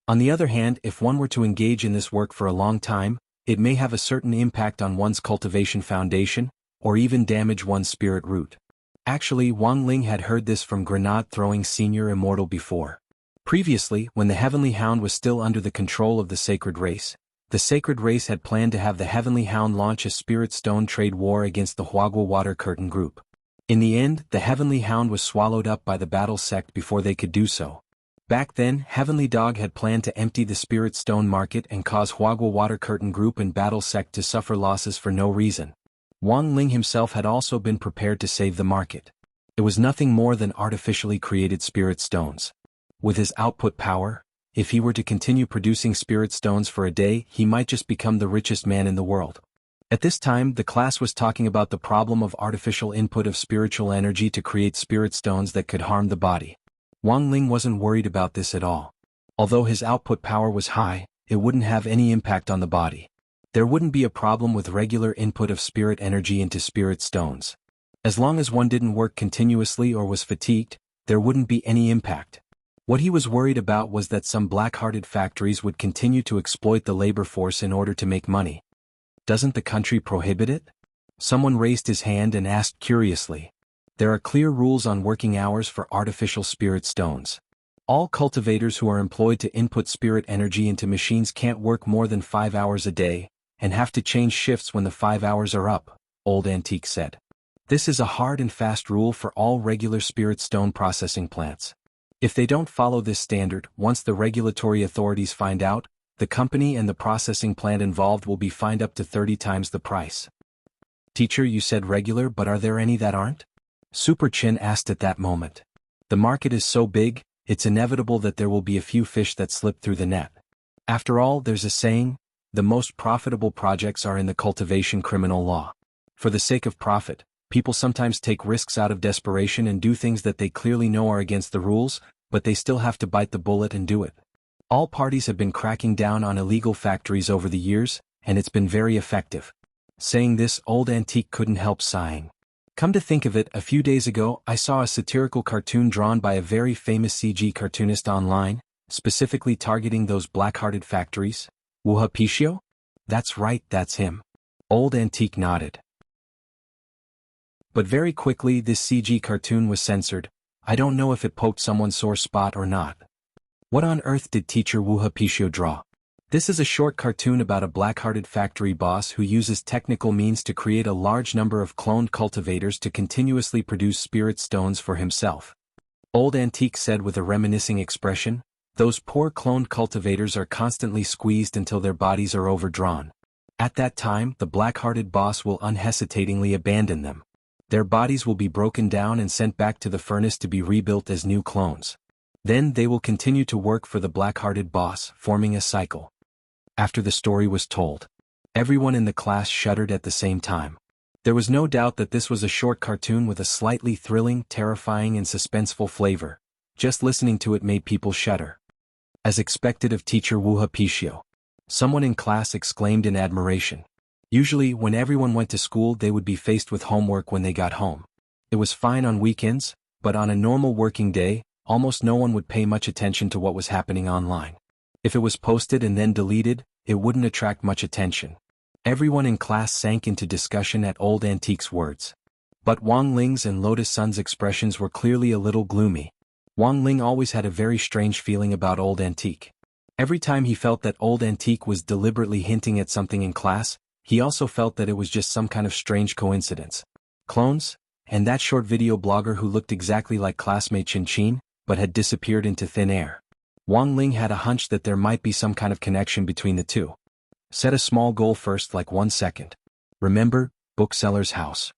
On the other hand, if one were to engage in this work for a long time, it may have a certain impact on one's cultivation foundation, or even damage one's spirit root. Actually, Wang Ling had heard this from grenade-throwing senior immortal before. Previously, when the Heavenly Hound was still under the control of the Sacred Race, the Sacred Race had planned to have the Heavenly Hound launch a spirit stone trade war against the Huagua Water Curtain group. In the end, the Heavenly Hound was swallowed up by the Battle Sect before they could do so. Back then, Heavenly Dog had planned to empty the spirit stone market and cause Huagua Water Curtain group and Battle Sect to suffer losses for no reason. Wang Ling himself had also been prepared to save the market. It was nothing more than artificially created spirit stones. With his output power, if he were to continue producing spirit stones for a day, he might just become the richest man in the world. At this time, the class was talking about the problem of artificial input of spiritual energy to create spirit stones that could harm the body. Wang Ling wasn't worried about this at all. Although his output power was high, it wouldn't have any impact on the body. There wouldn't be a problem with regular input of spirit energy into spirit stones. As long as one didn't work continuously or was fatigued, there wouldn't be any impact. What he was worried about was that some black-hearted factories would continue to exploit the labor force in order to make money. Doesn't the country prohibit it? Someone raised his hand and asked curiously. There are clear rules on working hours for artificial spirit stones. All cultivators who are employed to input spirit energy into machines can't work more than 5 hours a day, and have to change shifts when the 5 hours are up, Old Antique said. This is a hard and fast rule for all regular spirit stone processing plants. If they don't follow this standard, once the regulatory authorities find out, the company and the processing plant involved will be fined up to 30 times the price. Teacher, you said regular, but are there any that aren't? Super Chin asked at that moment. The market is so big, it's inevitable that there will be a few fish that slip through the net. After all, there's a saying, the most profitable projects are in the cultivation criminal law. For the sake of profit, people sometimes take risks out of desperation and do things that they clearly know are against the rules, but they still have to bite the bullet and do it. All parties have been cracking down on illegal factories over the years, and it's been very effective. Saying this, Old Antique couldn't help sighing. Come to think of it, a few days ago I saw a satirical cartoon drawn by a very famous CG cartoonist online, specifically targeting those black-hearted factories. Wuxia? That's right, that's him. Old Antique nodded. But very quickly this CG cartoon was censored. I don't know if it poked someone's sore spot or not. What on earth did teacher Wuxia draw? This is a short cartoon about a black-hearted factory boss who uses technical means to create a large number of cloned cultivators to continuously produce spirit stones for himself. Old Antique said with a reminiscing expression, "Those poor cloned cultivators are constantly squeezed until their bodies are overdrawn. At that time, the black-hearted boss will unhesitatingly abandon them. Their bodies will be broken down and sent back to the furnace to be rebuilt as new clones. Then they will continue to work for the black-hearted boss, forming a cycle." After the story was told, everyone in the class shuddered at the same time. There was no doubt that this was a short cartoon with a slightly thrilling, terrifying and suspenseful flavor. Just listening to it made people shudder. As expected of teacher Wuxia Chronicles, someone in class exclaimed in admiration. Usually, when everyone went to school, they would be faced with homework when they got home. It was fine on weekends, but on a normal working day, almost no one would pay much attention to what was happening online. If it was posted and then deleted, it wouldn't attract much attention. Everyone in class sank into discussion at Old Antique's words. But Wang Ling's and Lotus Sun's expressions were clearly a little gloomy. Wang Ling always had a very strange feeling about Old Antique. Every time he felt that Old Antique was deliberately hinting at something in class, he also felt that it was just some kind of strange coincidence. Clones? And that short video blogger who looked exactly like classmate Chin Chin, but had disappeared into thin air. Wang Ling had a hunch that there might be some kind of connection between the two. Set a small goal first, like 1 second. Remember, bookseller's house.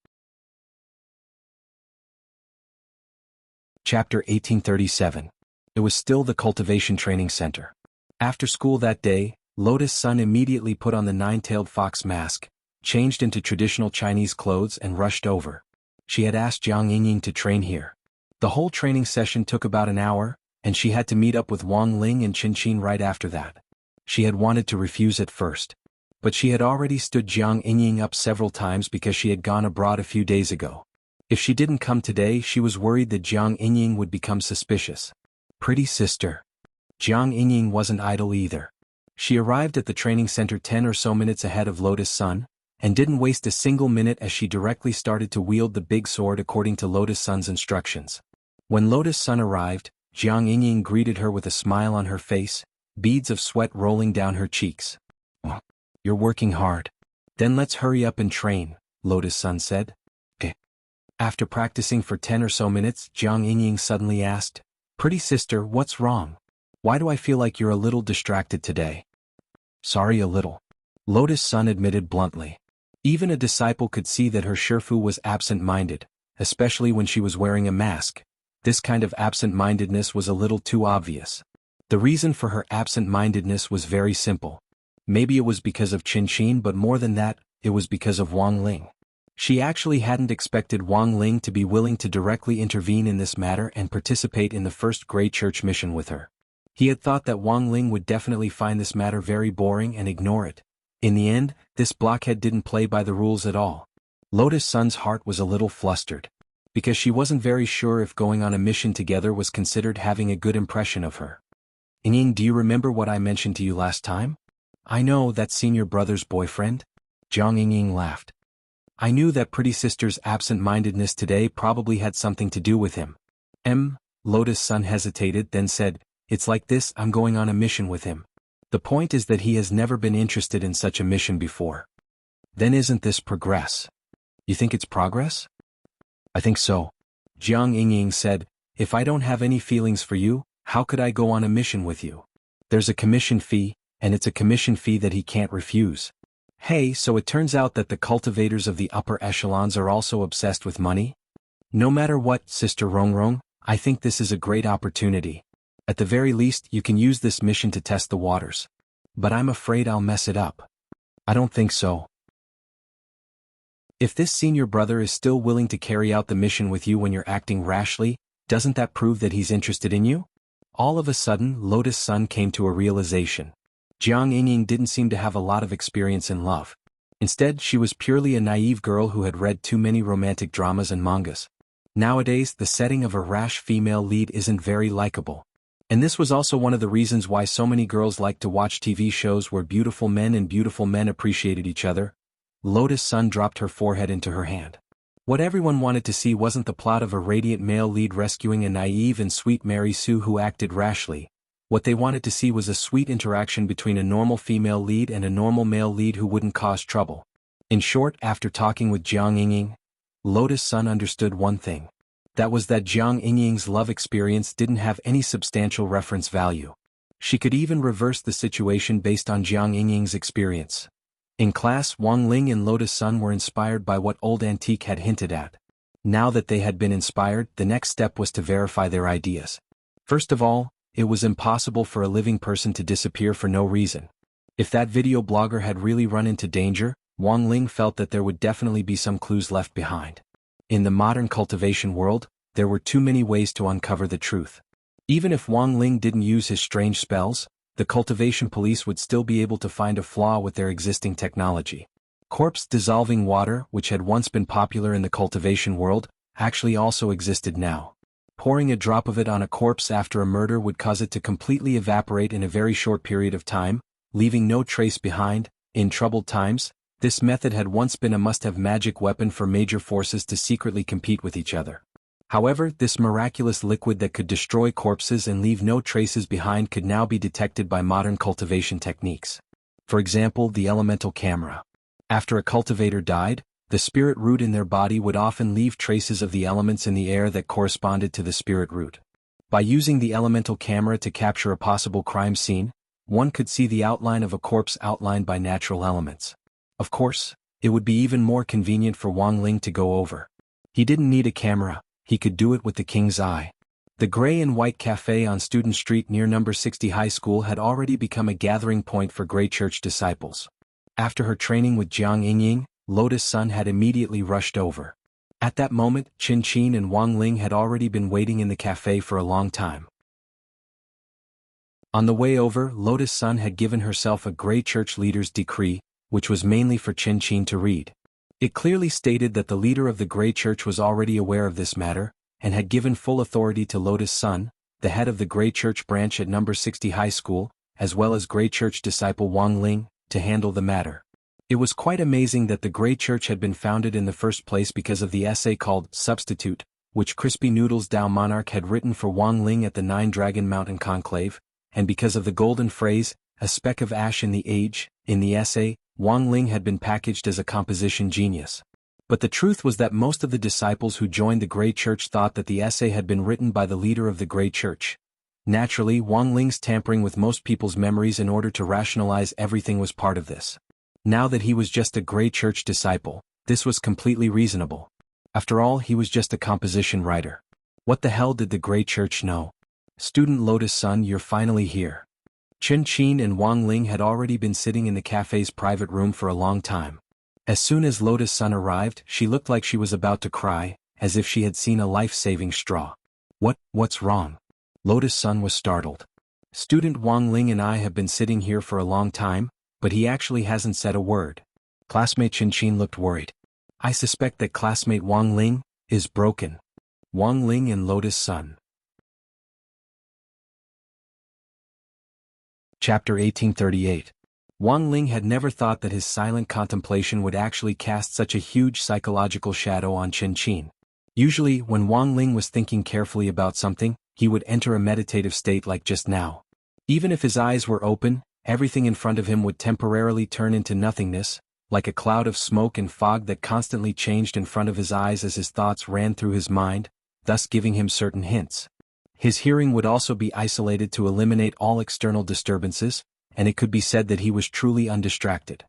Chapter 1837. It was still the cultivation training center. After school that day, Lotus Sun immediately put on the nine-tailed fox mask, changed into traditional Chinese clothes and rushed over. She had asked Jiang Yingying to train here. The whole training session took about an hour, and she had to meet up with Wang Ling and Chin Chin right after that. She had wanted to refuse at first, but she had already stood Jiang Yingying up several times because she had gone abroad a few days ago. If she didn't come today, she was worried that Jiang Yingying would become suspicious. Pretty sister. Jiang Yingying wasn't idle either. She arrived at the training center 10 or so minutes ahead of Lotus Sun, and didn't waste a single minute as she directly started to wield the big sword according to Lotus Sun's instructions. When Lotus Sun arrived, Jiang Yingying greeted her with a smile on her face, beads of sweat rolling down her cheeks. "Oh, you're working hard. Then let's hurry up and train," Lotus Sun said. "Eh." After practicing for 10 or so minutes, Jiang Yingying suddenly asked, "Pretty sister, what's wrong? Why do I feel like you're a little distracted today?" "Sorry, a little," Lotus Sun admitted bluntly. Even a disciple could see that her Shifu was absent-minded, especially when she was wearing a mask. This kind of absent-mindedness was a little too obvious. The reason for her absent-mindedness was very simple. Maybe it was because of Chin Chin, but more than that, it was because of Wang Ling. She actually hadn't expected Wang Ling to be willing to directly intervene in this matter and participate in the first Grey Church mission with her. He had thought that Wang Ling would definitely find this matter very boring and ignore it. In the end, this blockhead didn't play by the rules at all. Lotus Sun's heart was a little flustered, because she wasn't very sure if going on a mission together was considered having a good impression of her. "Yingying, do you remember what I mentioned to you last time? I know, that senior brother's boyfriend?" Jiang Yingying laughed. "I knew that pretty sister's absent-mindedness today probably had something to do with him." Lotus Sun hesitated, then said, "It's like this, I'm going on a mission with him. The point is that he has never been interested in such a mission before." "Then isn't this progress?" "You think it's progress?" "I think so." Jiang Yingying said, "If I don't have any feelings for you, how could I go on a mission with you? There's a commission fee, and it's a commission fee that he can't refuse." "Hey, so it turns out that the cultivators of the upper echelons are also obsessed with money? No matter what, Sister Rongrong, I think this is a great opportunity. At the very least, you can use this mission to test the waters. But I'm afraid I'll mess it up." "I don't think so. If this senior brother is still willing to carry out the mission with you when you're acting rashly, doesn't that prove that he's interested in you?" All of a sudden, Lotus Sun came to a realization. Jiang Yingying didn't seem to have a lot of experience in love. Instead, she was purely a naive girl who had read too many romantic dramas and mangas. Nowadays, the setting of a rash female lead isn't very likable. And this was also one of the reasons why so many girls liked to watch TV shows where beautiful men appreciated each other. Lotus Sun dropped her forehead into her hand. What everyone wanted to see wasn't the plot of a radiant male lead rescuing a naive and sweet Mary Sue who acted rashly. What they wanted to see was a sweet interaction between a normal female lead and a normal male lead who wouldn't cause trouble. In short, after talking with Jiang Yingying, Lotus Sun understood one thing. That was that Jiang Yingying's love experience didn't have any substantial reference value. She could even reverse the situation based on Jiang Yingying's experience. In class, Wang Ling and Lotus Sun were inspired by what Old Antique had hinted at. Now that they had been inspired, the next step was to verify their ideas. First of all, it was impossible for a living person to disappear for no reason. If that video blogger had really run into danger, Wang Ling felt that there would definitely be some clues left behind. In the modern cultivation world, there were too many ways to uncover the truth. Even if Wang Ling didn't use his strange spells, the cultivation police would still be able to find a flaw with their existing technology. Corpse-dissolving water, which had once been popular in the cultivation world, actually also existed now. Pouring a drop of it on a corpse after a murder would cause it to completely evaporate in a very short period of time, leaving no trace behind. In troubled times, this method had once been a must-have magic weapon for major forces to secretly compete with each other. However, this miraculous liquid that could destroy corpses and leave no traces behind could now be detected by modern cultivation techniques. For example, the elemental camera. After a cultivator died, the spirit root in their body would often leave traces of the elements in the air that corresponded to the spirit root. By using the elemental camera to capture a possible crime scene, one could see the outline of a corpse outlined by natural elements. Of course, it would be even more convenient for Wang Ling to go over. He didn't need a camera, he could do it with the king's eye. The gray and white cafe on Student Street near number 60 High School had already become a gathering point for Grey Church disciples. After her training with Jiang Yingying, Lotus Sun had immediately rushed over. At that moment, Qin Qin and Wang Ling had already been waiting in the cafe for a long time. On the way over, Lotus Sun had given herself a Grey Church leader's decree, which was mainly for Qin Qin to read. It clearly stated that the leader of the Grey Church was already aware of this matter, and had given full authority to Lotus Sun, the head of the Grey Church branch at number 60 High School, as well as Grey Church disciple Wang Ling, to handle the matter. It was quite amazing that the Grey Church had been founded in the first place because of the essay called Substitute, which Crispy Noodles Dao Monarch had written for Wang Ling at the Nine Dragon Mountain Conclave, and because of the golden phrase, a speck of ash in the age. In the essay, Wang Ling had been packaged as a composition genius. But the truth was that most of the disciples who joined the Grey Church thought that the essay had been written by the leader of the Grey Church. Naturally, Wang Ling's tampering with most people's memories in order to rationalize everything was part of this. Now that he was just a Grey Church disciple, this was completely reasonable. After all, he was just a composition writer. What the hell did the Grey Church know? Student Lotus Sun, you're finally here. Qin Qin and Wang Ling had already been sitting in the cafe's private room for a long time. As soon as Lotus Sun arrived, she looked like she was about to cry, as if she had seen a life-saving straw. What's wrong? Lotus Sun was startled. Student Wang Ling and I have been sitting here for a long time, but he actually hasn't said a word. Classmate Qin Qin looked worried. I suspect that classmate Wang Ling is broken. Wang Ling and Lotus Sun. Chapter 1838. Wang Ling had never thought that his silent contemplation would actually cast such a huge psychological shadow on Qin Qin. Usually, when Wang Ling was thinking carefully about something, he would enter a meditative state like just now. Even if his eyes were open, everything in front of him would temporarily turn into nothingness, like a cloud of smoke and fog that constantly changed in front of his eyes as his thoughts ran through his mind, thus giving him certain hints. His hearing would also be isolated to eliminate all external disturbances, and it could be said that he was truly undistracted.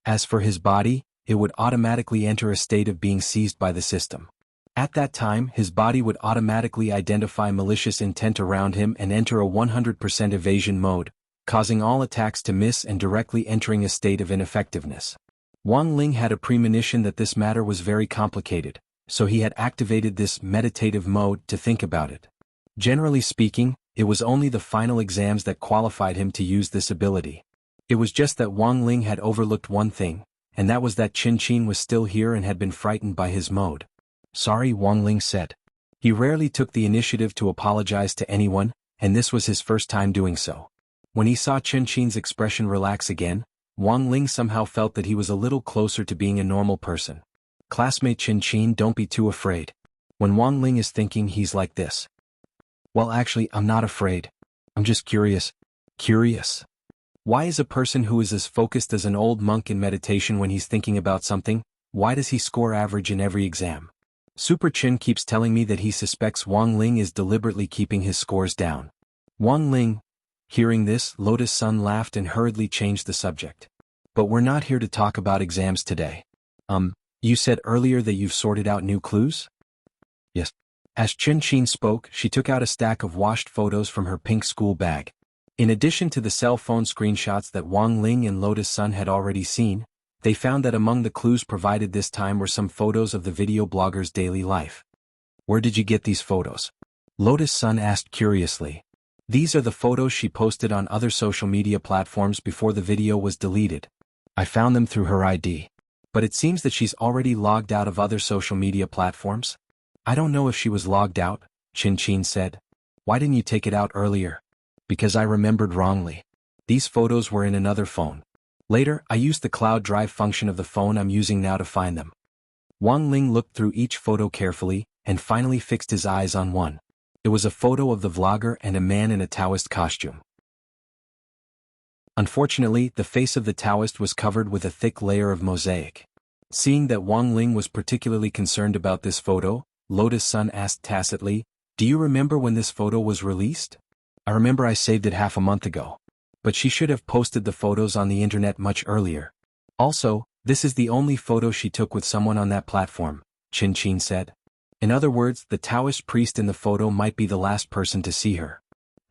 As for his body, it would automatically enter a state of being seized by the system. At that time, his body would automatically identify malicious intent around him and enter a 100% evasion mode, causing all attacks to miss and directly entering a state of ineffectiveness. Wang Ling had a premonition that this matter was very complicated, so he had activated this meditative mode to think about it. Generally speaking, it was only the final exams that qualified him to use this ability. It was just that Wang Ling had overlooked one thing, and that was that Qin Qin was still here and had been frightened by his mode. Sorry, Wang Ling said. He rarely took the initiative to apologize to anyone, and this was his first time doing so. When he saw Qin Qin's expression relax again, Wang Ling somehow felt that he was a little closer to being a normal person. Classmate Qin Qin, don't be too afraid. When Wang Ling is thinking, he's like this. Well, actually, I'm not afraid. I'm just curious. Curious. Why is a person who is as focused as an old monk in meditation when he's thinking about something, why does he score average in every exam? Super Chin keeps telling me that he suspects Wang Ling is deliberately keeping his scores down. Wang Ling. Hearing this, Lotus Sun laughed and hurriedly changed the subject. But we're not here to talk about exams today. You said earlier that you've sorted out new clues? Yes. As Chin Chin spoke, she took out a stack of washed photos from her pink school bag. In addition to the cell phone screenshots that Wang Ling and Lotus Sun had already seen, they found that among the clues provided this time were some photos of the video blogger's daily life. Where did you get these photos? Lotus Sun asked curiously. These are the photos she posted on other social media platforms before the video was deleted. I found them through her ID. But it seems that she's already logged out of other social media platforms? I don't know if she was logged out, Chin Chin said. Why didn't you take it out earlier? Because I remembered wrongly. These photos were in another phone. Later, I used the cloud drive function of the phone I'm using now to find them. Wang Ling looked through each photo carefully, and finally fixed his eyes on one. It was a photo of the vlogger and a man in a Taoist costume. Unfortunately, the face of the Taoist was covered with a thick layer of mosaic. Seeing that Wang Ling was particularly concerned about this photo, Lotus Sun asked tacitly, "Do you remember when this photo was released?" "I remember I saved it half a month ago. But she should have posted the photos on the internet much earlier. Also, this is the only photo she took with someone on that platform," Chin Chin said. In other words, the Taoist priest in the photo might be the last person to see her.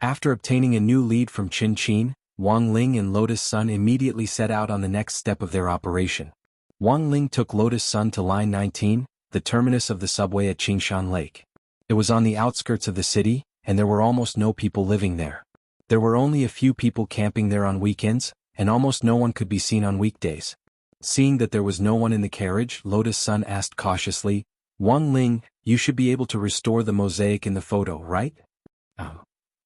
After obtaining a new lead from Chin Chin, Wang Ling and Lotus Sun immediately set out on the next step of their operation. Wang Ling took Lotus Sun to Line 19, the terminus of the subway at Qingshan Lake. It was on the outskirts of the city, and there were almost no people living there. There were only a few people camping there on weekends, and almost no one could be seen on weekdays. Seeing that there was no one in the carriage, Lotus Sun asked cautiously, "Wang Ling, you should be able to restore the mosaic in the photo, right?"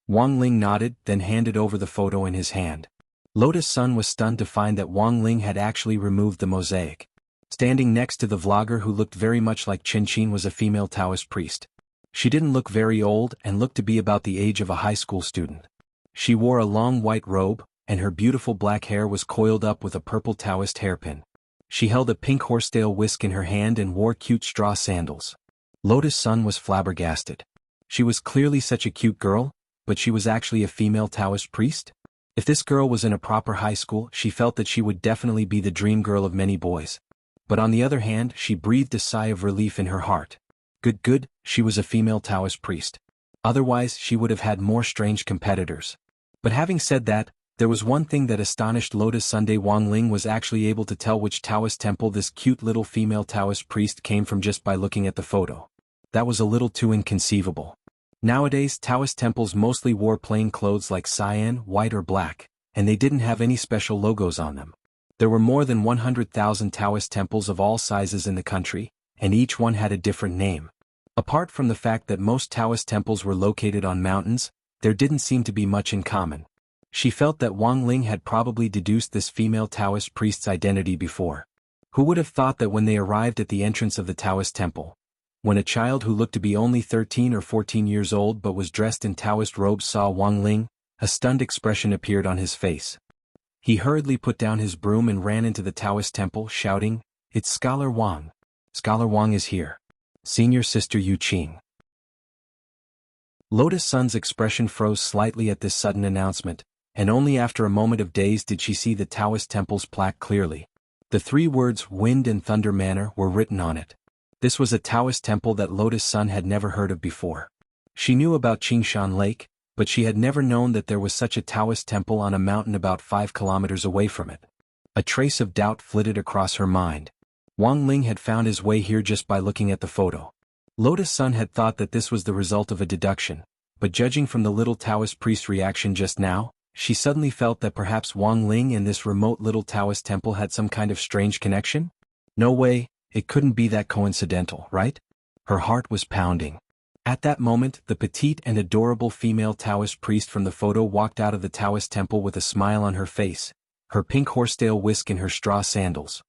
Wang Ling nodded, then handed over the photo in his hand. Lotus Sun was stunned to find that Wang Ling had actually removed the mosaic. Standing next to the vlogger who looked very much like Chin Chin was a female Taoist priest. She didn't look very old and looked to be about the age of a high school student. She wore a long white robe, and her beautiful black hair was coiled up with a purple Taoist hairpin. She held a pink horsetail whisk in her hand and wore cute straw sandals. Lotus Sun was flabbergasted. She was clearly such a cute girl, but she was actually a female Taoist priest? If this girl was in a proper high school, she felt that she would definitely be the dream girl of many boys. But on the other hand, she breathed a sigh of relief in her heart. Good, she was a female Taoist priest. Otherwise, she would have had more strange competitors. But having said that, there was one thing that astonished Lotus Sunday. Wang Ling was actually able to tell which Taoist temple this cute little female Taoist priest came from just by looking at the photo. That was a little too inconceivable. Nowadays, Taoist temples mostly wore plain clothes like cyan, white or black, and they didn't have any special logos on them. There were more than 100,000 Taoist temples of all sizes in the country, and each one had a different name. Apart from the fact that most Taoist temples were located on mountains, there didn't seem to be much in common. She felt that Wang Ling had probably deduced this female Taoist priest's identity before. Who would have thought that when they arrived at the entrance of the Taoist temple, when a child who looked to be only 13 or 14 years old but was dressed in Taoist robes saw Wang Ling, a stunned expression appeared on his face. He hurriedly put down his broom and ran into the Taoist temple, shouting, "It's Scholar Wang. Scholar Wang is here. Senior Sister Yu Qing." Lotus Sun's expression froze slightly at this sudden announcement, and only after a moment of daze did she see the Taoist temple's plaque clearly. The 3 words "Wind and Thunder Manor" were written on it. This was a Taoist temple that Lotus Sun had never heard of before. She knew about Qingshan Lake, but she had never known that there was such a Taoist temple on a mountain about 5 kilometers away from it. A trace of doubt flitted across her mind. Wang Ling had found his way here just by looking at the photo. Lotus Sun had thought that this was the result of a deduction, but judging from the little Taoist priest's reaction just now, she suddenly felt that perhaps Wang Ling and this remote little Taoist temple had some kind of strange connection? No way, it couldn't be that coincidental, right? Her heart was pounding. At that moment, the petite and adorable female Taoist priest from the photo walked out of the Taoist temple with a smile on her face, her pink horsetail whisk in her straw sandals.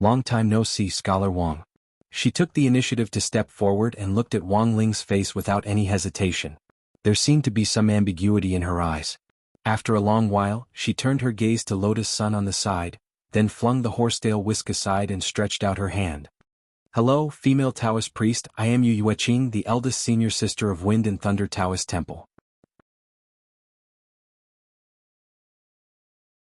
"Long time no see, Scholar Wang." She took the initiative to step forward and looked at Wang Ling's face without any hesitation. There seemed to be some ambiguity in her eyes. After a long while, she turned her gaze to Lotus Sun on the side, then flung the horsetail whisk aside and stretched out her hand. Hello, female Taoist priest, I am Yu Yueqing, the eldest senior sister of Wind and Thunder Taoist Temple.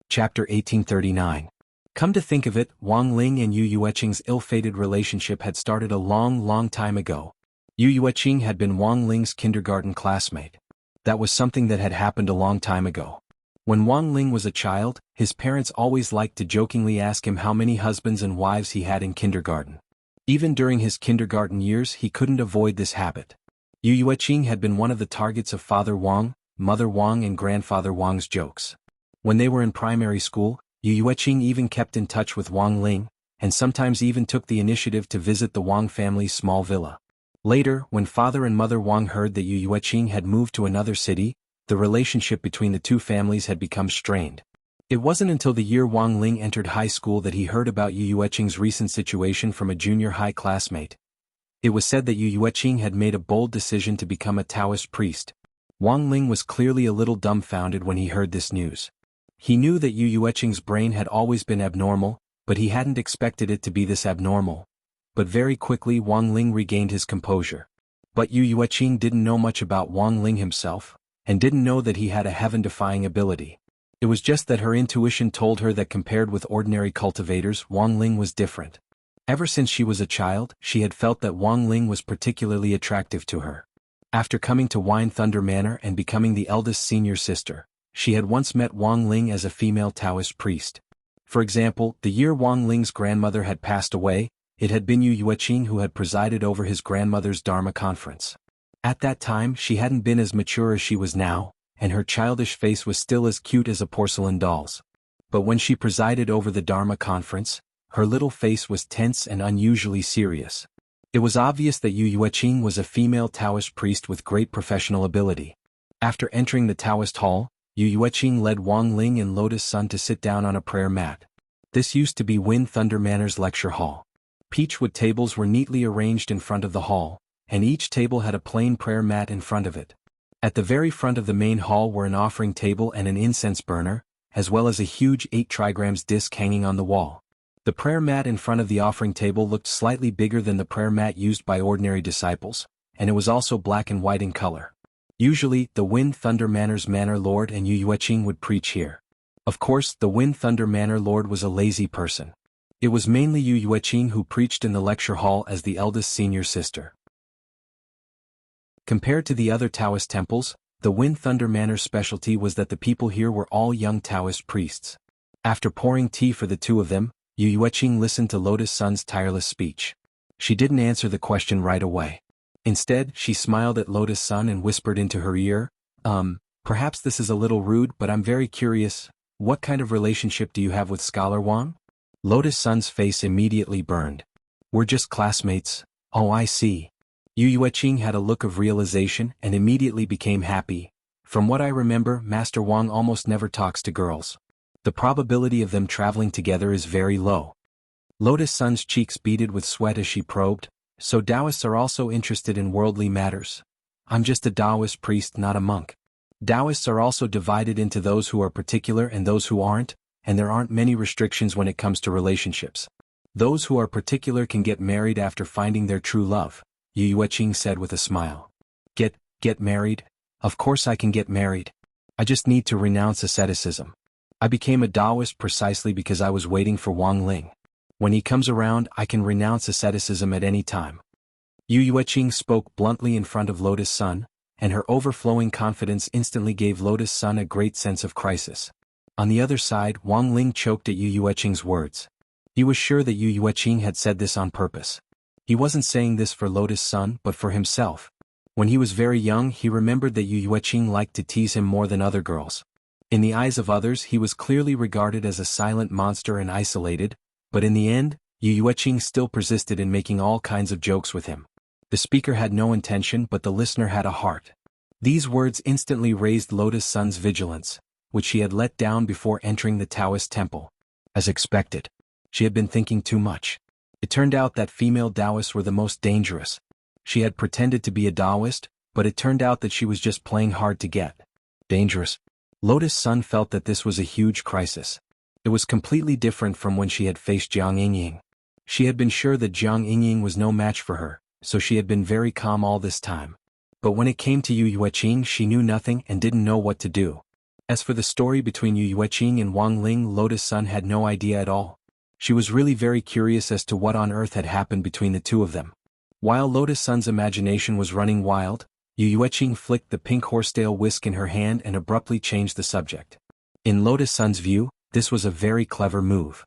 Chapter 1839. Come to think of it, Wang Ling and Yu Yueqing's ill-fated relationship had started a long time ago. Yu Yueqing had been Wang Ling's kindergarten classmate. That was something that had happened a long time ago. When Wang Ling was a child, his parents always liked to jokingly ask him how many husbands and wives he had in kindergarten. Even during his kindergarten years he couldn't avoid this habit. Yu Yueqing had been one of the targets of Father Wang, Mother Wang and Grandfather Wang's jokes. When they were in primary school, Yu Yueqing even kept in touch with Wang Ling, and sometimes even took the initiative to visit the Wang family's small villa. Later, when Father and Mother Wang heard that Yu Yueqing had moved to another city, the relationship between the two families had become strained. It wasn't until the year Wang Ling entered high school that he heard about Yu Yueqing's recent situation from a junior high classmate. It was said that Yu Yueqing had made a bold decision to become a Taoist priest. Wang Ling was clearly a little dumbfounded when he heard this news. He knew that Yu Yueqing's brain had always been abnormal, but he hadn't expected it to be this abnormal. But very quickly Wang Ling regained his composure. But Yu Yueqing didn't know much about Wang Ling himself, and didn't know that he had a heaven-defying ability. It was just that her intuition told her that compared with ordinary cultivators, Wang Ling was different. Ever since she was a child, she had felt that Wang Ling was particularly attractive to her. After coming to Wine Thunder Manor and becoming the eldest senior sister, she had once met Wang Ling as a female Taoist priest. For example, the year Wang Ling's grandmother had passed away, it had been Yu Yueqing who had presided over his grandmother's Dharma conference. At that time she hadn't been as mature as she was now, and her childish face was still as cute as a porcelain doll's. But when she presided over the Dharma conference, her little face was tense and unusually serious. It was obvious that Yu Yueqing was a female Taoist priest with great professional ability. After entering the Taoist hall, Yu Yueqing led Wang Ling and Lotus Sun to sit down on a prayer mat. This used to be Wind Thunder Manor's lecture hall. Peachwood tables were neatly arranged in front of the hall, and each table had a plain prayer mat in front of it. At the very front of the main hall were an offering table and an incense burner, as well as a huge 8 trigrams disc hanging on the wall. The prayer mat in front of the offering table looked slightly bigger than the prayer mat used by ordinary disciples, and it was also black and white in color. Usually, the Wind Thunder Manor's Manor Lord and Yu Yueqing would preach here. Of course, the Wind Thunder Manor Lord was a lazy person. It was mainly Yu Yueqing who preached in the lecture hall as the eldest senior sister. Compared to the other Taoist temples, the Wind Thunder Manor's specialty was that the people here were all young Taoist priests. After pouring tea for the two of them, Yu Yueqing listened to Lotus Sun's tireless speech. She didn't answer the question right away. Instead, she smiled at Lotus Sun and whispered into her ear, perhaps this is a little rude, but I'm very curious, what kind of relationship do you have with Scholar Wang? Lotus Sun's face immediately burned. We're just classmates. Oh, I see. Yu Yueqing had a look of realization and immediately became happy. From what I remember, Master Wang almost never talks to girls. The probability of them traveling together is very low. Lotus Sun's cheeks beaded with sweat as she probed, so Taoists are also interested in worldly matters. I'm just a Taoist priest, not a monk. Taoists are also divided into those who are particular and those who aren't, and there aren't many restrictions when it comes to relationships. Those who are particular can get married after finding their true love, Yu Yueqing said with a smile. Get married? Of course I can get married. I just need to renounce asceticism. I became a Taoist precisely because I was waiting for Wang Ling. When he comes around, I can renounce asceticism at any time. Yu Yueqing spoke bluntly in front of Lotus Sun, and her overflowing confidence instantly gave Lotus Sun a great sense of crisis. On the other side, Wang Ling choked at Yu Yueqing's words. He was sure that Yu Yueqing had said this on purpose. He wasn't saying this for Lotus Sun but for himself. When he was very young, he remembered that Yu Yueqing liked to tease him more than other girls. In the eyes of others, he was clearly regarded as a silent monster and isolated, but in the end, Yu Yueqing still persisted in making all kinds of jokes with him. The speaker had no intention, but the listener had a heart. These words instantly raised Lotus Sun's vigilance, which she had let down before entering the Taoist temple. As expected, she had been thinking too much. It turned out that female Taoists were the most dangerous. She had pretended to be a Taoist, but it turned out that she was just playing hard to get. Dangerous. Lotus Sun felt that this was a huge crisis. It was completely different from when she had faced Jiang Yingying. She had been sure that Jiang Yingying was no match for her, so she had been very calm all this time. But when it came to Yu Yueqing, she knew nothing and didn't know what to do. As for the story between Yu Yueqing and Wang Ling, Lotus Sun had no idea at all. She was really very curious as to what on earth had happened between the two of them. While Lotus Sun's imagination was running wild, Yu Yueqing flicked the pink horsetail whisk in her hand and abruptly changed the subject. In Lotus Sun's view, this was a very clever move.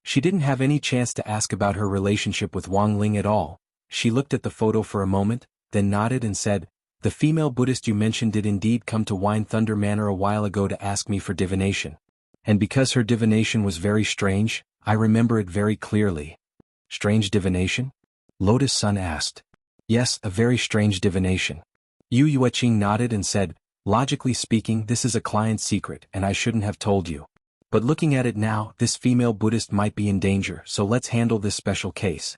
She didn't have any chance to ask about her relationship with Wang Ling at all. She looked at the photo for a moment, then nodded and said, "The female Buddhist you mentioned did indeed come to Wine Thunder Manor a while ago to ask me for divination. And because her divination was very strange, I remember it very clearly." "Strange divination?" Lotus Sun asked. "Yes, a very strange divination." Yu Yueqing nodded and said, "Logically speaking, this is a client secret and I shouldn't have told you. But looking at it now, this female Buddhist might be in danger, so let's handle this special case."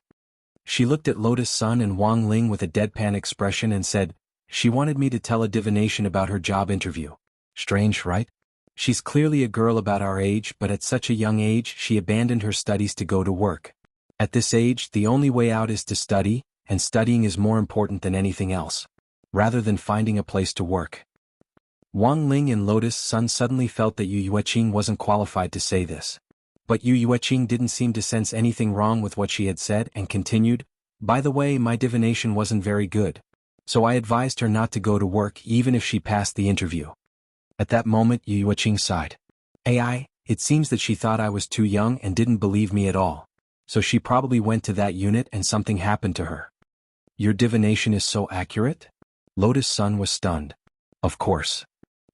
She looked at Lotus Sun and Wang Ling with a deadpan expression and said, "She wanted me to tell a divination about her job interview. Strange, right? She's clearly a girl about our age, but at such a young age she abandoned her studies to go to work. At this age, the only way out is to study, and studying is more important than anything else. Rather than finding a place to work." Wang Ling and Lotus Sun suddenly felt that Yu Yueqing wasn't qualified to say this. But Yu Yueqing didn't seem to sense anything wrong with what she had said and continued, "By the way, my divination wasn't very good. So I advised her not to go to work even if she passed the interview." At that moment Yu Yueqing sighed. It seems that she thought I was too young and didn't believe me at all. So she probably went to that unit and something happened to her." "Your divination is so accurate?" Lotus Sun was stunned. "Of course."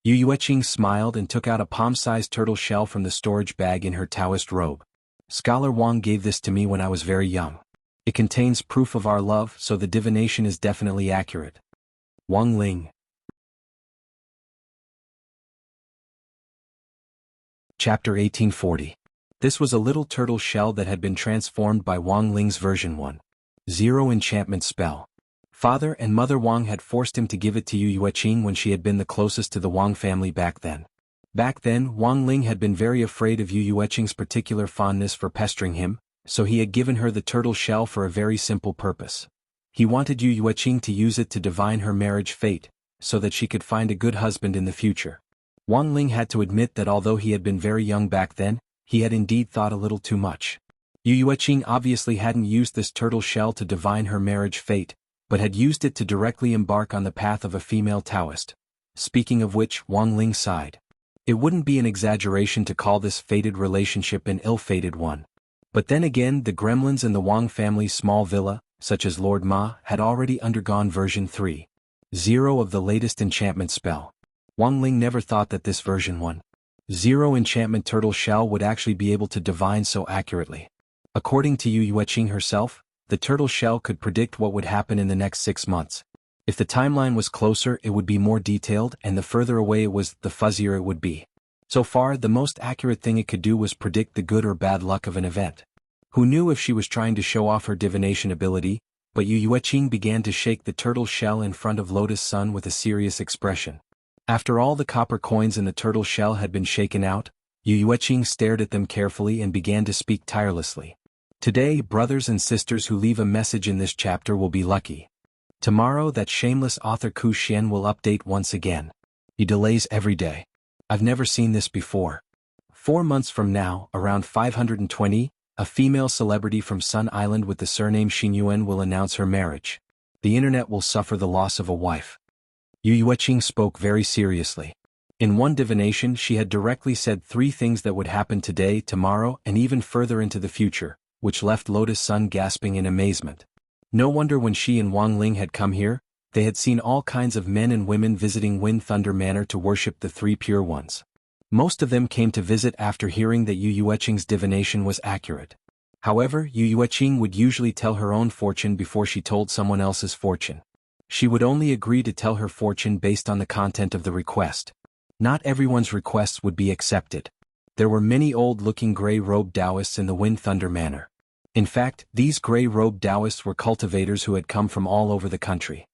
Yu Yueqing smiled and took out a palm-sized turtle shell from the storage bag in her Taoist robe. "Scholar Wang gave this to me when I was very young. It contains proof of our love, so the divination is definitely accurate." Wang Ling. Chapter 1840. This was a little turtle shell that had been transformed by Wang Ling's version 1.0 enchantment spell. Father and Mother Wang had forced him to give it to Yu Yueqing when she had been the closest to the Wang family back then. Back then, Wang Ling had been very afraid of Yu Yueqing's particular fondness for pestering him, so he had given her the turtle shell for a very simple purpose. He wanted Yu Yueqing to use it to divine her marriage fate, so that she could find a good husband in the future. Wang Ling had to admit that although he had been very young back then, he had indeed thought a little too much. Yu Yueqing obviously hadn't used this turtle shell to divine her marriage fate, but had used it to directly embark on the path of a female Taoist. Speaking of which, Wang Ling sighed. It wouldn't be an exaggeration to call this fated relationship an ill-fated one. But then again, the gremlins in the Wang family's small villa, such as Lord Ma, had already undergone version 3.0 of the latest enchantment spell. Wang Ling never thought that this version 1.0 enchantment turtle shell would actually be able to divine so accurately. According to Yu Yueqing herself, the turtle shell could predict what would happen in the next 6 months. If the timeline was closer, it would be more detailed, and the further away it was, the fuzzier it would be. So far, the most accurate thing it could do was predict the good or bad luck of an event. Who knew if she was trying to show off her divination ability? But Yu Yueqing began to shake the turtle shell in front of Lotus Sun with a serious expression. After all the copper coins in the turtle shell had been shaken out, Yu Yueqing stared at them carefully and began to speak tirelessly. "Today, brothers and sisters who leave a message in this chapter will be lucky. Tomorrow that shameless author Ku Xian will update once again. He delays every day. I've never seen this before. 4 months from now, around 520, a female celebrity from Sun Island with the surname Xinyuan will announce her marriage. The internet will suffer the loss of a wife." Yu Yueqing spoke very seriously. In one divination she had directly said 3 things that would happen today, tomorrow, and even further into the future, which left Lotus Sun gasping in amazement. No wonder when she and Wang Ling had come here, they had seen all kinds of men and women visiting Wind Thunder Manor to worship the 3 pure ones. Most of them came to visit after hearing that Yu Yueqing's divination was accurate. However, Yu Yueqing would usually tell her own fortune before she told someone else's fortune. She would only agree to tell her fortune based on the content of the request. Not everyone's requests would be accepted. There were many old-looking gray-robed Taoists in the Wind Thunder Manor. In fact, these gray-robed Taoists were cultivators who had come from all over the country.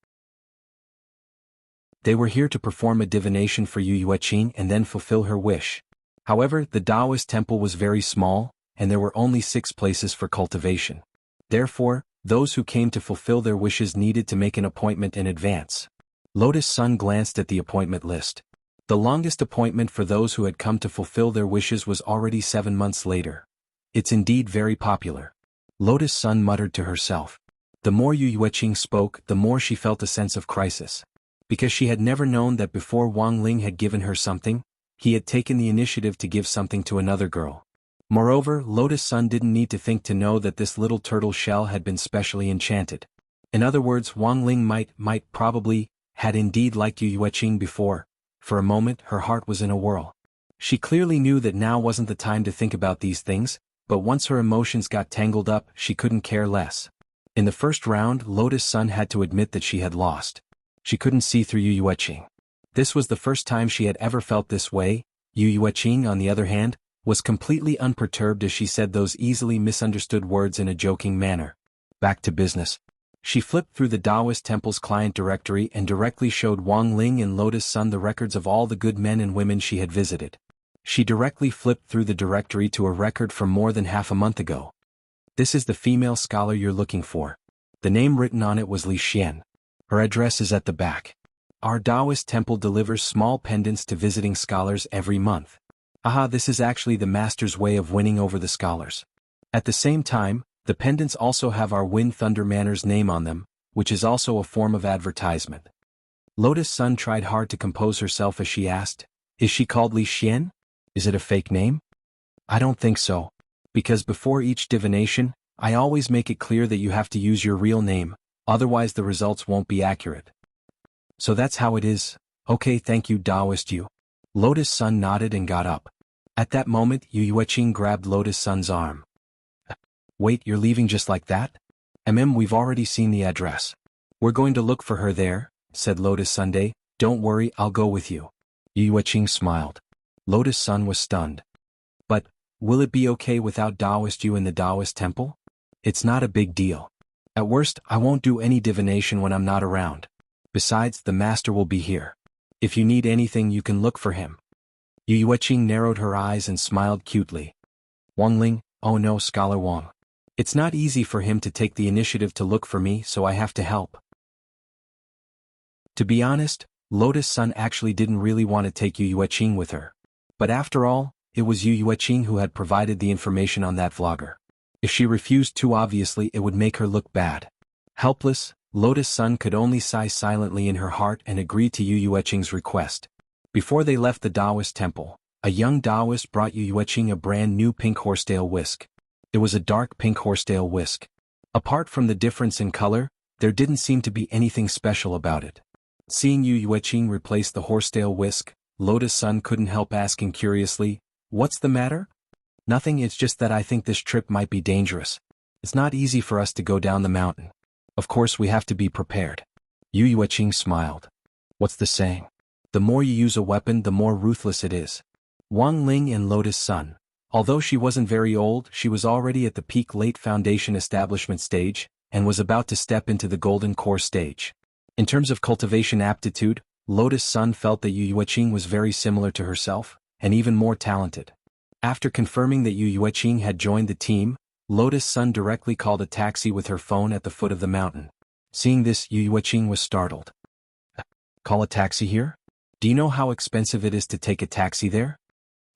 They were here to perform a divination for Yu Yueqing and then fulfill her wish. However, the Taoist temple was very small, and there were only 6 places for cultivation. Therefore, those who came to fulfill their wishes needed to make an appointment in advance. Lotus Sun glanced at the appointment list. The longest appointment for those who had come to fulfill their wishes was already 7 months later. It's indeed very popular. Lotus Sun muttered to herself. The more Yu Yueqing spoke, the more she felt a sense of crisis. Because she had never known that before Wang Ling had given her something, he had taken the initiative to give something to another girl. Moreover, Lotus Sun didn't need to think to know that this little turtle shell had been specially enchanted. In other words, Wang Ling probably, had indeed liked Yu Yueqing before. For a moment, her heart was in a whirl. She clearly knew that now wasn't the time to think about these things, but once her emotions got tangled up, she couldn't care less. In the first round, Lotus Sun had to admit that she had lost. She couldn't see through Yu Yueqing. This was the first time she had ever felt this way. Yu Yueqing, on the other hand, was completely unperturbed as she said those easily misunderstood words in a joking manner. Back to business. She flipped through the Taoist temple's client directory and directly showed Wang Ling and Lotus Sun the records of all the good men and women she had visited. She directly flipped through the directory to a record from more than half a month ago. This is the female scholar you're looking for. The name written on it was Li Xian. Her address is at the back. Our Taoist temple delivers small pendants to visiting scholars every month. Aha, this is actually the master's way of winning over the scholars. At the same time, the pendants also have our Wind Thunder Manor's name on them, which is also a form of advertisement. Lotus Sun tried hard to compose herself as she asked, "Is she called Li Xian? Is it a fake name?" "I don't think so. Because before each divination, I always make it clear that you have to use your real name, otherwise the results won't be accurate." "So that's how it is. Okay, thank you, Taoist Yu." Lotus Sun nodded and got up. At that moment, Yu Yueqing grabbed Lotus Sun's arm. "Wait, you're leaving just like that?" We've already seen the address. "We're going to look for her there," said Lotus Sunday. "Don't worry, I'll go with you." Yu Yueqing smiled. Lotus Sun was stunned. "But, will it be okay without Taoist Yu in the Taoist temple?" "It's not a big deal. At worst, I won't do any divination when I'm not around. Besides, the master will be here. If you need anything, you can look for him." Yu Yueqing narrowed her eyes and smiled cutely. "Wang Ling, oh no, Scholar Wang. It's not easy for him to take the initiative to look for me, so I have to help." To be honest, Lotus Sun actually didn't really want to take Yu Yueqing with her. But after all, it was Yu Yueqing who had provided the information on that vlogger. If she refused too obviously, it would make her look bad. Helpless, Lotus Sun could only sigh silently in her heart and agree to Yu Yueqing's request. Before they left the Taoist temple, a young Taoist brought Yu Yueqing a brand new pink horsetail whisk. It was a dark pink horsetail whisk. Apart from the difference in color, there didn't seem to be anything special about it. Seeing Yu Yueqing replace the horsetail whisk, Lotus Sun couldn't help asking curiously, "What's the matter?" "Nothing, it's just that I think this trip might be dangerous. It's not easy for us to go down the mountain. Of course we have to be prepared." Yu Yueqing smiled. "What's the saying? The more you use a weapon, the more ruthless it is." Wang Ling and Lotus Sun. Although she wasn't very old, she was already at the peak late foundation establishment stage, and was about to step into the golden core stage. In terms of cultivation aptitude, Lotus Sun felt that Yu Yueqing was very similar to herself, and even more talented. After confirming that Yu Yueqing had joined the team, Lotus Sun directly called a taxi with her phone at the foot of the mountain. Seeing this, Yu Yueqing was startled. "Call a taxi here? Do you know how expensive it is to take a taxi there?"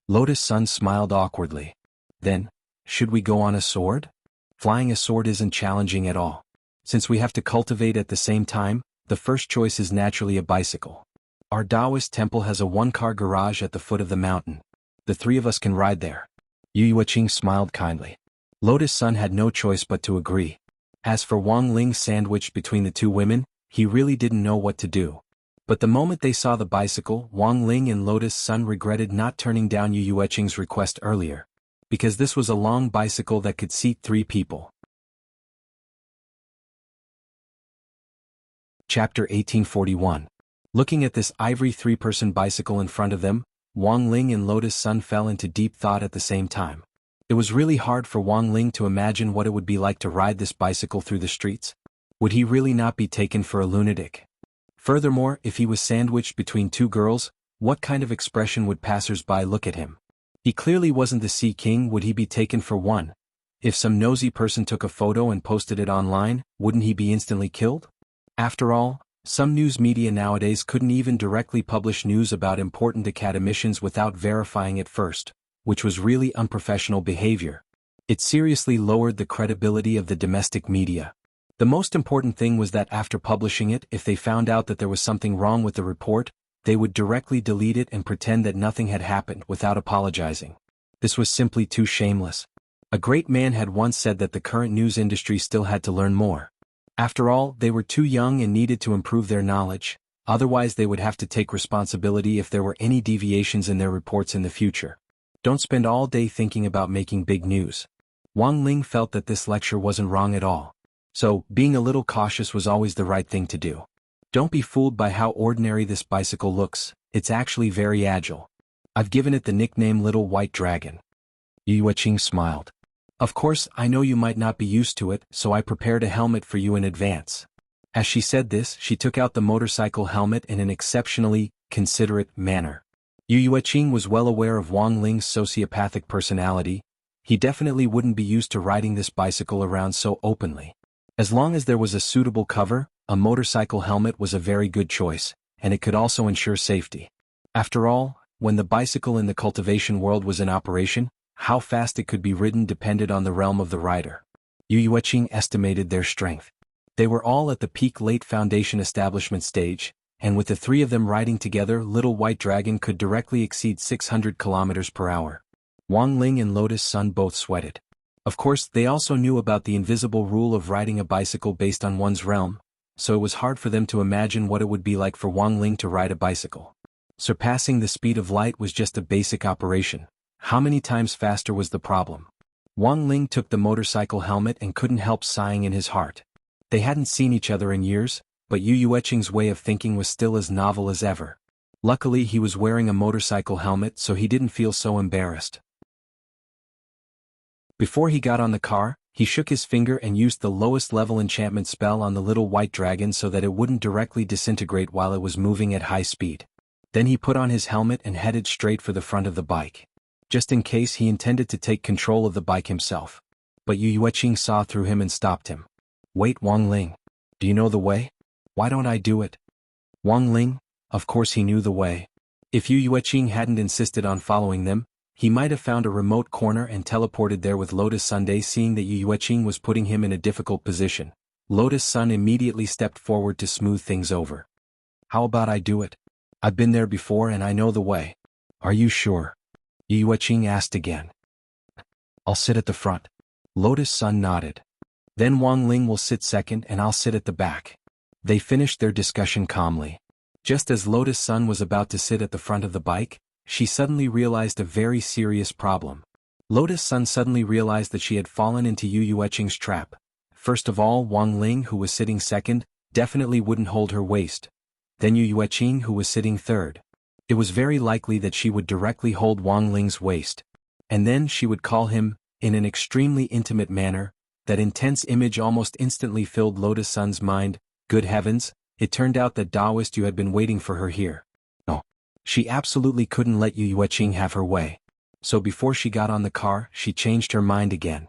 Lotus Sun smiled awkwardly. "Then, should we go on a sword? Flying a sword isn't challenging at all. Since we have to cultivate at the same time, the first choice is naturally a bicycle. Our Taoist temple has a one-car garage at the foot of the mountain. The 3 of us can ride there." Yu Yueqing smiled kindly. Lotus Sun had no choice but to agree. As for Wang Ling sandwiched between the 2 women, he really didn't know what to do. But the moment they saw the bicycle, Wang Ling and Lotus Sun regretted not turning down Yu Yueqing's request earlier. Because this was a long bicycle that could seat 3 people. Chapter 1841. Looking at this ivory 3-person bicycle in front of them, Wang Ling and Lotus Sun fell into deep thought at the same time. It was really hard for Wang Ling to imagine what it would be like to ride this bicycle through the streets. Would he really not be taken for a lunatic? Furthermore, if he was sandwiched between two girls, what kind of expression would passers-by look at him? He clearly wasn't the Sea King. Would he be taken for one? If some nosy person took a photo and posted it online, wouldn't he be instantly killed? After all, some news media nowadays couldn't even directly publish news about important academicians without verifying it first, which was really unprofessional behavior. It seriously lowered the credibility of the domestic media. The most important thing was that after publishing it, if they found out that there was something wrong with the report, they would directly delete it and pretend that nothing had happened without apologizing. This was simply too shameless. A great man had once said that the current news industry still had to learn more. After all, they were too young and needed to improve their knowledge, otherwise they would have to take responsibility if there were any deviations in their reports in the future. Don't spend all day thinking about making big news. Wang Ling felt that this lecture wasn't wrong at all. So, being a little cautious was always the right thing to do. Don't be fooled by how ordinary this bicycle looks, it's actually very agile. I've given it the nickname Little White Dragon. Yu Yueqing smiled. Of course, I know you might not be used to it, so I prepared a helmet for you in advance. As she said this, she took out the motorcycle helmet in an exceptionally considerate manner. Yu Yueqing was well aware of Wang Ling's sociopathic personality. He definitely wouldn't be used to riding this bicycle around so openly. As long as there was a suitable cover, a motorcycle helmet was a very good choice, and it could also ensure safety. After all, when the bicycle in the cultivation world was in operation, how fast it could be ridden depended on the realm of the rider. Yu Yueqing estimated their strength. They were all at the peak late foundation establishment stage, and with the three of them riding together, Little White Dragon could directly exceed 600 kilometers per hour. Wang Ling and Lotus Sun both sweated. Of course, they also knew about the invisible rule of riding a bicycle based on one's realm, so it was hard for them to imagine what it would be like for Wang Ling to ride a bicycle. Surpassing the speed of light was just a basic operation. How many times faster was the problem? Wang Ling took the motorcycle helmet and couldn't help sighing in his heart. They hadn't seen each other in years, but Yu Yueqing's way of thinking was still as novel as ever. Luckily, he was wearing a motorcycle helmet, so he didn't feel so embarrassed. Before he got on the car, he shook his finger and used the lowest level enchantment spell on the Little White Dragon so that it wouldn't directly disintegrate while it was moving at high speed. Then he put on his helmet and headed straight for the front of the bike. Just in case, he intended to take control of the bike himself. But Yu Yueqing saw through him and stopped him. Wait, Wang Ling. Do you know the way? Why don't I do it? Wang Ling, of course he knew the way. If Yu Yueqing hadn't insisted on following them, he might have found a remote corner and teleported there with Lotus Sunday. Seeing that Yu Yueqing was putting him in a difficult position, Lotus Sun immediately stepped forward to smooth things over. How about I do it? I've been there before and I know the way. Are you sure? Yu Yueqing asked again. I'll sit at the front. Lotus Sun nodded. Then Wang Ling will sit second and I'll sit at the back. They finished their discussion calmly. Just as Lotus Sun was about to sit at the front of the bike, she suddenly realized a very serious problem. Lotus Sun suddenly realized that she had fallen into Yu Yueqing's trap. First of all, Wang Ling, who was sitting second, definitely wouldn't hold her waist. Then Yu Yueqing, who was sitting third. It was very likely that she would directly hold Wang Ling's waist. And then she would call him, in an extremely intimate manner. That intense image almost instantly filled Lotus Sun's mind. Good heavens, it turned out that Taoist Yu had been waiting for her here. No. She absolutely couldn't let Yu Yueqing have her way. So before she got on the car, she changed her mind again.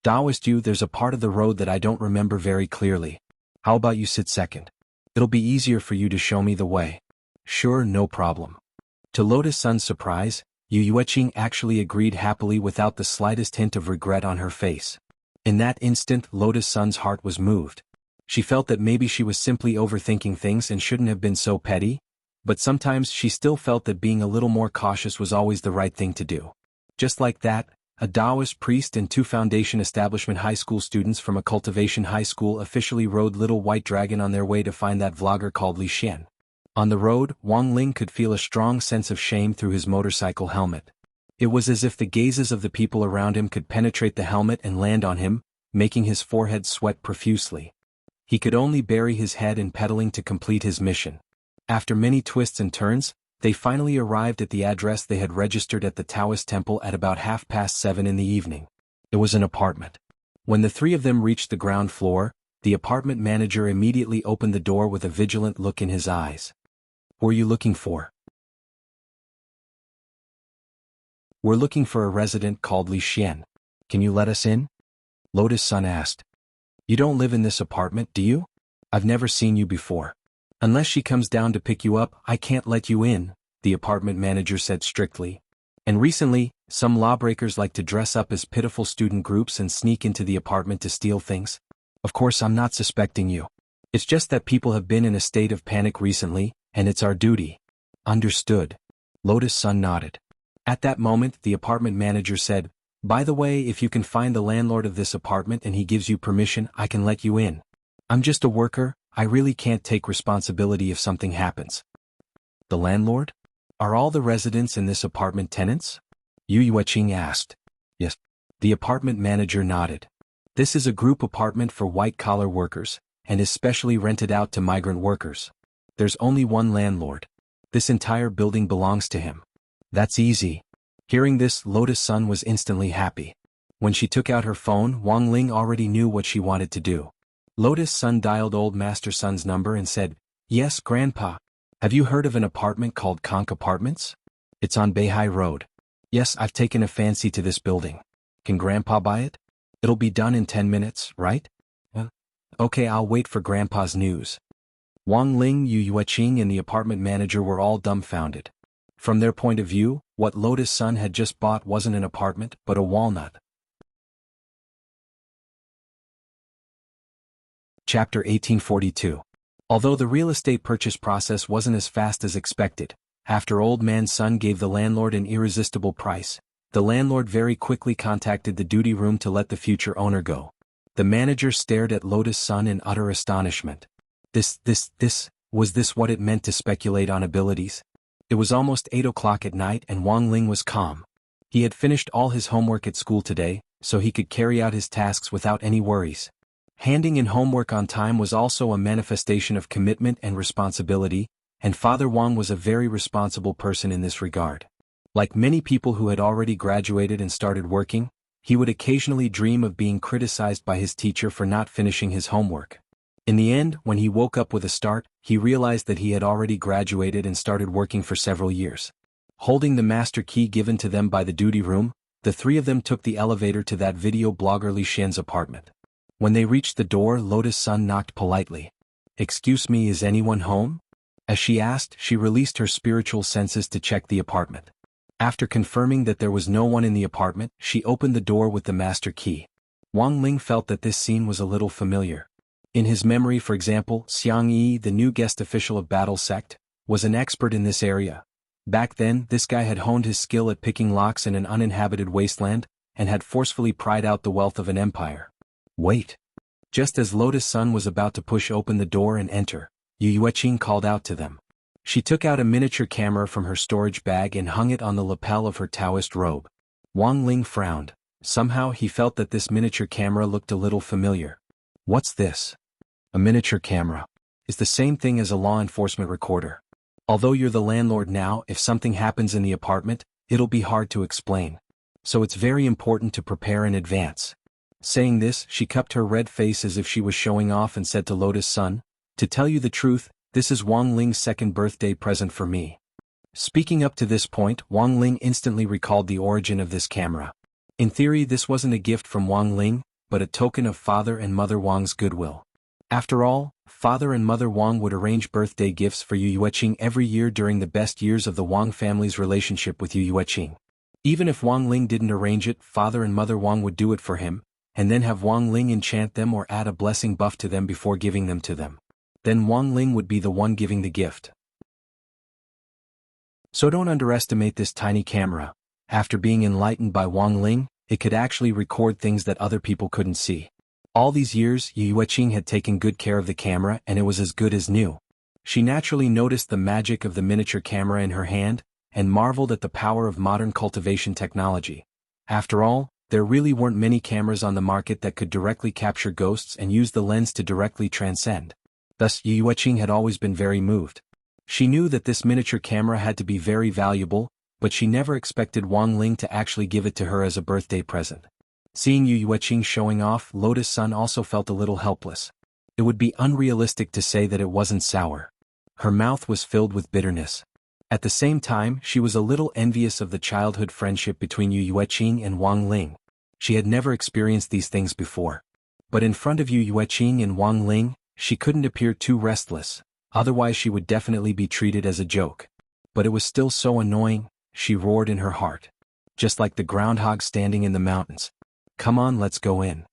Taoist Yu, there's a part of the road that I don't remember very clearly. How about you sit second? It'll be easier for you to show me the way. Sure, no problem. To Lotus Sun's surprise, Yu Yueqing actually agreed happily without the slightest hint of regret on her face. In that instant, Lotus Sun's heart was moved. She felt that maybe she was simply overthinking things and shouldn't have been so petty, but sometimes she still felt that being a little more cautious was always the right thing to do. Just like that, a Taoist priest and two Foundation Establishment high school students from a cultivation high school officially rode Little White Dragon on their way to find that vlogger called Li Xian. On the road, Wang Ling could feel a strong sense of shame through his motorcycle helmet. It was as if the gazes of the people around him could penetrate the helmet and land on him, making his forehead sweat profusely. He could only bury his head in pedaling to complete his mission. After many twists and turns, they finally arrived at the address they had registered at the Taoist temple at about 7:30 in the evening. It was an apartment. When the three of them reached the ground floor, The apartment manager immediately opened the door with a vigilant look in his eyes. "What are you looking for?" "We're looking for a resident called Li Xian. Can you let us in?" Lotus Sun asked. "You don't live in this apartment, do you? I've never seen you before. Unless she comes down to pick you up, I can't let you in," the apartment manager said strictly. "And recently, some lawbreakers like to dress up as pitiful student groups and sneak into the apartment to steal things. Of course, I'm not suspecting you. It's just that people have been in a state of panic recently, and it's our duty." "Understood." Lotus Sun nodded. At that moment, the apartment manager said, "By the way, if you can find the landlord of this apartment and he gives you permission, I can let you in. I'm just a worker, I really can't take responsibility if something happens." "The landlord? Are all the residents in this apartment tenants?" Yu Yueqing asked. "Yes." The apartment manager nodded. "This is a group apartment for white-collar workers, and is specially rented out to migrant workers. There's only one landlord. This entire building belongs to him." "That's easy." Hearing this, Lotus Sun was instantly happy. When she took out her phone, Wang Ling already knew what she wanted to do. Lotus Sun dialed old Master Sun's number and said, "Yes, Grandpa. Have you heard of an apartment called Conch Apartments? It's on Beihai Road. Yes, I've taken a fancy to this building. Can Grandpa buy it? It'll be done in 10 minutes, right?" "Okay, I'll wait for Grandpa's news." Wang Ling, Yu Yueqing and the apartment manager were all dumbfounded. From their point of view, what Lotus Sun had just bought wasn't an apartment, but a walnut. Chapter 1842. Although the real estate purchase process wasn't as fast as expected, after Old Man Sun gave the landlord an irresistible price, the landlord very quickly contacted the duty room to let the future owner go. The manager stared at Lotus Sun in utter astonishment. Was this what it meant to speculate on abilities? It was almost 8 o'clock at night and Wang Ling was calm. He had finished all his homework at school today, so he could carry out his tasks without any worries. Handing in homework on time was also a manifestation of commitment and responsibility, and Father Wang was a very responsible person in this regard. Like many people who had already graduated and started working, he would occasionally dream of being criticized by his teacher for not finishing his homework. In the end, when he woke up with a start, he realized that he had already graduated and started working for several years. Holding the master key given to them by the duty room, the three of them took the elevator to that video blogger Li Xian's apartment. When they reached the door, Lotus Sun knocked politely. "Excuse me, is anyone home?" As she asked, she released her spiritual senses to check the apartment. After confirming that there was no one in the apartment, she opened the door with the master key. Wang Ling felt that this scene was a little familiar. In his memory, for example, Xiang Yi, the new guest official of Battle Sect, was an expert in this area. Back then, this guy had honed his skill at picking locks in an uninhabited wasteland, and had forcefully pried out the wealth of an empire. "Wait." Just as Lotus Sun was about to push open the door and enter, Yu Yueqing called out to them. She took out a miniature camera from her storage bag and hung it on the lapel of her Taoist robe. Wang Ling frowned. Somehow he felt that this miniature camera looked a little familiar. "What's this?" "A miniature camera. Is the same thing as a law enforcement recorder. Although you're the landlord now, if something happens in the apartment, it'll be hard to explain. So it's very important to prepare in advance." Saying this, she cupped her red face as if she was showing off and said to Lotus Sun, "To tell you the truth, this is Wang Ling's second birthday present for me." Speaking up to this point, Wang Ling instantly recalled the origin of this camera. In theory, this wasn't a gift from Wang Ling, but a token of Father and Mother Wang's goodwill. After all, Father and Mother Wang would arrange birthday gifts for Yu Yueqing every year during the best years of the Wang family's relationship with Yu Yueqing. Even if Wang Ling didn't arrange it, Father and Mother Wang would do it for him, and then have Wang Ling enchant them or add a blessing buff to them before giving them to them. Then Wang Ling would be the one giving the gift. So don't underestimate this tiny camera. After being enlightened by Wang Ling, it could actually record things that other people couldn't see. All these years, Yu Yueqing had taken good care of the camera and it was as good as new. She naturally noticed the magic of the miniature camera in her hand, and marveled at the power of modern cultivation technology. After all, there really weren't many cameras on the market that could directly capture ghosts and use the lens to directly transcend. Thus, Yu Yueqing had always been very moved. She knew that this miniature camera had to be very valuable, but she never expected Wang Ling to actually give it to her as a birthday present. Seeing Yu Yueqing showing off, Lotus Sun also felt a little helpless. It would be unrealistic to say that it wasn't sour. Her mouth was filled with bitterness. At the same time, she was a little envious of the childhood friendship between Yu Yueqing and Wang Ling. She had never experienced these things before. But in front of Yu Yueqing and Wang Ling, she couldn't appear too restless, otherwise she would definitely be treated as a joke. But it was still so annoying, she roared in her heart. Just like the groundhog standing in the mountains. Come on, let's go in.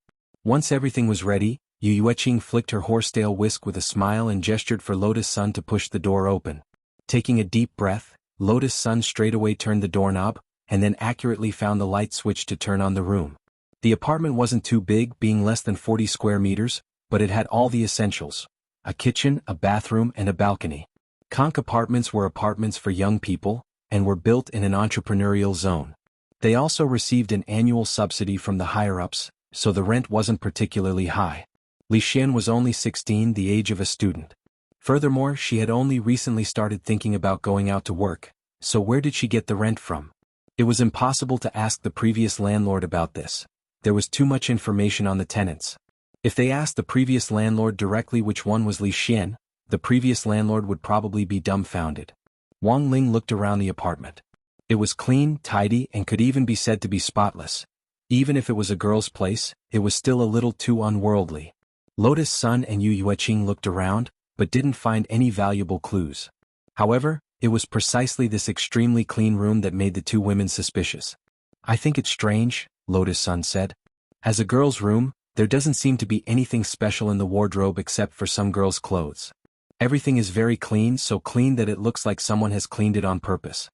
Once everything was ready, Yu Yueqing flicked her horsetail whisk with a smile and gestured for Lotus Sun to push the door open. Taking a deep breath, Lotus Sun straightaway turned the doorknob, and then accurately found the light switch to turn on the room. The apartment wasn't too big, being less than 40 square meters, but it had all the essentials. A kitchen, a bathroom, and a balcony. Conch apartments were apartments for young people, and were built in an entrepreneurial zone. They also received an annual subsidy from the higher-ups, so the rent wasn't particularly high. Li Xian was only 16, the age of a student. Furthermore, she had only recently started thinking about going out to work, so where did she get the rent from? It was impossible to ask the previous landlord about this. There was too much information on the tenants. If they asked the previous landlord directly which one was Li Xian, the previous landlord would probably be dumbfounded. Wang Ling looked around the apartment. It was clean, tidy, and could even be said to be spotless. Even if it was a girl's place, it was still a little too unworldly. Lotus Sun and Yu Yueqing looked around, but didn't find any valuable clues. However, it was precisely this extremely clean room that made the two women suspicious. I think it's strange, Lotus Sun said. As a girl's room, there doesn't seem to be anything special in the wardrobe except for some girls' clothes. Everything is very clean, so clean that it looks like someone has cleaned it on purpose.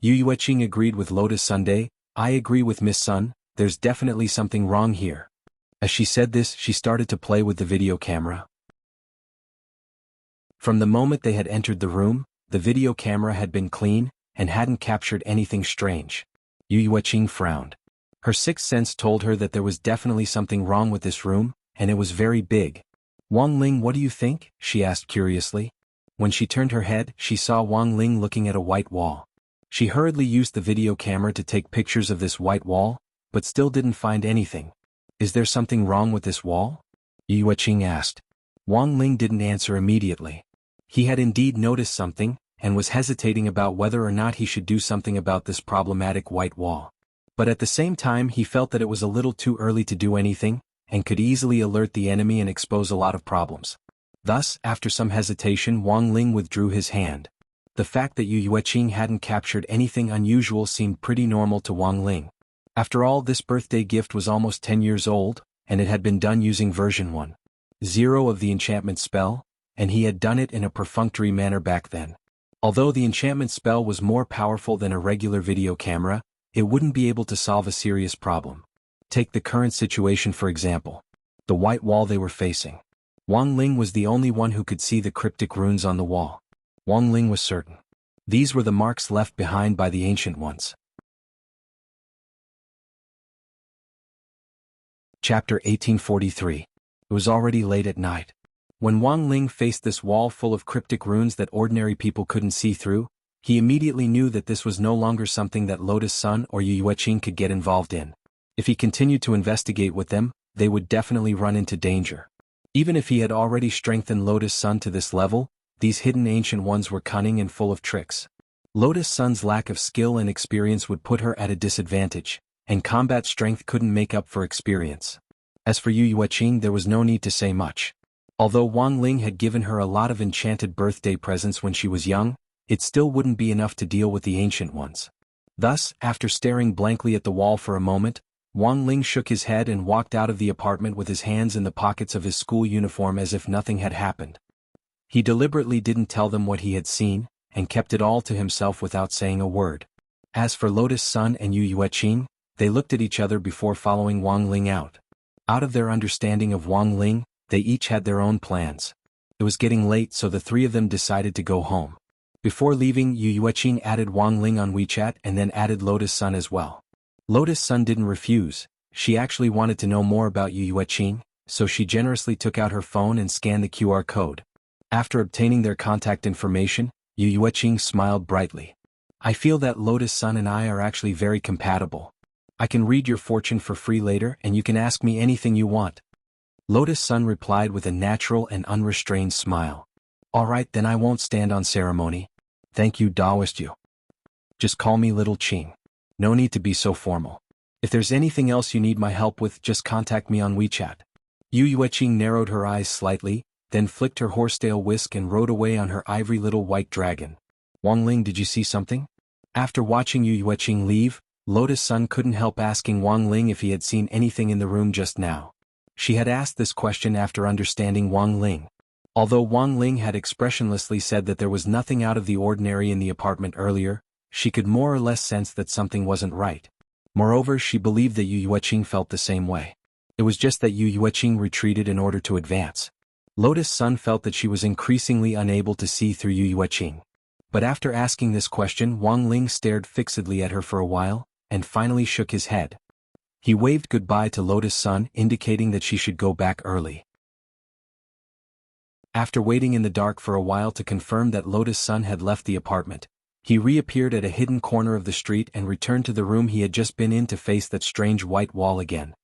Yu Yueqing agreed with Lotus Sunday. I agree with Miss Sun, there's definitely something wrong here. As she said this, she started to play with the video camera. From the moment they had entered the room, the video camera had been clean, and hadn't captured anything strange. Yu Yueqing frowned. Her sixth sense told her that there was definitely something wrong with this room, and it was very big. Wang Ling, what do you think? She asked curiously. When she turned her head, she saw Wang Ling looking at a white wall. She hurriedly used the video camera to take pictures of this white wall, but still didn't find anything. Is there something wrong with this wall? Yu Yueqing asked. Wang Ling didn't answer immediately. He had indeed noticed something, and was hesitating about whether or not he should do something about this problematic white wall. But at the same time he felt that it was a little too early to do anything, and could easily alert the enemy and expose a lot of problems. Thus, after some hesitation, Wang Ling withdrew his hand. The fact that Yu Yueqing hadn't captured anything unusual seemed pretty normal to Wang Ling. After all, this birthday gift was almost 10 years old, and it had been done using version 1.0 of the enchantment spell, and he had done it in a perfunctory manner back then. Although the enchantment spell was more powerful than a regular video camera, it wouldn't be able to solve a serious problem. Take the current situation for example. The white wall they were facing. Wang Ling was the only one who could see the cryptic runes on the wall. Wang Ling was certain. These were the marks left behind by the Ancient Ones. Chapter 1843. It was already late at night. When Wang Ling faced this wall full of cryptic runes that ordinary people couldn't see through, he immediately knew that this was no longer something that Lotus Sun or Yu Yueqing could get involved in. If he continued to investigate with them, they would definitely run into danger. Even if he had already strengthened Lotus Sun to this level, these hidden Ancient Ones were cunning and full of tricks. Lotus Sun's lack of skill and experience would put her at a disadvantage, and combat strength couldn't make up for experience. As for Yu Yueqing, there was no need to say much. Although Wang Ling had given her a lot of enchanted birthday presents when she was young, it still wouldn't be enough to deal with the Ancient Ones. Thus, after staring blankly at the wall for a moment, Wang Ling shook his head and walked out of the apartment with his hands in the pockets of his school uniform as if nothing had happened. He deliberately didn't tell them what he had seen, and kept it all to himself without saying a word. As for Lotus Sun and Yu Yueqing, they looked at each other before following Wang Ling out. Out of their understanding of Wang Ling, they each had their own plans. It was getting late, so the three of them decided to go home. Before leaving, Yu Yueqing added Wang Ling on WeChat and then added Lotus Sun as well. Lotus Sun didn't refuse. She actually wanted to know more about Yu Yueqing, so she generously took out her phone and scanned the QR code. After obtaining their contact information, Yu Yueqing smiled brightly. I feel that Lotus Sun and I are actually very compatible. I can read your fortune for free later and you can ask me anything you want. Lotus Sun replied with a natural and unrestrained smile. All right, then I won't stand on ceremony. Thank you, Daoist Yu. Just call me Little Qing. No need to be so formal. If there's anything else you need my help with, just contact me on WeChat. Yu Yueqing narrowed her eyes slightly, then flicked her horsetail whisk and rode away on her ivory little white dragon. Wang Ling, did you see something? After watching Yu Yueqing leave, Lotus Sun couldn't help asking Wang Ling if he had seen anything in the room just now. She had asked this question after understanding Wang Ling. Although Wang Ling had expressionlessly said that there was nothing out of the ordinary in the apartment earlier, she could more or less sense that something wasn't right. Moreover, she believed that Yu Yueqing felt the same way. It was just that Yu Yueqing retreated in order to advance. Lotus Sun felt that she was increasingly unable to see through Yu Yueqing. But after asking this question, Wang Ling stared fixedly at her for a while, and finally shook his head. He waved goodbye to Lotus Sun, indicating that she should go back early. After waiting in the dark for a while to confirm that Lotus Sun had left the apartment, he reappeared at a hidden corner of the street and returned to the room he had just been in to face that strange white wall again.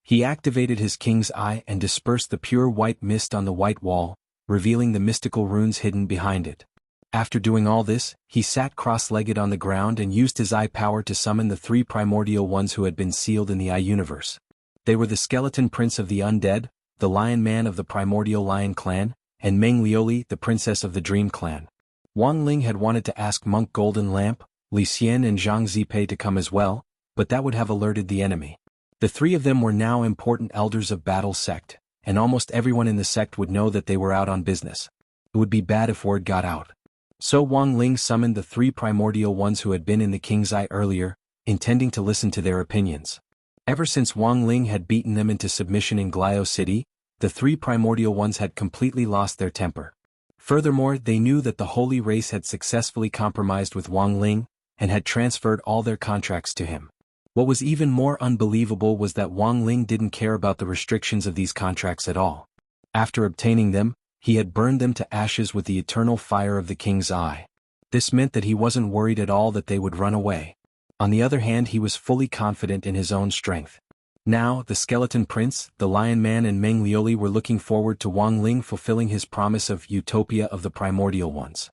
He activated his King's Eye and dispersed the pure white mist on the white wall, revealing the mystical runes hidden behind it. After doing all this, he sat cross-legged on the ground and used his eye power to summon the 3 primordial ones who had been sealed in the Eye Universe. They were the Skeleton Prince of the Undead, the Lion Man of the Primordial Lion Clan, and Meng Liuli, the Princess of the Dream Clan. Wang Ling had wanted to ask Monk Golden Lamp, Li Xian and Zhang Zipei to come as well, but that would have alerted the enemy. The 3 of them were now important elders of Battle Sect, and almost everyone in the sect would know that they were out on business. It would be bad if word got out. So Wang Ling summoned the 3 primordial ones who had been in the King's Eye earlier, intending to listen to their opinions. Ever since Wang Ling had beaten them into submission in Glio City, the 3 primordial ones had completely lost their temper. Furthermore, they knew that the Holy Race had successfully compromised with Wang Ling, and had transferred all their contracts to him. What was even more unbelievable was that Wang Ling didn't care about the restrictions of these contracts at all. After obtaining them, he had burned them to ashes with the eternal fire of the King's Eye. This meant that he wasn't worried at all that they would run away. On the other hand, he was fully confident in his own strength. Now, the Skeleton Prince, the Lion Man and Meng Liuli were looking forward to Wang Ling fulfilling his promise of utopia of the primordial ones.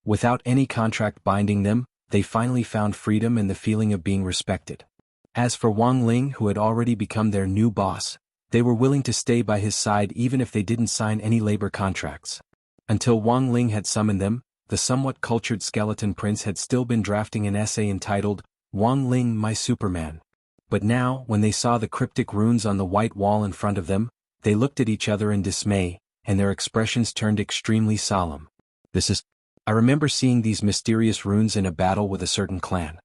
Without any contract binding them, they finally found freedom and the feeling of being respected. As for Wang Ling, who had already become their new boss, they were willing to stay by his side even if they didn't sign any labor contracts. Until Wang Ling had summoned them, the somewhat cultured Skeleton Prince had still been drafting an essay entitled, Wang Ling My Superman. But now, when they saw the cryptic runes on the white wall in front of them, they looked at each other in dismay, and their expressions turned extremely solemn. I remember seeing these mysterious runes in a battle with a certain clan.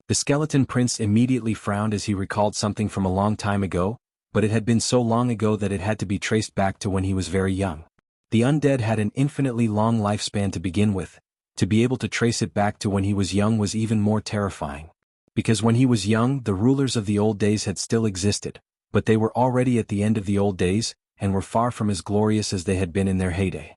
The Skeleton Prince immediately frowned as he recalled something from a long time ago, but it had been so long ago that it had to be traced back to when he was very young. The undead had an infinitely long lifespan to begin with. To be able to trace it back to when he was young was even more terrifying. Because when he was young, the rulers of the old days had still existed, but they were already at the end of the old days, and were far from as glorious as they had been in their heyday.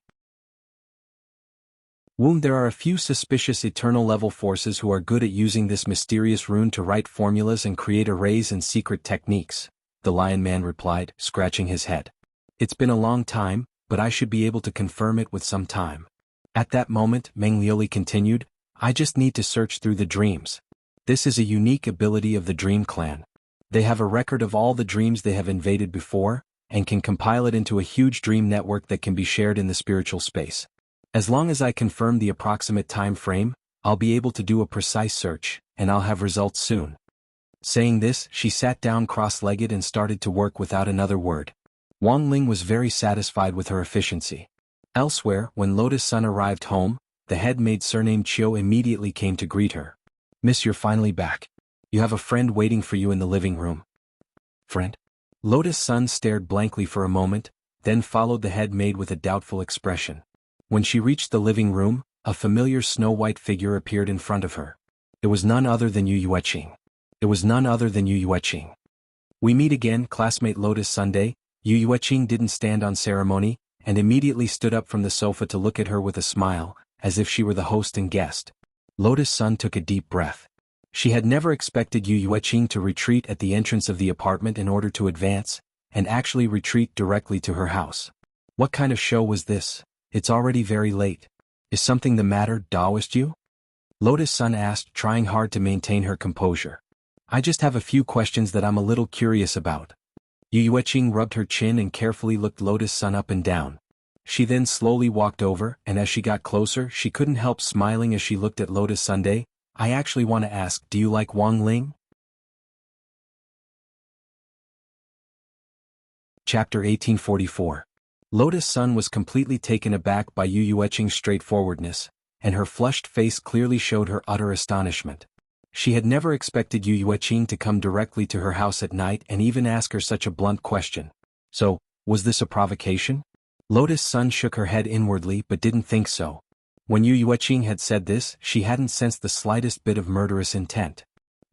There are a few suspicious eternal-level forces who are good at using this mysterious rune to write formulas and create arrays and secret techniques, the Lion Man replied, scratching his head. It's been a long time, but I should be able to confirm it with some time. At that moment, Meng Liuli continued, I just need to search through the dreams. This is a unique ability of the Dream Clan. They have a record of all the dreams they have invaded before, and can compile it into a huge dream network that can be shared in the spiritual space. As long as I confirm the approximate time frame, I'll be able to do a precise search, and I'll have results soon. Saying this, she sat down cross-legged and started to work without another word. Wang Ling was very satisfied with her efficiency. Elsewhere, when Lotus Sun arrived home, the head maid surnamed Chiu immediately came to greet her. Miss, you're finally back. You have a friend waiting for you in the living room. Friend? Lotus Sun stared blankly for a moment, then followed the head maid with a doubtful expression. When she reached the living room, a familiar snow-white figure appeared in front of her. It was none other than Yu Yueqing. We meet again, classmate Lotus Sunday. Yu Yueqing didn't stand on ceremony, and immediately stood up from the sofa to look at her with a smile, as if she were the host and guest. Lotus Sun took a deep breath. She had never expected Yu Yueqing to retreat at the entrance of the apartment in order to advance, and actually retreat directly to her house. What kind of show was this? It's already very late. Is something the matter, Taoist you? Lotus Sun asked, trying hard to maintain her composure. I just have a few questions that I'm a little curious about. Yu Yueqing rubbed her chin and carefully looked Lotus Sun up and down. She then slowly walked over, and as she got closer, she couldn't help smiling as she looked at Lotus Sunday. I actually want to ask, do you like Wang Ling? Chapter 1844. Lotus Sun was completely taken aback by Yu Yueqing's straightforwardness, and her flushed face clearly showed her utter astonishment. She had never expected Yu Yueqing to come directly to her house at night and even ask her such a blunt question. So, was this a provocation? Lotus Sun shook her head inwardly but didn't think so. When Yu Yueqing had said this, she hadn't sensed the slightest bit of murderous intent.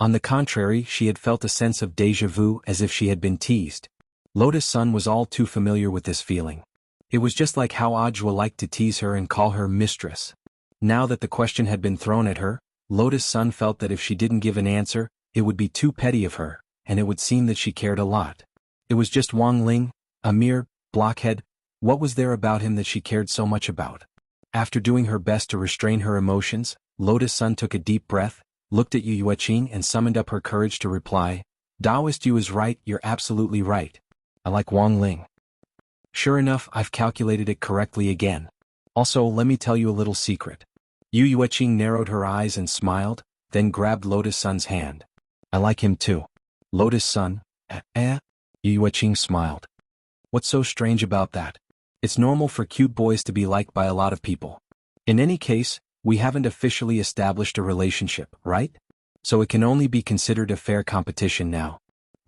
On the contrary, she had felt a sense of déjà vu, as if she had been teased. Lotus Sun was all too familiar with this feeling. It was just like how Ajua liked to tease her and call her mistress. Now that the question had been thrown at her, Lotus Sun felt that if she didn't give an answer, it would be too petty of her, and it would seem that she cared a lot. It was just Wang Ling, a mere blockhead. What was there about him that she cared so much about? After doing her best to restrain her emotions, Lotus Sun took a deep breath, looked at Yu Yueqing and summoned up her courage to reply, Taoist Yu is right, you're absolutely right. I like Wang Ling. Sure enough, I've calculated it correctly again. Also, let me tell you a little secret. Yu Yueqing narrowed her eyes and smiled, then grabbed Lotus Sun's hand. I like him too. Lotus Sun, Yu Yueqing smiled. What's so strange about that? It's normal for cute boys to be liked by a lot of people. In any case, we haven't officially established a relationship, right? So it can only be considered a fair competition now.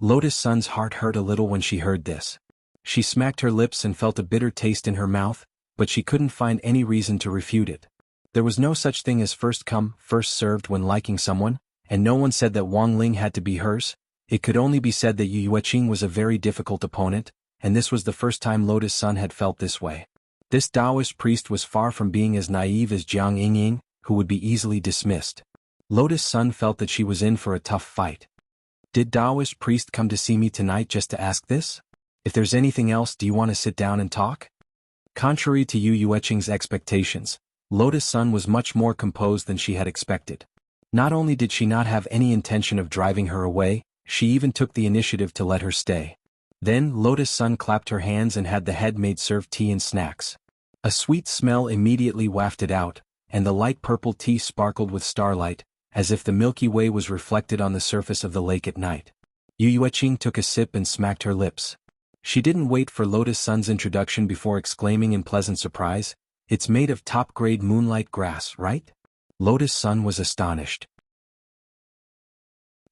Lotus Sun's heart hurt a little when she heard this. She smacked her lips and felt a bitter taste in her mouth, but she couldn't find any reason to refute it. There was no such thing as first come, first served when liking someone, and no one said that Wang Ling had to be hers. It could only be said that Yu Yueqing was a very difficult opponent, and this was the first time Lotus Sun had felt this way. This Taoist priest was far from being as naive as Jiang Yingying, who would be easily dismissed. Lotus Sun felt that she was in for a tough fight. Did Taoist priest come to see me tonight just to ask this? If there's anything else, do you want to sit down and talk? Contrary to Yu Yueqing's expectations, Lotus Sun was much more composed than she had expected. Not only did she not have any intention of driving her away, she even took the initiative to let her stay. Then Lotus Sun clapped her hands and had the head-maid serve tea and snacks. A sweet smell immediately wafted out, and the light purple tea sparkled with starlight, as if the Milky Way was reflected on the surface of the lake at night. Yu Yueqing took a sip and smacked her lips. She didn't wait for Lotus Sun's introduction before exclaiming in pleasant surprise, "It's made of top-grade moonlight grass, right?" Lotus Sun was astonished.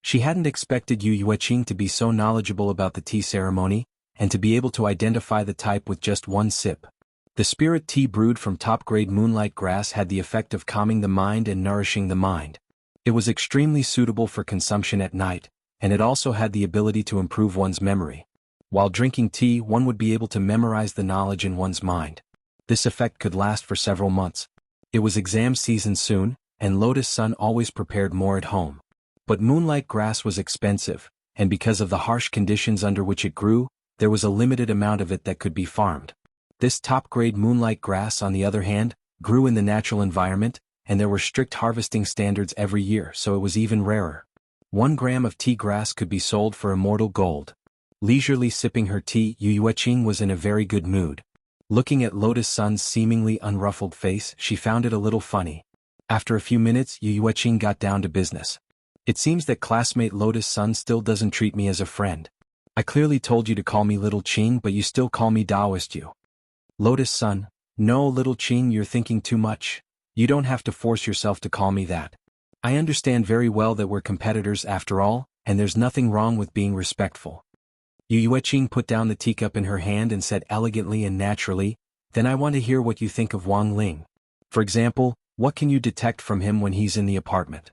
She hadn't expected Yu Yueqing to be so knowledgeable about the tea ceremony, and to be able to identify the type with just one sip. The spirit tea brewed from top-grade moonlight grass had the effect of calming the mind and nourishing the mind. It was extremely suitable for consumption at night, and it also had the ability to improve one's memory. While drinking tea, one would be able to memorize the knowledge in one's mind. This effect could last for several months. It was exam season soon, and Lotus Sun always prepared more at home. But moonlight grass was expensive, and because of the harsh conditions under which it grew, there was a limited amount of it that could be farmed. This top-grade moonlight grass, on the other hand, grew in the natural environment, and there were strict harvesting standards every year, so it was even rarer. 1 gram of tea grass could be sold for immortal gold. Leisurely sipping her tea, Yu Yueqing was in a very good mood. Looking at Lotus Sun's seemingly unruffled face, she found it a little funny. After a few minutes, Yu Yueqing got down to business. It seems that classmate Lotus Sun still doesn't treat me as a friend. I clearly told you to call me Little Qing, but you still call me Taoist Yu. Lotus Sun, no, Little Qing, you're thinking too much. You don't have to force yourself to call me that. I understand very well that we're competitors after all, and there's nothing wrong with being respectful. Yu Yueqing put down the teacup in her hand and said elegantly and naturally, then I want to hear what you think of Wang Ling. For example, what can you detect from him when he's in the apartment?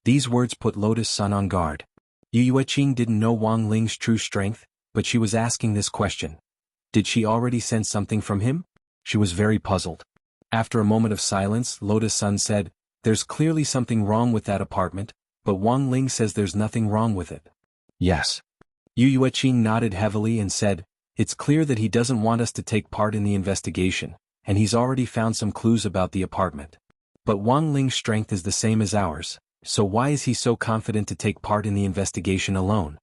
These words put Lotus Sun on guard. Yu Yueqing didn't know Wang Ling's true strength, but she was asking this question. Did she already sense something from him? She was very puzzled. After a moment of silence, Lotus Sun said, "There's clearly something wrong with that apartment, but Wang Ling says there's nothing wrong with it." Yes. Yu Yueqing nodded heavily and said, "It's clear that he doesn't want us to take part in the investigation, and he's already found some clues about the apartment. But Wang Ling's strength is the same as ours, so why is he so confident to take part in the investigation alone?"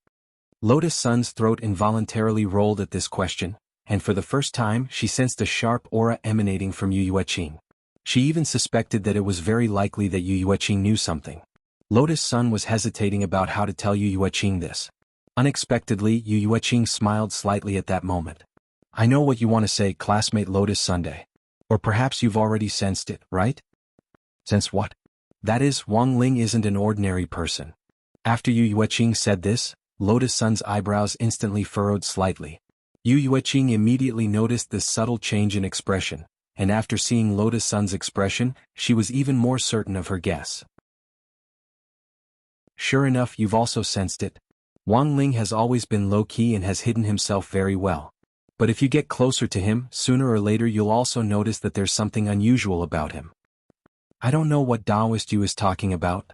Lotus Sun's throat involuntarily rolled at this question, and for the first time she sensed a sharp aura emanating from Yu Yueqing. She even suspected that it was very likely that Yu Yueqing knew something. Lotus Sun was hesitating about how to tell Yu Yueqing this. Unexpectedly, Yu Yueqing smiled slightly at that moment. "I know what you want to say, classmate Lotus Sunday. Or perhaps you've already sensed it, right?" "Sense what?" "That is, Wang Ling isn't an ordinary person." After Yu Yueqing said this, Lotus Sun's eyebrows instantly furrowed slightly. Yu Yueqing immediately noticed this subtle change in expression, and after seeing Lotus Sun's expression, she was even more certain of her guess. "Sure enough, you've also sensed it. Wang Ling has always been low-key and has hidden himself very well. But if you get closer to him, sooner or later you'll also notice that there's something unusual about him." "I don't know what Taoist you is talking about."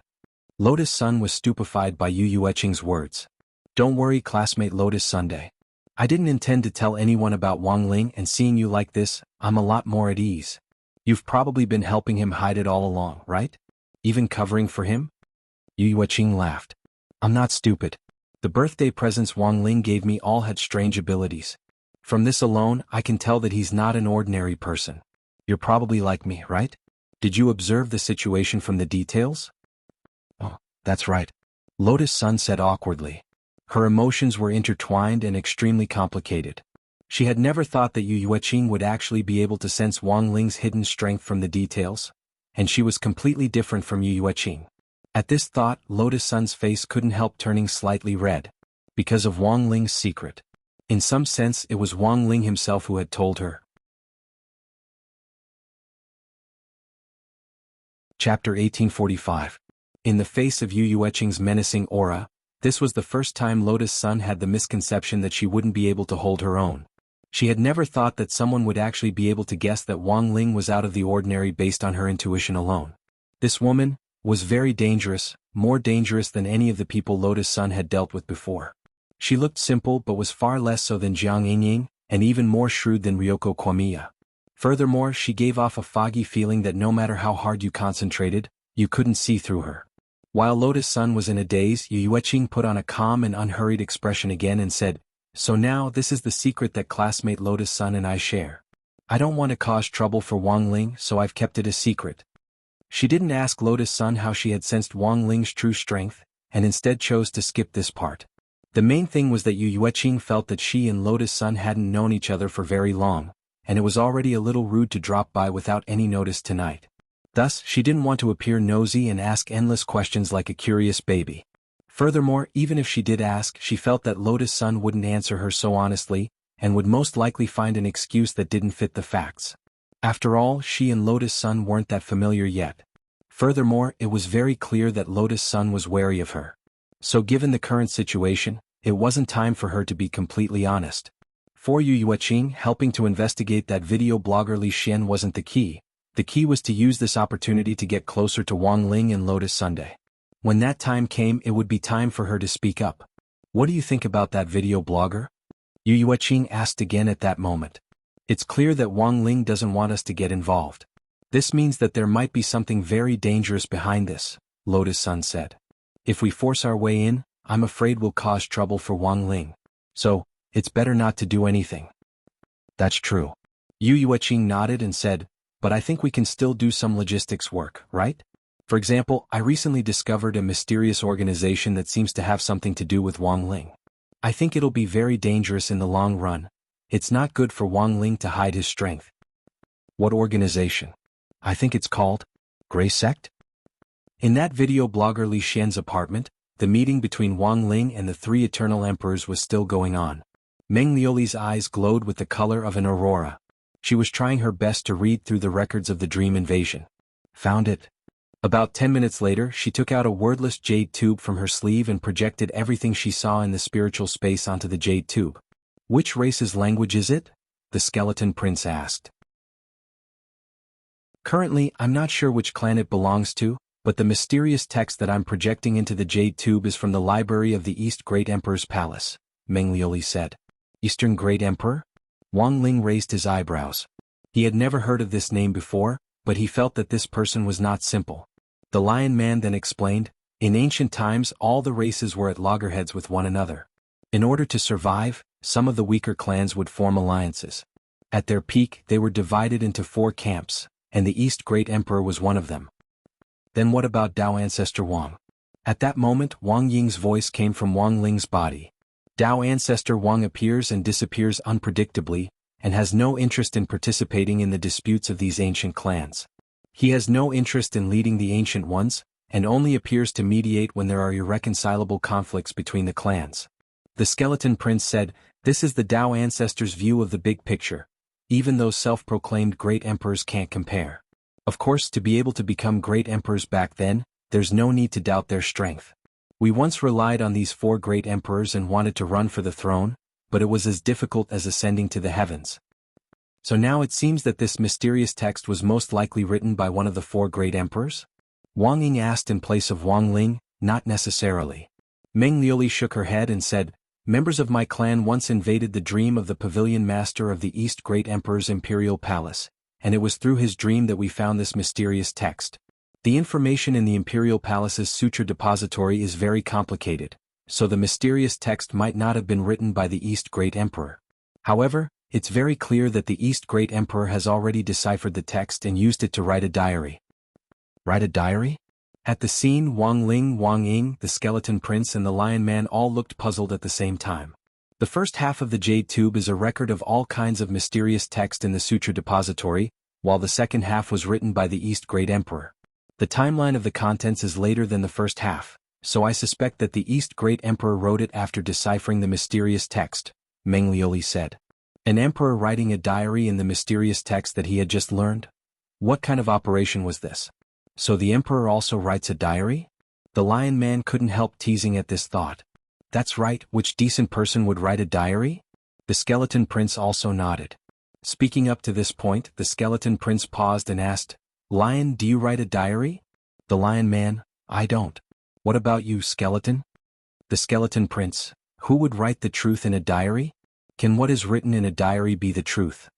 Lotus Sun was stupefied by Yu Yueqing's words. "Don't worry, classmate Lotus Sunday. I didn't intend to tell anyone about Wang Ling, and seeing you like this, I'm a lot more at ease. You've probably been helping him hide it all along, right? Even covering for him?" Yu Yueqing laughed. "I'm not stupid. The birthday presents Wang Ling gave me all had strange abilities. From this alone, I can tell that he's not an ordinary person. You're probably like me, right? Did you observe the situation from the details?" "Oh, that's right," Lotus Sun said awkwardly. Her emotions were intertwined and extremely complicated. She had never thought that Yu Yueqing would actually be able to sense Wang Ling's hidden strength from the details, and she was completely different from Yu Yueqing. At this thought, Lotus Sun's face couldn't help turning slightly red. Because of Wang Ling's secret. In some sense, it was Wang Ling himself who had told her. Chapter 1845. In the face of Yu Yueqing's menacing aura, this was the first time Lotus Sun had the misconception that she wouldn't be able to hold her own. She had never thought that someone would actually be able to guess that Wang Ling was out of the ordinary based on her intuition alone. This woman was very dangerous, more dangerous than any of the people Lotus Sun had dealt with before. She looked simple but was far less so than Jiang Yingying, and even more shrewd than Ryoko Kwamiya. Furthermore, she gave off a foggy feeling that no matter how hard you concentrated, you couldn't see through her. While Lotus Sun was in a daze, Yu Yueqing put on a calm and unhurried expression again and said, "So now this is the secret that classmate Lotus Sun and I share. I don't want to cause trouble for Wang Ling, so I've kept it a secret." She didn't ask Lotus Sun how she had sensed Wang Ling's true strength, and instead chose to skip this part. The main thing was that Yu Yueqing felt that she and Lotus Sun hadn't known each other for very long, and it was already a little rude to drop by without any notice tonight. Thus, she didn't want to appear nosy and ask endless questions like a curious baby. Furthermore, even if she did ask, she felt that Lotus Sun wouldn't answer her so honestly, and would most likely find an excuse that didn't fit the facts. After all, she and Lotus Sun weren't that familiar yet. Furthermore, it was very clear that Lotus Sun was wary of her. So given the current situation, it wasn't time for her to be completely honest. For Yu Yueqing, helping to investigate that video blogger Li Xian wasn't the key. The key was to use this opportunity to get closer to Wang Ling and Lotus Sunday. When that time came, it would be time for her to speak up. "What do you think about that video blogger?" Yu Yueqing asked again at that moment. "It's clear that Wang Ling doesn't want us to get involved. This means that there might be something very dangerous behind this," Lotus Sun said. "If we force our way in, I'm afraid we'll cause trouble for Wang Ling. So, it's better not to do anything." "That's true." Yu Yueqing nodded and said, "But I think we can still do some logistics work, right? For example, I recently discovered a mysterious organization that seems to have something to do with Wang Ling. I think it'll be very dangerous in the long run. It's not good for Wang Ling to hide his strength." "What organization?" "I think it's called Grey Sect." In that video blogger Li Xian's apartment, the meeting between Wang Ling and the three Eternal Emperors was still going on. Meng Liuli's eyes glowed with the color of an aurora. She was trying her best to read through the records of the dream invasion. "Found it." About 10 minutes later, she took out a wordless jade tube from her sleeve and projected everything she saw in the spiritual space onto the jade tube. "Which race's language is it?" the skeleton prince asked. "Currently, I'm not sure which clan it belongs to, but the mysterious text that I'm projecting into the jade tube is from the library of the East Great Emperor's Palace. Meng Liuli said. Eastern Great Emperor? Wang Ling raised his eyebrows. He had never heard of this name before, but he felt that this person was not simple. The Lion Man then explained, in ancient times all the races were at loggerheads with one another. In order to survive, some of the weaker clans would form alliances. At their peak they were divided into 4 camps, and the East Great Emperor was one of them. Then what about Dao Ancestor Wang? At that moment Wang Ying's voice came from Wang Ling's body. Dao Ancestor Wang appears and disappears unpredictably, and has no interest in participating in the disputes of these ancient clans. He has no interest in leading the ancient ones, and only appears to mediate when there are irreconcilable conflicts between the clans. The Skeleton Prince said, this is the Dao Ancestor's view of the big picture. Even those self-proclaimed great emperors can't compare. Of course, to be able to become great emperors back then, there's no need to doubt their strength. We once relied on these 4 great emperors and wanted to run for the throne, but it was as difficult as ascending to the heavens. So now it seems that this mysterious text was most likely written by one of the 4 great emperors? Wang Ying asked in place of Wang Ling, not necessarily. Meng Liuli shook her head and said, members of my clan once invaded the dream of the pavilion master of the East Great Emperor's imperial palace, and it was through his dream that we found this mysterious text. The information in the imperial palace's sutra depository is very complicated, so the mysterious text might not have been written by the East Great Emperor. However, it's very clear that the East Great Emperor has already deciphered the text and used it to write a diary. Write a diary? At the scene, Wang Ling, Wang Ying, the Skeleton Prince and the Lion Man all looked puzzled at the same time. The first half of the Jade Tube is a record of all kinds of mysterious text in the Sutra Depository, while the second half was written by the East Great Emperor. The timeline of the contents is later than the first half, so I suspect that the East Great Emperor wrote it after deciphering the mysterious text, Meng Liuli said. An emperor writing a diary in the mysterious text that he had just learned? What kind of operation was this? So the emperor also writes a diary? The Lion Man couldn't help teasing at this thought. That's right, which decent person would write a diary? The Skeleton Prince also nodded. Speaking up to this point, the Skeleton Prince paused and asked, Lion, do you write a diary? The Lion Man, I don't. What about you, Skeleton? The Skeleton Prince, who would write the truth in a diary? Can what is written in a diary be the truth?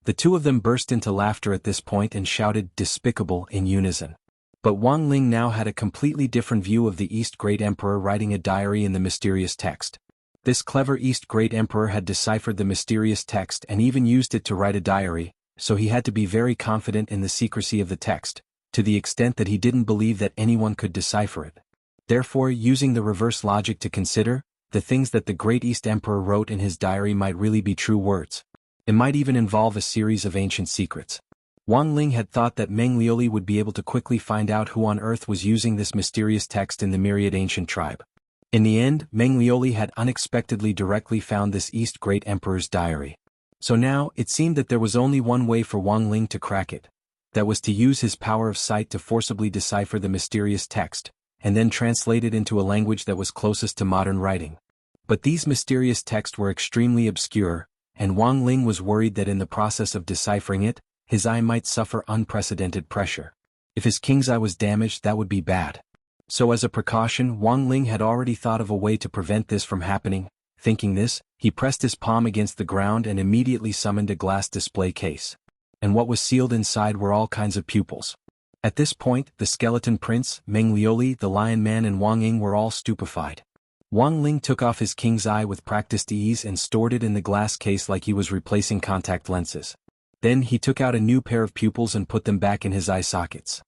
The 2 of them burst into laughter at this point and shouted despicable in unison. But Wang Ling now had a completely different view of the East Great Emperor writing a diary in the mysterious text. This clever East Great Emperor had deciphered the mysterious text and even used it to write a diary, so he had to be very confident in the secrecy of the text, to the extent that he didn't believe that anyone could decipher it. Therefore, using the reverse logic to consider, the things that the Great East Emperor wrote in his diary might really be true words. It might even involve a series of ancient secrets. Wang Ling had thought that Meng Liuli would be able to quickly find out who on earth was using this mysterious text in the myriad ancient tribe. In the end, Meng Liuli had unexpectedly directly found this East Great Emperor's diary. So now, it seemed that there was only one way for Wang Ling to crack it. That was to use his power of sight to forcibly decipher the mysterious text, and then translate it into a language that was closest to modern writing. But these mysterious texts were extremely obscure, and Wang Ling was worried that in the process of deciphering it, his eye might suffer unprecedented pressure. If his king's eye was damaged, that would be bad. So as a precaution, Wang Ling had already thought of a way to prevent this from happening. Thinking this, he pressed his palm against the ground and immediately summoned a glass display case. And what was sealed inside were all kinds of pupils. At this point, the Skeleton Prince, Meng Liuli, the Lion Man and Wang Ying were all stupefied. Wang Ling took off his king's eye with practiced ease and stored it in the glass case like he was replacing contact lenses. Then he took out a new pair of pupils and put them back in his eye sockets.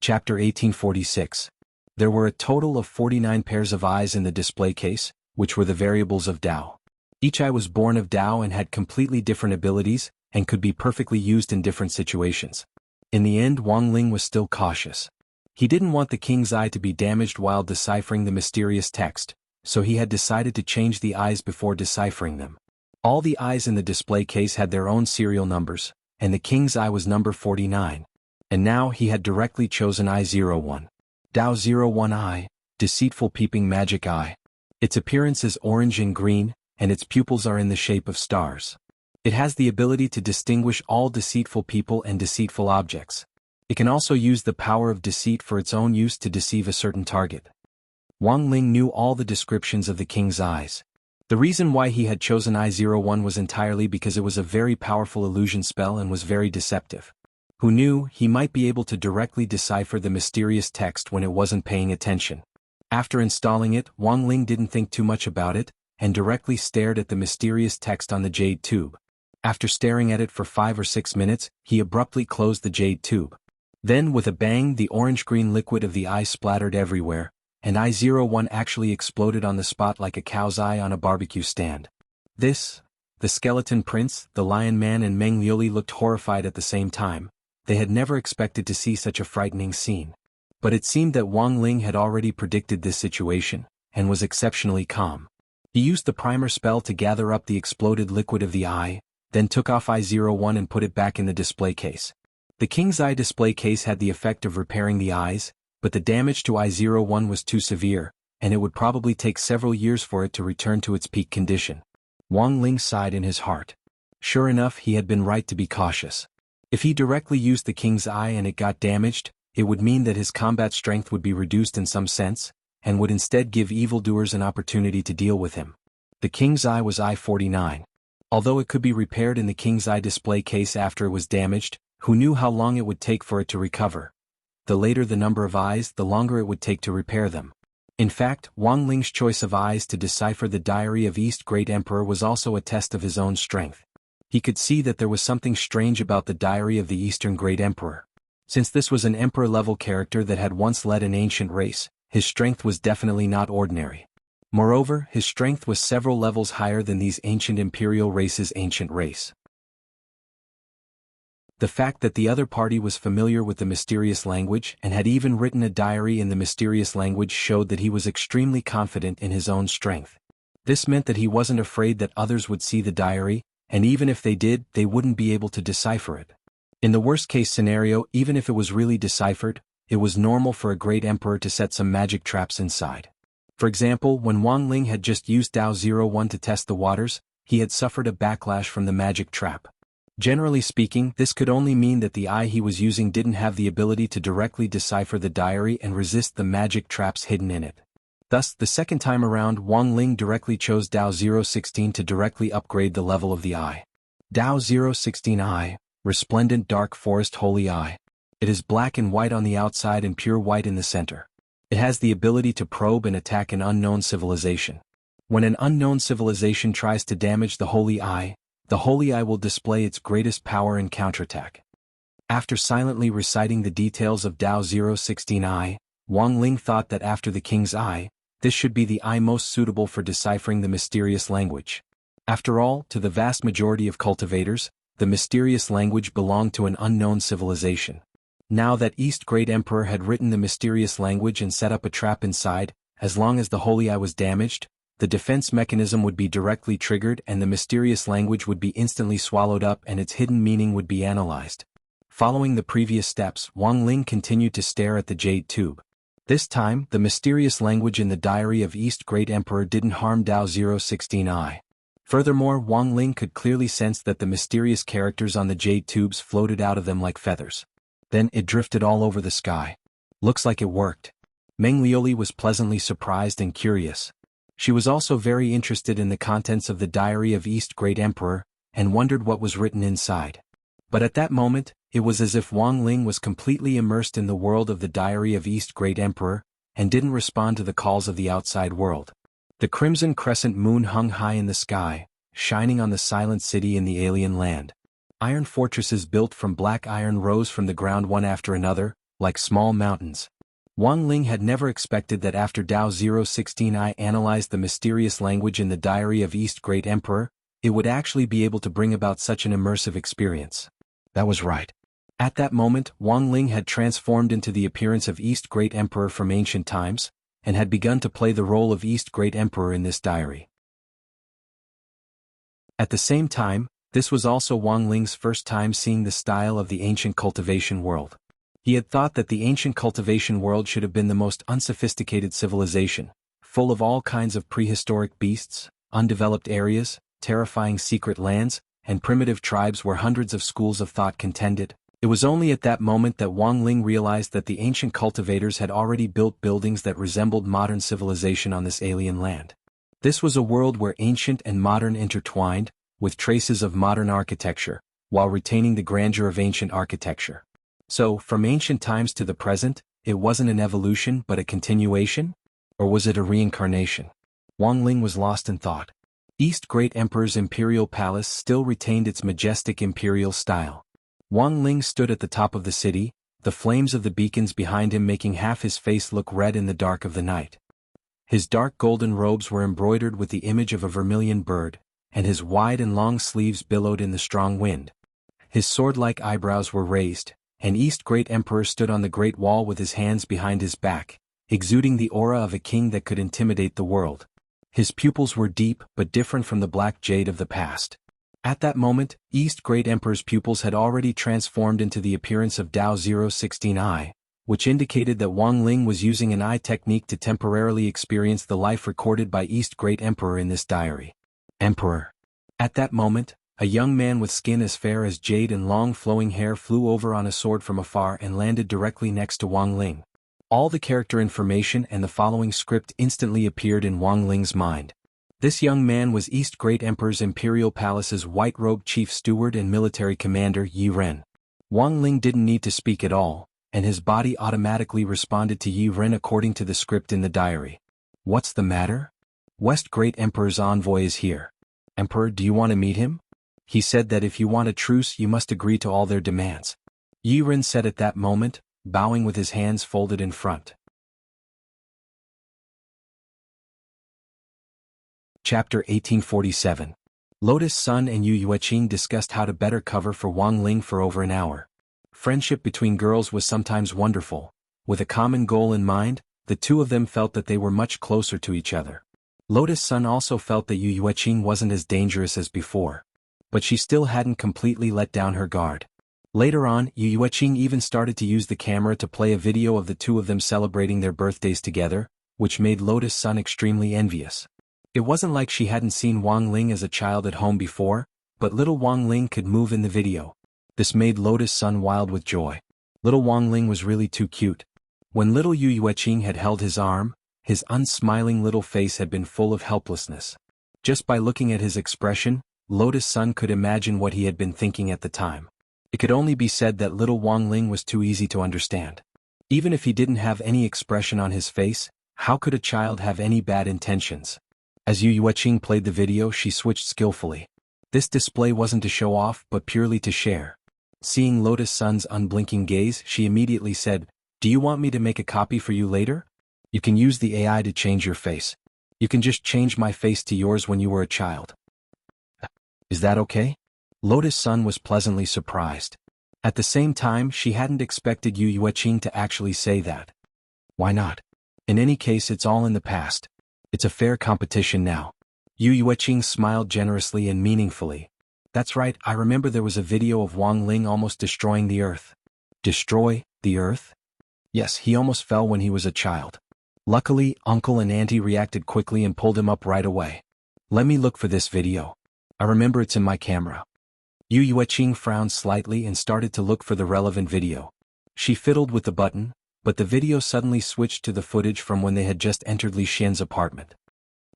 Chapter 1846. There were a total of 49 pairs of eyes in the display case, which were the variables of Tao. Each eye was born of Tao and had completely different abilities, and could be perfectly used in different situations. In the end, Wang Ling was still cautious. He didn't want the king's eye to be damaged while deciphering the mysterious text, so he had decided to change the eyes before deciphering them. All the eyes in the display case had their own serial numbers, and the king's eye was number 49. And now he had directly chosen eye 01. Tao 01 eye, deceitful peeping magic eye. Its appearance is orange and green, and its pupils are in the shape of stars. It has the ability to distinguish all deceitful people and deceitful objects. It can also use the power of deceit for its own use to deceive a certain target. Wang Ling knew all the descriptions of the king's eyes. The reason why he had chosen I-01 was entirely because it was a very powerful illusion spell and was very deceptive. Who knew, he might be able to directly decipher the mysterious text when it wasn't paying attention. After installing it, Wang Ling didn't think too much about it, and directly stared at the mysterious text on the jade tube. After staring at it for 5 or 6 minutes, he abruptly closed the jade tube. Then with a bang, the orange-green liquid of the eye splattered everywhere, and I-01 actually exploded on the spot like a cow's eye on a barbecue stand. The skeleton prince, the lion man and Meng Liuli looked horrified at the same time. They had never expected to see such a frightening scene. But it seemed that Wang Ling had already predicted this situation, and was exceptionally calm. He used the primer spell to gather up the exploded liquid of the eye, then took off I-01 and put it back in the display case. The king's eye display case had the effect of repairing the eyes, but the damage to I-01 was too severe, and it would probably take several years for it to return to its peak condition. Wang Ling sighed in his heart. Sure enough, he had been right to be cautious. If he directly used the king's eye and it got damaged, it would mean that his combat strength would be reduced in some sense, and would instead give evildoers an opportunity to deal with him. The king's eye was I-49. Although it could be repaired in the king's eye display case after it was damaged, who knew how long it would take for it to recover? The later the number of eyes, the longer it would take to repair them. In fact, Wang Ling's choice of eyes to decipher the diary of East Great Emperor was also a test of his own strength. He could see that there was something strange about the diary of the Eastern Great Emperor. Since this was an emperor-level character that had once led an ancient race, his strength was definitely not ordinary. Moreover, his strength was several levels higher than these ancient imperial races' ancient race. The fact that the other party was familiar with the mysterious language and had even written a diary in the mysterious language showed that he was extremely confident in his own strength. This meant that he wasn't afraid that others would see the diary, and even if they did, they wouldn't be able to decipher it. In the worst-case scenario, even if it was really deciphered, it was normal for a great emperor to set some magic traps inside. For example, when Wang Ling had just used Dao-01 to test the waters, he had suffered a backlash from the magic trap. Generally speaking, this could only mean that the eye he was using didn't have the ability to directly decipher the diary and resist the magic traps hidden in it. Thus, the second time around, Wang Ling directly chose Dao-016 to directly upgrade the level of the eye. Dao-016 Eye, Resplendent Dark Forest Holy Eye. It is black and white on the outside and pure white in the center. It has the ability to probe and attack an unknown civilization. When an unknown civilization tries to damage the Holy Eye, the Holy Eye will display its greatest power and counterattack. After silently reciting the details of Dao-016 Eye, Wang Ling thought that after the King's Eye, this should be the eye most suitable for deciphering the mysterious language. After all, to the vast majority of cultivators, the mysterious language belonged to an unknown civilization. Now that East Great Emperor had written the mysterious language and set up a trap inside, as long as the Holy Eye was damaged, the defense mechanism would be directly triggered and the mysterious language would be instantly swallowed up and its hidden meaning would be analyzed. Following the previous steps, Wang Ling continued to stare at the jade tube. This time, the mysterious language in the diary of East Great Emperor didn't harm Dao-016 Eye. Furthermore, Wang Ling could clearly sense that the mysterious characters on the jade tubes floated out of them like feathers. Then it drifted all over the sky. Looks like it worked. Meng Liuli was pleasantly surprised and curious. She was also very interested in the contents of the diary of East Great Emperor, and wondered what was written inside. But at that moment, it was as if Wang Ling was completely immersed in the world of the diary of East Great Emperor, and didn't respond to the calls of the outside world. The crimson crescent moon hung high in the sky, shining on the silent city in the alien land. Iron fortresses built from black iron rose from the ground one after another, like small mountains. Wang Ling had never expected that after Dao-016 Eye analyzed the mysterious language in the diary of East Great Emperor, it would actually be able to bring about such an immersive experience. That was right. At that moment, Wang Ling had transformed into the appearance of East Great Emperor from ancient times, and had begun to play the role of East Great Emperor in this diary. At the same time, this was also Wang Ling's first time seeing the style of the ancient cultivation world. He had thought that the ancient cultivation world should have been the most unsophisticated civilization, full of all kinds of prehistoric beasts, undeveloped areas, terrifying secret lands, and primitive tribes where hundreds of schools of thought contended. It was only at that moment that Wang Ling realized that the ancient cultivators had already built buildings that resembled modern civilization on this alien land. This was a world where ancient and modern intertwined, with traces of modern architecture, while retaining the grandeur of ancient architecture. So, from ancient times to the present, it wasn't an evolution but a continuation? Or was it a reincarnation? Wang Ling was lost in thought. East Great Emperor's imperial palace still retained its majestic imperial style. Wang Ling stood at the top of the city, the flames of the beacons behind him making half his face look red in the dark of the night. His dark golden robes were embroidered with the image of a vermilion bird, and his wide and long sleeves billowed in the strong wind. His sword-like eyebrows were raised, and East Great Emperor stood on the great wall with his hands behind his back, exuding the aura of a king that could intimidate the world. His pupils were deep but different from the black jade of the past. At that moment, East Great Emperor's pupils had already transformed into the appearance of Dao 016 eye, which indicated that Wang Ling was using an eye technique to temporarily experience the life recorded by East Great Emperor in this diary. Emperor. At that moment, a young man with skin as fair as jade and long flowing hair flew over on a sword from afar and landed directly next to Wang Ling. All the character information and the following script instantly appeared in Wang Ling's mind. This young man was East Great Emperor's Imperial Palace's white-robed chief steward and military commander Yi Ren. Wang Ling didn't need to speak at all, and his body automatically responded to Yi Ren according to the script in the diary. What's the matter? West Great Emperor's envoy is here. Emperor, do you want to meet him? He said that if you want a truce you must agree to all their demands. Yi Ren said at that moment, bowing with his hands folded in front. Chapter 1847. Lotus Sun and Yu Yueqing discussed how to better cover for Wang Ling for over an hour. Friendship between girls was sometimes wonderful. With a common goal in mind, the two of them felt that they were much closer to each other. Lotus Sun also felt that Yu Yueqing wasn't as dangerous as before. But she still hadn't completely let down her guard. Later on, Yu Yueqing even started to use the camera to play a video of the two of them celebrating their birthdays together, which made Lotus Sun extremely envious. It wasn't like she hadn't seen Wang Ling as a child at home before, but little Wang Ling could move in the video. This made Lotus Sun wild with joy. Little Wang Ling was really too cute. When little Yu Yueqing had held his arm, his unsmiling little face had been full of helplessness. Just by looking at his expression, Lotus Sun could imagine what he had been thinking at the time. It could only be said that little Wang Ling was too easy to understand. Even if he didn't have any expression on his face, how could a child have any bad intentions? As Yu Yueqing played the video, she switched skillfully. This display wasn't to show off but purely to share. Seeing Lotus Sun's unblinking gaze, she immediately said, "Do you want me to make a copy for you later? You can use the AI to change your face. You can just change my face to yours when you were a child. Is that okay?" Lotus Sun was pleasantly surprised. At the same time, she hadn't expected Yu Yueqing to actually say that. Why not? In any case, it's all in the past. It's a fair competition now. Yu Yueqing smiled generously and meaningfully. That's right, I remember there was a video of Wang Ling almost destroying the earth. Destroy the earth? Yes, he almost fell when he was a child. Luckily, Uncle and Auntie reacted quickly and pulled him up right away. Let me look for this video. I remember it's in my camera. Yu Yueqing frowned slightly and started to look for the relevant video. She fiddled with the button, but the video suddenly switched to the footage from when they had just entered Li Xian's apartment.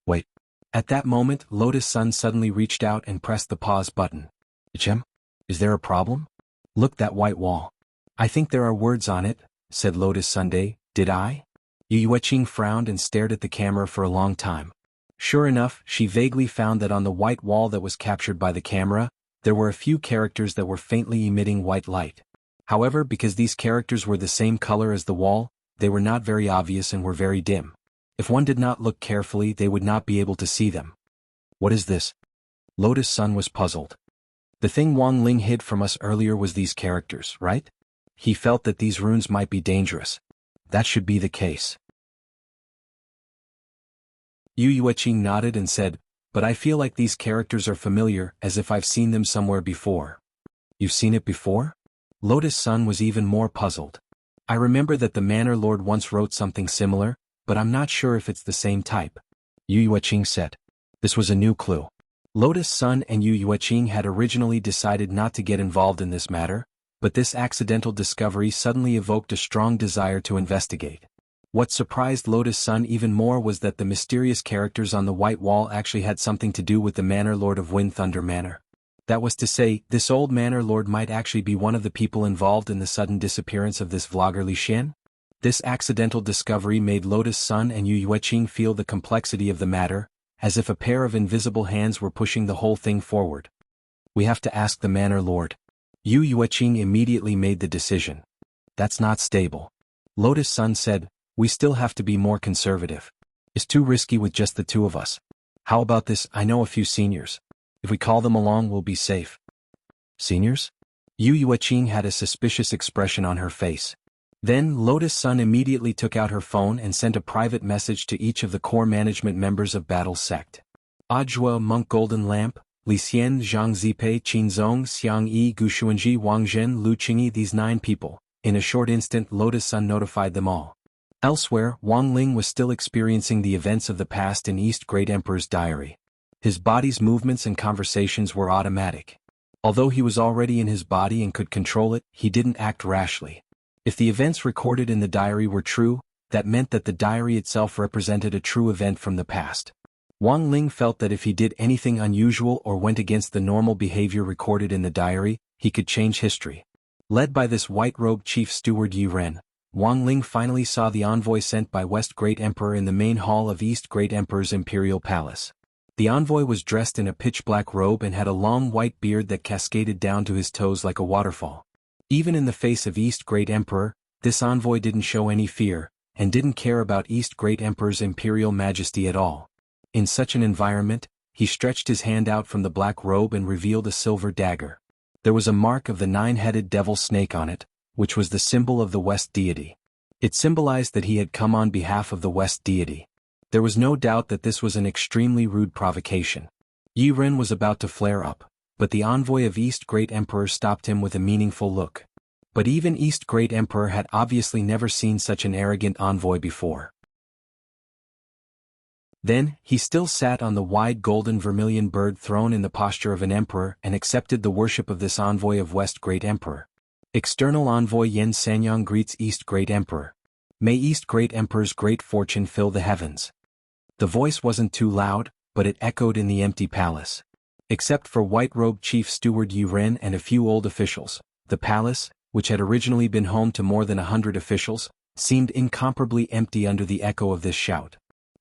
Wait. At that moment, Lotus Sun suddenly reached out and pressed the pause button. Ichem? Is there a problem? Look, that white wall. I think there are words on it, said Lotus Sunday. Did I? Yu Yueqing frowned and stared at the camera for a long time. Sure enough, she vaguely found that on the white wall that was captured by the camera, there were a few characters that were faintly emitting white light. However, because these characters were the same color as the wall, they were not very obvious and were very dim. If one did not look carefully, they would not be able to see them. What is this? Lotus Sun was puzzled. The thing Wang Ling hid from us earlier was these characters, right? He felt that these runes might be dangerous. That should be the case. Yu Yueqing nodded and said, but I feel like these characters are familiar, as if I've seen them somewhere before. You've seen it before? Lotus Sun was even more puzzled. I remember that the Manor Lord once wrote something similar, but I'm not sure if it's the same type. Yu Yueqing said. This was a new clue. Lotus Sun and Yu Yueqing had originally decided not to get involved in this matter, but this accidental discovery suddenly evoked a strong desire to investigate. What surprised Lotus Sun even more was that the mysterious characters on the white wall actually had something to do with the Manor Lord of Wind Thunder Manor. That was to say, this old Manor Lord might actually be one of the people involved in the sudden disappearance of this vlogger Li Xian. This accidental discovery made Lotus Sun and Yu Yueqing feel the complexity of the matter, as if a pair of invisible hands were pushing the whole thing forward. We have to ask the Manor Lord. Yu Yueqing immediately made the decision. That's not stable. Lotus Sun said, we still have to be more conservative. It's too risky with just the two of us. How about this? I know a few seniors. If we call them along, we'll be safe. Seniors? Yu Yueqing had a suspicious expression on her face. Then Lotus Sun immediately took out her phone and sent a private message to each of the core management members of Battle's sect. Ajua Monk Golden Lamp, Li Xian Zhang Zipei Qinzong Xiang Yi Gushuanji Wang Zhen Lu Qingyi. These 9 people. In a short instant Lotus Sun notified them all. Elsewhere, Wang Ling was still experiencing the events of the past in East Great Emperor's diary. His body's movements and conversations were automatic. Although he was already in his body and could control it, he didn't act rashly. If the events recorded in the diary were true, that meant that the diary itself represented a true event from the past. Wang Ling felt that if he did anything unusual or went against the normal behavior recorded in the diary, he could change history. Led by this white-robed chief steward Yi Ren, Wang Ling finally saw the envoy sent by West Great Emperor in the main hall of East Great Emperor's imperial palace. The envoy was dressed in a pitch-black robe and had a long white beard that cascaded down to his toes like a waterfall. Even in the face of East Great Emperor, this envoy didn't show any fear, and didn't care about East Great Emperor's imperial majesty at all. In such an environment, he stretched his hand out from the black robe and revealed a silver dagger. There was a mark of the 9-headed devil snake on it, which was the symbol of the West deity. It symbolized that he had come on behalf of the West deity. There was no doubt that this was an extremely rude provocation. Yi Ren was about to flare up, but the envoy of East Great Emperor stopped him with a meaningful look. But even East Great Emperor had obviously never seen such an arrogant envoy before. Then, he still sat on the wide golden vermilion bird throne in the posture of an emperor and accepted the worship of this envoy of West Great Emperor. External Envoy Yen Sanyang greets East Great Emperor. May East Great Emperor's great fortune fill the heavens. The voice wasn't too loud, but it echoed in the empty palace. Except for white-robed Chief Steward Yi Ren and a few old officials, the palace, which had originally been home to more than 100 officials, seemed incomparably empty under the echo of this shout.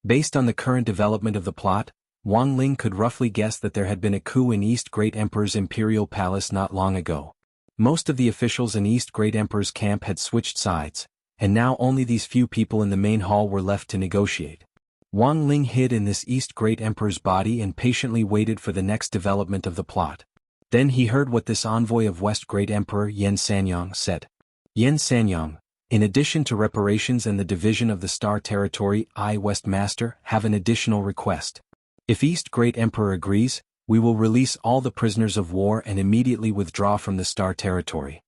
Based on the current development of the plot, Wang Ling could roughly guess that there had been a coup in East Great Emperor's imperial palace not long ago. Most of the officials in East Great Emperor's camp had switched sides, and now only these few people in the main hall were left to negotiate. Wang Ling hid in this East Great Emperor's body and patiently waited for the next development of the plot. Then he heard what this envoy of West Great Emperor Yen Sanyang said. Yen Sanyang, in addition to reparations and the division of the Star Territory, I, West Master, have an additional request. If East Great Emperor agrees, we will release all the prisoners of war and immediately withdraw from the Star Territory.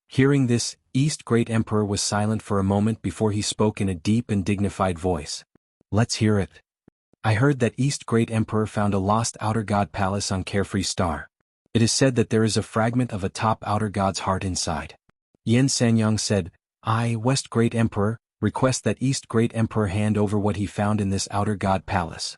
Hearing this, East Great Emperor was silent for a moment before he spoke in a deep and dignified voice. Let's hear it. I heard that East Great Emperor found a lost Outer God Palace on Carefree Star. It is said that there is a fragment of a top Outer God's heart inside. Yen Sanyang said, I, West Great Emperor, request that East Great Emperor hand over what he found in this Outer God Palace.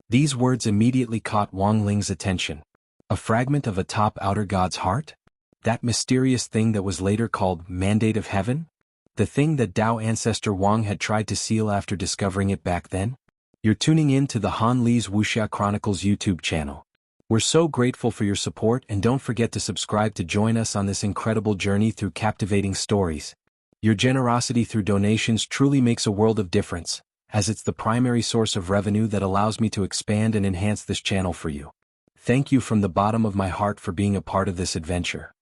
These words immediately caught Wang Ling's attention. A fragment of a top Outer God's heart? That mysterious thing that was later called Mandate of Heaven? The thing that Dao ancestor Wang had tried to seal after discovering it back then? You're tuning in to the Han Li's Wuxia Chronicles YouTube channel. We're so grateful for your support, and don't forget to subscribe to join us on this incredible journey through captivating stories. Your generosity through donations truly makes a world of difference, as it's the primary source of revenue that allows me to expand and enhance this channel for you. Thank you from the bottom of my heart for being a part of this adventure.